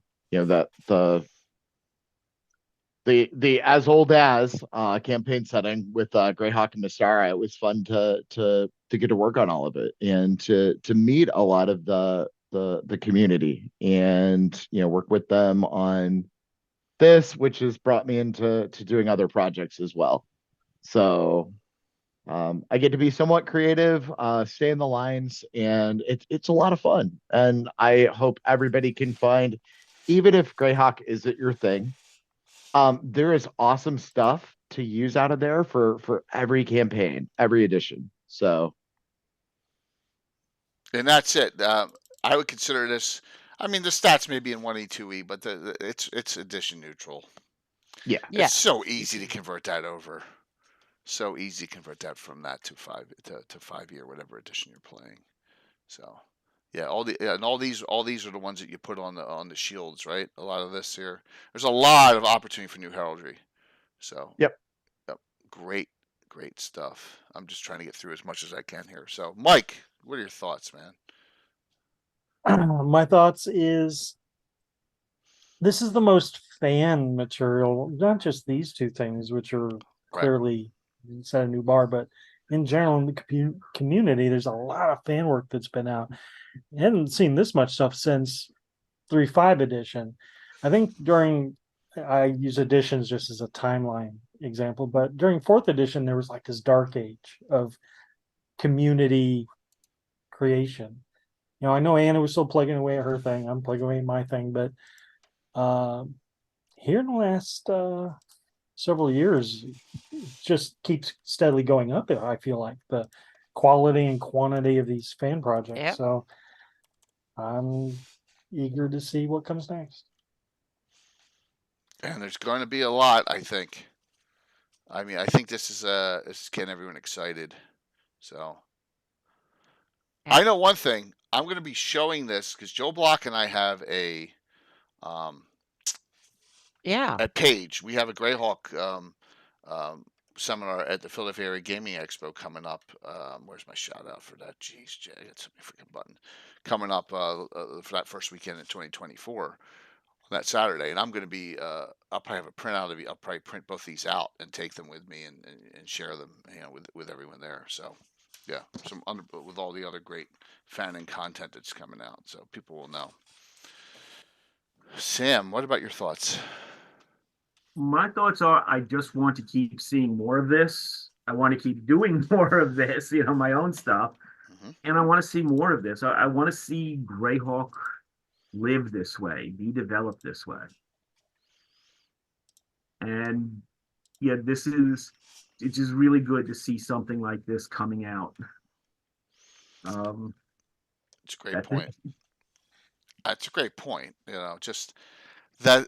as old as campaign setting with Greyhawk and Mystara. It was fun to get to work on all of it and to meet a lot of the community and work with them on this, which has brought me into doing other projects as well. So I get to be somewhat creative, stay in the lines, and it's a lot of fun. And I hope everybody can find, even if Greyhawk isn't your thing, there is awesome stuff to use out of there for every campaign, every edition. So, and that's it. I would consider this. I mean, the stats may be in 1E, 2E, but it's edition neutral. Yeah, it's so easy to convert that over. So easy to convert that from that to 5-year, whatever edition you're playing. So, yeah, all these are the ones that you put on the shields, right? A lot of this here. There's a lot of opportunity for new heraldry. So, yep. Great stuff. I'm just trying to get through as much as I can here. So, Mike, what are your thoughts, man? My thoughts is this is the most fan material, not just these two things, which are clearly set a new bar, but in general in the community, there's a lot of fan work that's been out. I hadn't seen this much stuff since 3.5 edition. I think I use editions just as a timeline example, but during 4th edition, there was like this dark age of community creation. I know Anna was still plugging away at her thing. I'm plugging away at my thing, but here in the last several years, it just keeps steadily going up. I feel like the quality and quantity of these fan projects. Yep. So I'm eager to see what comes next. And there's going to be a lot, I think. I mean, I think this is getting everyone excited. So I know one thing. I'm going to be showing this because Joe Block and I have a page. We have a Greyhawk seminar at the Philadelphia Area Gaming Expo coming up. Where's my shout out for that? Jeez, Jay, it's a freaking button. Coming up for that first weekend in 2024 on that Saturday. And I'm going to be, I'll probably have a printout of it. I'll probably print both these out and take them with me and share them with everyone there. So, yeah, with all the other great fan and content that's coming out. So people will know. Sam, what about your thoughts? My thoughts are I just want to keep seeing more of this. I want to keep doing more of this, my own stuff. Mm-hmm. And I want to see more of this. I want to see Greyhawk live this way, be developed this way. And yeah, it's just really good to see something like this coming out. It's a great point. That's a great point. Just that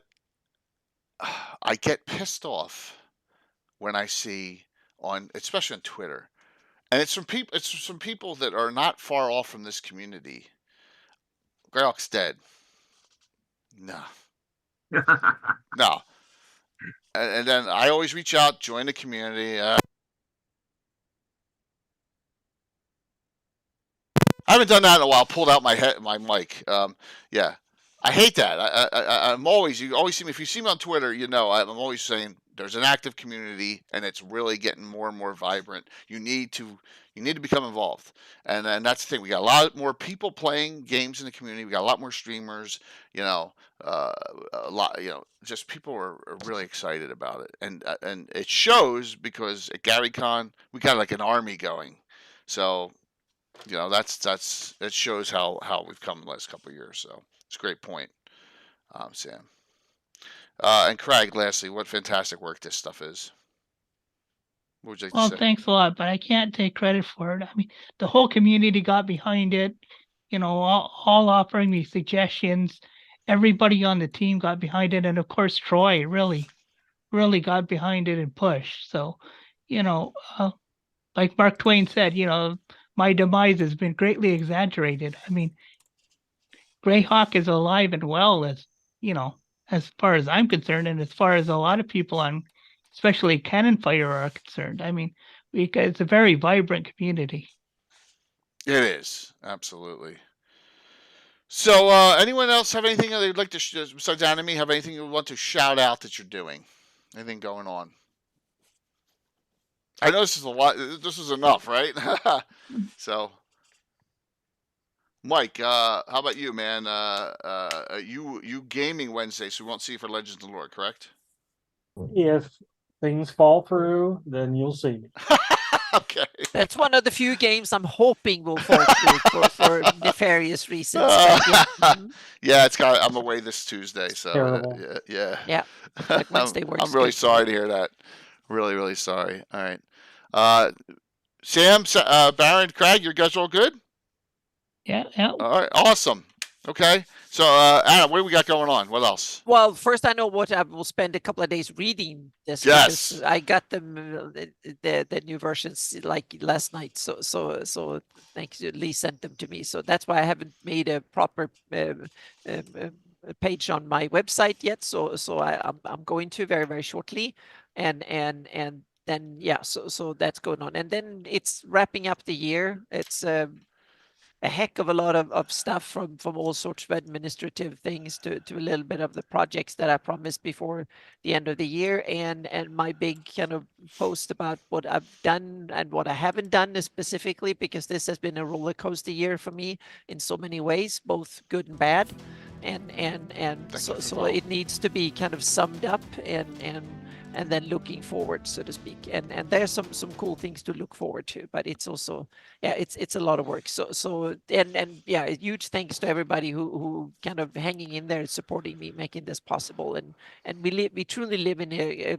I get pissed off when I see especially on Twitter, and it's from people that are not far off from this community. Greyhawk's dead. No. No. And then I always reach out, join the community. I haven't done that in a while. Pulled out my mic. Yeah, I hate that. I'm always. You always see me. If you see me on Twitter, I'm always saying, there's an active community, and it's really getting more and more vibrant. You need to become involved, and that's the thing. We got a lot more people playing games in the community. We got a lot more streamers. A lot. Just people are really excited about it, and it shows because at GaryCon we got like an army going. So, it shows how we've come the last couple of years. So it's a great point, Sam. And Craig, lastly, what fantastic work this stuff is. What would you like to say? Thanks a lot, but I can't take credit for it. I mean, the whole community got behind it, all offering me suggestions. Everybody on the team got behind it. And of course, Troy really got behind it and pushed. So, like Mark Twain said, my demise has been greatly exaggerated. I mean, Greyhawk is alive and well, as far as I'm concerned, and as far as a lot of people especially Cannon Fire are concerned. I mean, it's a very vibrant community. It is, absolutely. So, anyone else have anything they'd like to, besides Anime, have anything you want to shout out that you're doing? Anything going on? I know this is a lot. This is enough, right? So, Mike, how about you, man? You gaming Wednesday, so we won't see you for Legends of Lore, correct? If things fall through, then you'll see. Okay. That's one of the few games I'm hoping will fall through for nefarious reasons. Yeah, I'm away this Tuesday, so terrible. Yeah. Like Wednesday works. I'm really sorry to hear that. Really, really sorry. All right. Sam, Baron, Craig, you guys all good? Yeah. All right. Awesome. Okay. So, Anna, what do we got going on? What else? Well, first, I know what I will spend a couple of days reading this. Yes. I got them the new versions like last night. So thank you. Lee sent them to me. So that's why I haven't made a proper page on my website yet. So I'm going to very, very shortly, and then so that's going on, and then it's wrapping up the year. It's a heck of a lot of stuff from all sorts of administrative things to a little bit of the projects that I promised before the end of the year, and my big kind of post about what I've done and what I haven't done specifically, because this has been a roller coaster year for me in so many ways, both good and bad, and so it needs to be kind of summed up and then looking forward, so to speak. And there's some cool things to look forward to, but it's also, it's a lot of work. So a huge thanks to everybody who kind of hanging in there, supporting me, making this possible. And we truly live in a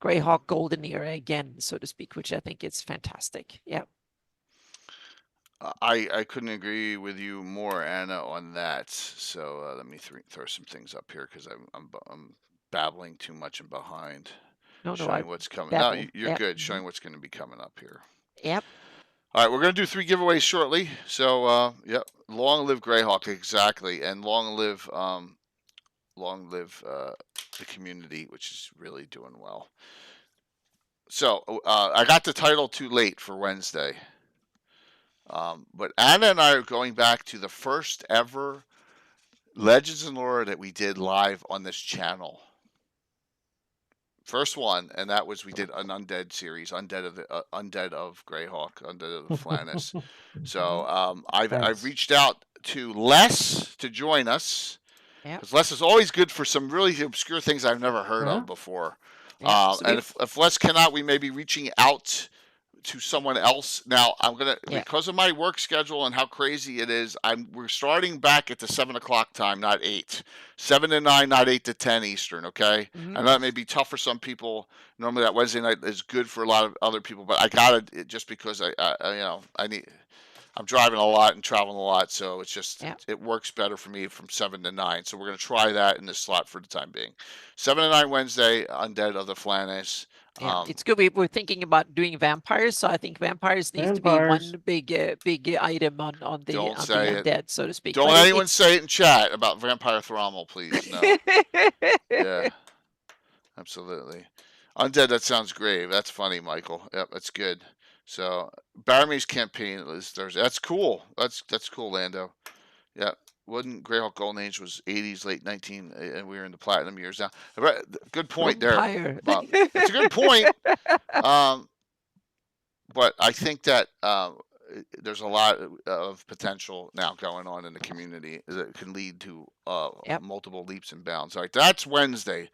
Greyhawk golden era again, so to speak, which I think is fantastic. Yeah. I couldn't agree with you more, Anna, on that. So let me throw some things up here because I'm babbling too much and behind. Showing what's coming. No, you're good. Showing what's going to be coming up here. Yep. All right, we're going to do 3 giveaways shortly. So, long live Greyhawk, exactly, and long live the community, which is really doing well. So, I got the title too late for Wednesday, but Anna and I are going back to the first ever Legends and Lore that we did live on this channel. First one, and that was we did an Undead series, Undead of Greyhawk, Undead of the Flanaess. So I've reached out to Les to join us, because Les is always good for some really obscure things I've never heard of before. And if Les cannot, we may be reaching out to someone else. Now I'm gonna, because of my work schedule and how crazy it is, we're starting back at the 7 o'clock time, not 8. 7 to 9, not 8 to 10 Eastern. Okay, and that may be tough for some people. Normally that Wednesday night is good for a lot of other people, but I got it just because I'm driving a lot and traveling a lot, so it's just it works better for me from 7 to 9. So we're gonna try that in this slot for the time being. 7 to 9 Wednesday, Undead of the Flanaess. Yeah, it's good. We're thinking about doing vampires, so I think vampires needs to be one big item on the undead, so to speak. Don't anyone say it in chat about Vampire Thrommel, please. No. Yeah, absolutely. Undead, that sounds grave. That's funny, Michael. Yep, that's good. So Baramese campaign is Thursday. That's cool. That's cool, Lando. Yeah. Greyhawk Golden Age was 80s, late 19, and we were in the platinum years now. Good point Vampire. there, Bob. It's a good point. But I think that there's a lot of potential now going on in the community that can lead to multiple leaps and bounds. All right, that's Wednesday.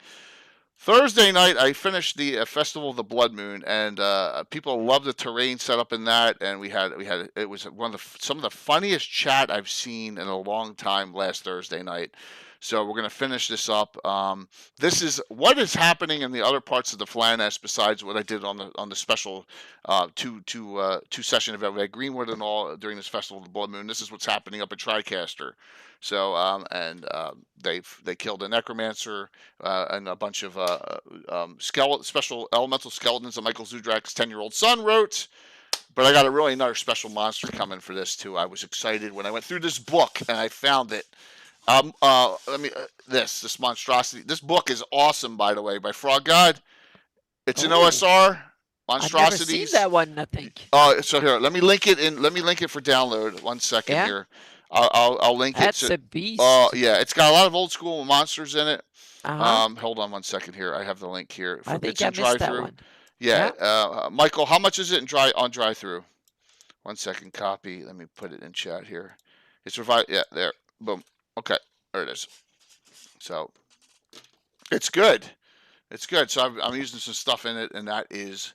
Thursday night, I finished the Festival of the Blood Moon, and people loved the terrain set up in that. And it was some of the funniest chat I've seen in a long time last Thursday night. So we're going to finish this up. This is what is happening in the other parts of the Flanaess besides what I did on the special two session event. We had Greenwood and all during this Festival of the Blood Moon. This is what's happening up at TriCaster. So they killed a necromancer and a bunch of special elemental skeletons that Michael Zudrak's 10-year-old son wrote. But I got another special monster coming for this too. I was excited when I went through this book and I found it. This monstrosity. This book is awesome, by the way, by Frog God. It's an OSR. Monstrosities. I've never seen that one, I think. So here, let me link it for download. 1 second here. I'll link it. That's a beast. Yeah, it's got a lot of old school monsters in it. Hold on 1 second here. I have the link here. I think I missed that one. Yeah. Michael, how much is it on dry through? 1 second, copy. Let me put it in chat here. It's revived. Yeah, there. Boom. Okay, there it is. So it's good. It's good. So I'm using some stuff in it, and that is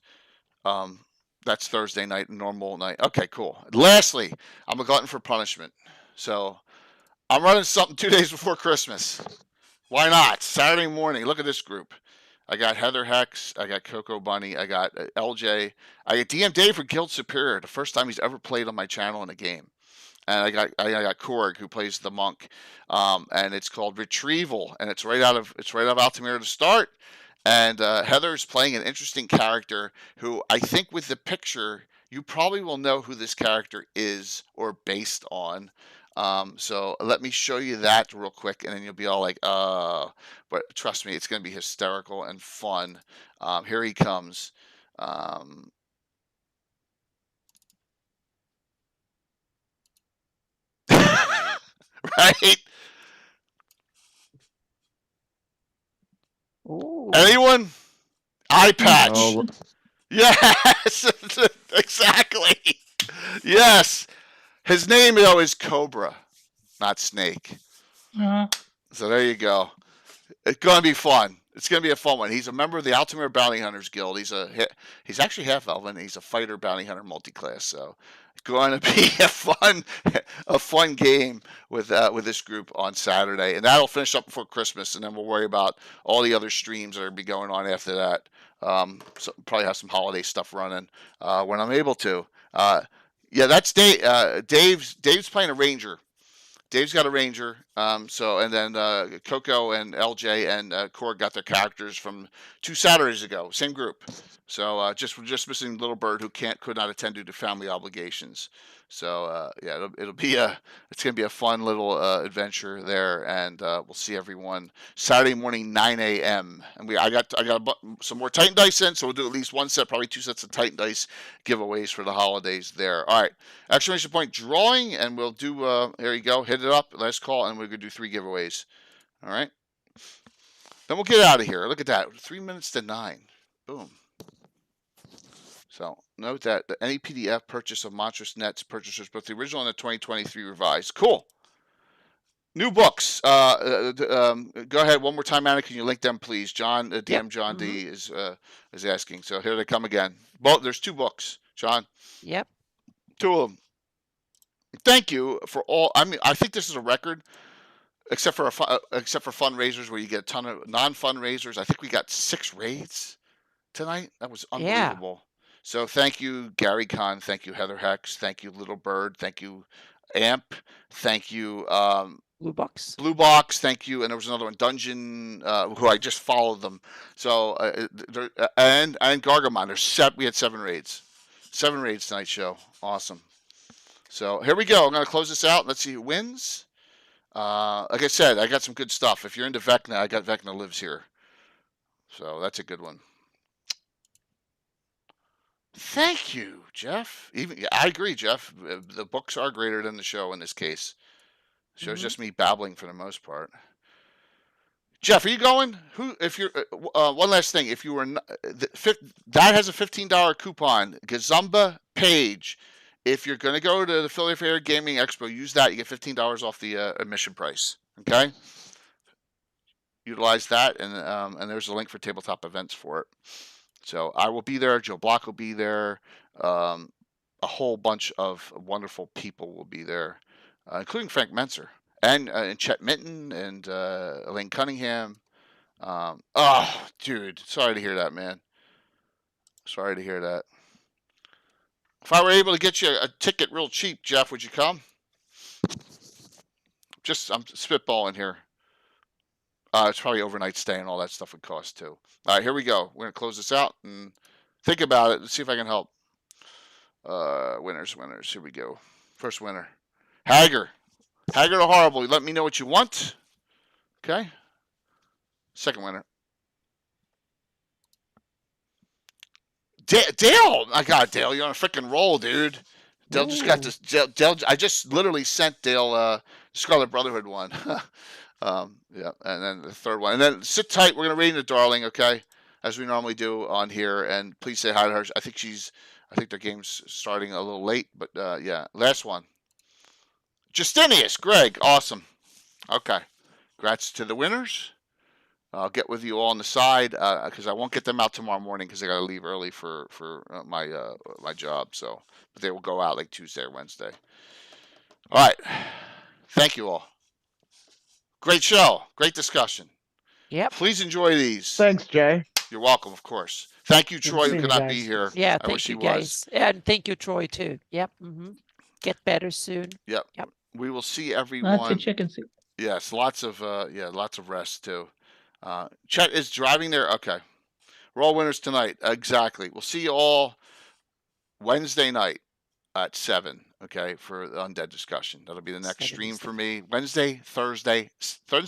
that's Thursday night, normal night. Okay, cool. Lastly, I'm a glutton for punishment. So I'm running something 2 days before Christmas. Why not? Saturday morning. Look at this group. I got Heather Hex. I got Coco Bunny. I got LJ. I got DM Dave for Guild Superior. The first time he's ever played on my channel in a game. And I got Korg, who plays the monk, and it's called Retrieval, and it's right out of Altamira to start. And Heather's playing an interesting character who I think with the picture you probably will know who this character is or based on. So let me show you that real quick, and then you'll be all like, but trust me, it's going to be hysterical and fun. Here he comes. Right? Ooh. Anyone? Eye patch. Oh. Yes, exactly. Yes. His name, though, is Cobra, not Snake. So there you go. It's going to be fun. It's going to be a fun one. He's a member of the Altamira Bounty Hunters Guild. He's actually half elven. He's a fighter bounty hunter multiclass. So it's going to be a fun game with this group on Saturday, and that'll finish up before Christmas, and then we'll worry about all the other streams that are be going on after that. So probably have some holiday stuff running when I'm able to. Yeah, that's Dave. Dave's playing a ranger. Dave's got a ranger. And then Coco and LJ and Korg got their characters from 2 Saturdays ago. Same group. So we're just missing Little Bird, who could not attend due to family obligations. So it's gonna be a fun little adventure there, and we'll see everyone Saturday morning 9 a.m. And I got some more Titan Dice in, so we'll do at least 1 set, probably 2 sets of Titan Dice giveaways for the holidays there. All right, exclamation point drawing, and we'll do. There you go, hit it up, last call, and we're gonna do 3 giveaways. All right, then we'll get out of here. Look at that, 3 minutes to 9. Boom. So note that any PDF purchase of Monstrous Nets purchasers, both the original and the 2023 revised. Cool. New books. Go ahead one more time, Anna. Can you link them, please? John, DM John D is asking. So here they come again. There's 2 books, John. Yep. 2 of them. Thank you for all. I mean, I think this is a record, except for fundraisers where you get a ton of non-fundraisers. I think we got 6 raids tonight. That was unbelievable. Yeah. So thank you, Gary Kahn. Thank you, Heather Hex. Thank you, Little Bird. Thank you, Amp. Thank you, Blue Box. Thank you. And there was another one, Dungeon, who I just followed them. So and Gargamon. We had 7 raids. 7 raids tonight's show. Awesome. So here we go. I'm going to close this out. Let's see who wins. Like I said, I got some good stuff. If you're into Vecna, I got Vecna Lives here. So that's a good one. Thank you, Jeff. I agree, Jeff. The books are greater than the show in this case. So it's just me babbling for the most part. Jeff, are you going? If you're one last thing, if you were that has a $15 coupon. Gazumba Page. If you're going to go to the Philadelphia Area Gaming Expo, use that. You get $15 off the admission price. Okay. Utilize that, and there's a link for tabletop events for it. So I will be there. Joe Block will be there. A whole bunch of wonderful people will be there, including Frank Menser and Chet Minton and Elaine Cunningham. Oh, dude, sorry to hear that, man. Sorry to hear that. If I were able to get you a ticket real cheap, Jeff, would you come? I'm spitballing here. It's probably overnight stay and all that stuff would cost too. All right, here we go. We're gonna close this out and think about it. Let's see if I can help. Winners. Here we go. First winner, Hager the Horrible. Let me know what you want. Okay. Second winner, Dale. My God, Dale, you're on a freaking roll, dude. Dale just got this. Dale, I just literally sent Dale Scarlet Brotherhood one. Yeah, and then the third one, and then sit tight. We're gonna read the darling, okay, as we normally do on here. And please say hi to her. I think their game's starting a little late, but yeah. Last one, Justinius Greg, awesome. Okay, congrats to the winners. I'll get with you all on the side because I won't get them out tomorrow morning because I got to leave early for my job. So, but they will go out like Tuesday or Wednesday. All right, thank you all. Great show, great discussion. Yep. Please enjoy these. Thanks, Jay. You're welcome, of course. Thank you, Troy, who could not be here. Yeah, I wish thank you, he guys. was. And thank you, Troy, too. Yep. Get better soon. Yep. Yep. We will see everyone. Lots of chicken soup. Yes, lots of rest too. Chet is driving there. Okay, we're all winners tonight. Exactly. We'll see you all Wednesday night at 7. Okay, for the Undead discussion. That'll be the next stream for me. Wednesday, Thursday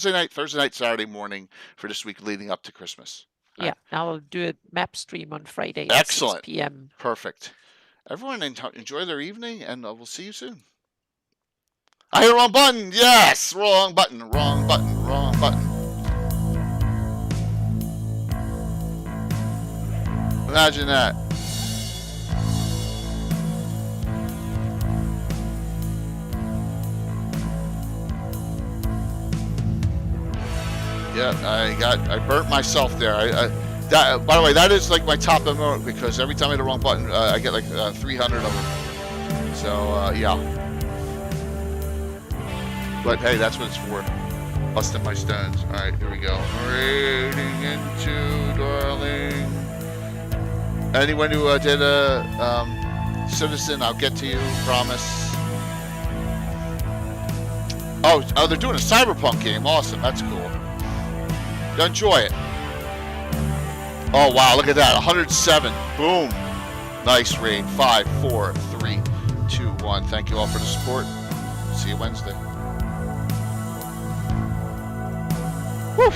night, Saturday morning for this week leading up to Christmas. Yeah, I'll do a map stream on Friday. Excellent. At 6 p.m. Perfect. Everyone enjoy their evening, and we'll see you soon. I hit the wrong button. Yes, wrong button. Imagine that. Yeah, I burnt myself there. By the way, that is like my top emote because every time I hit the wrong button, I get like 300 of them. So yeah. But hey, that's what it's for. Busting my stones. All right, here we go. Raiding into darling. Anyone who did a citizen, I'll get to you. Promise. Oh, they're doing a cyberpunk game. Awesome. That's cool. Enjoy it. Oh wow, look at that. 107. Boom. Nice raid. 5, 4, 3, 2, 1. Thank you all for the support. See you Wednesday. Woo!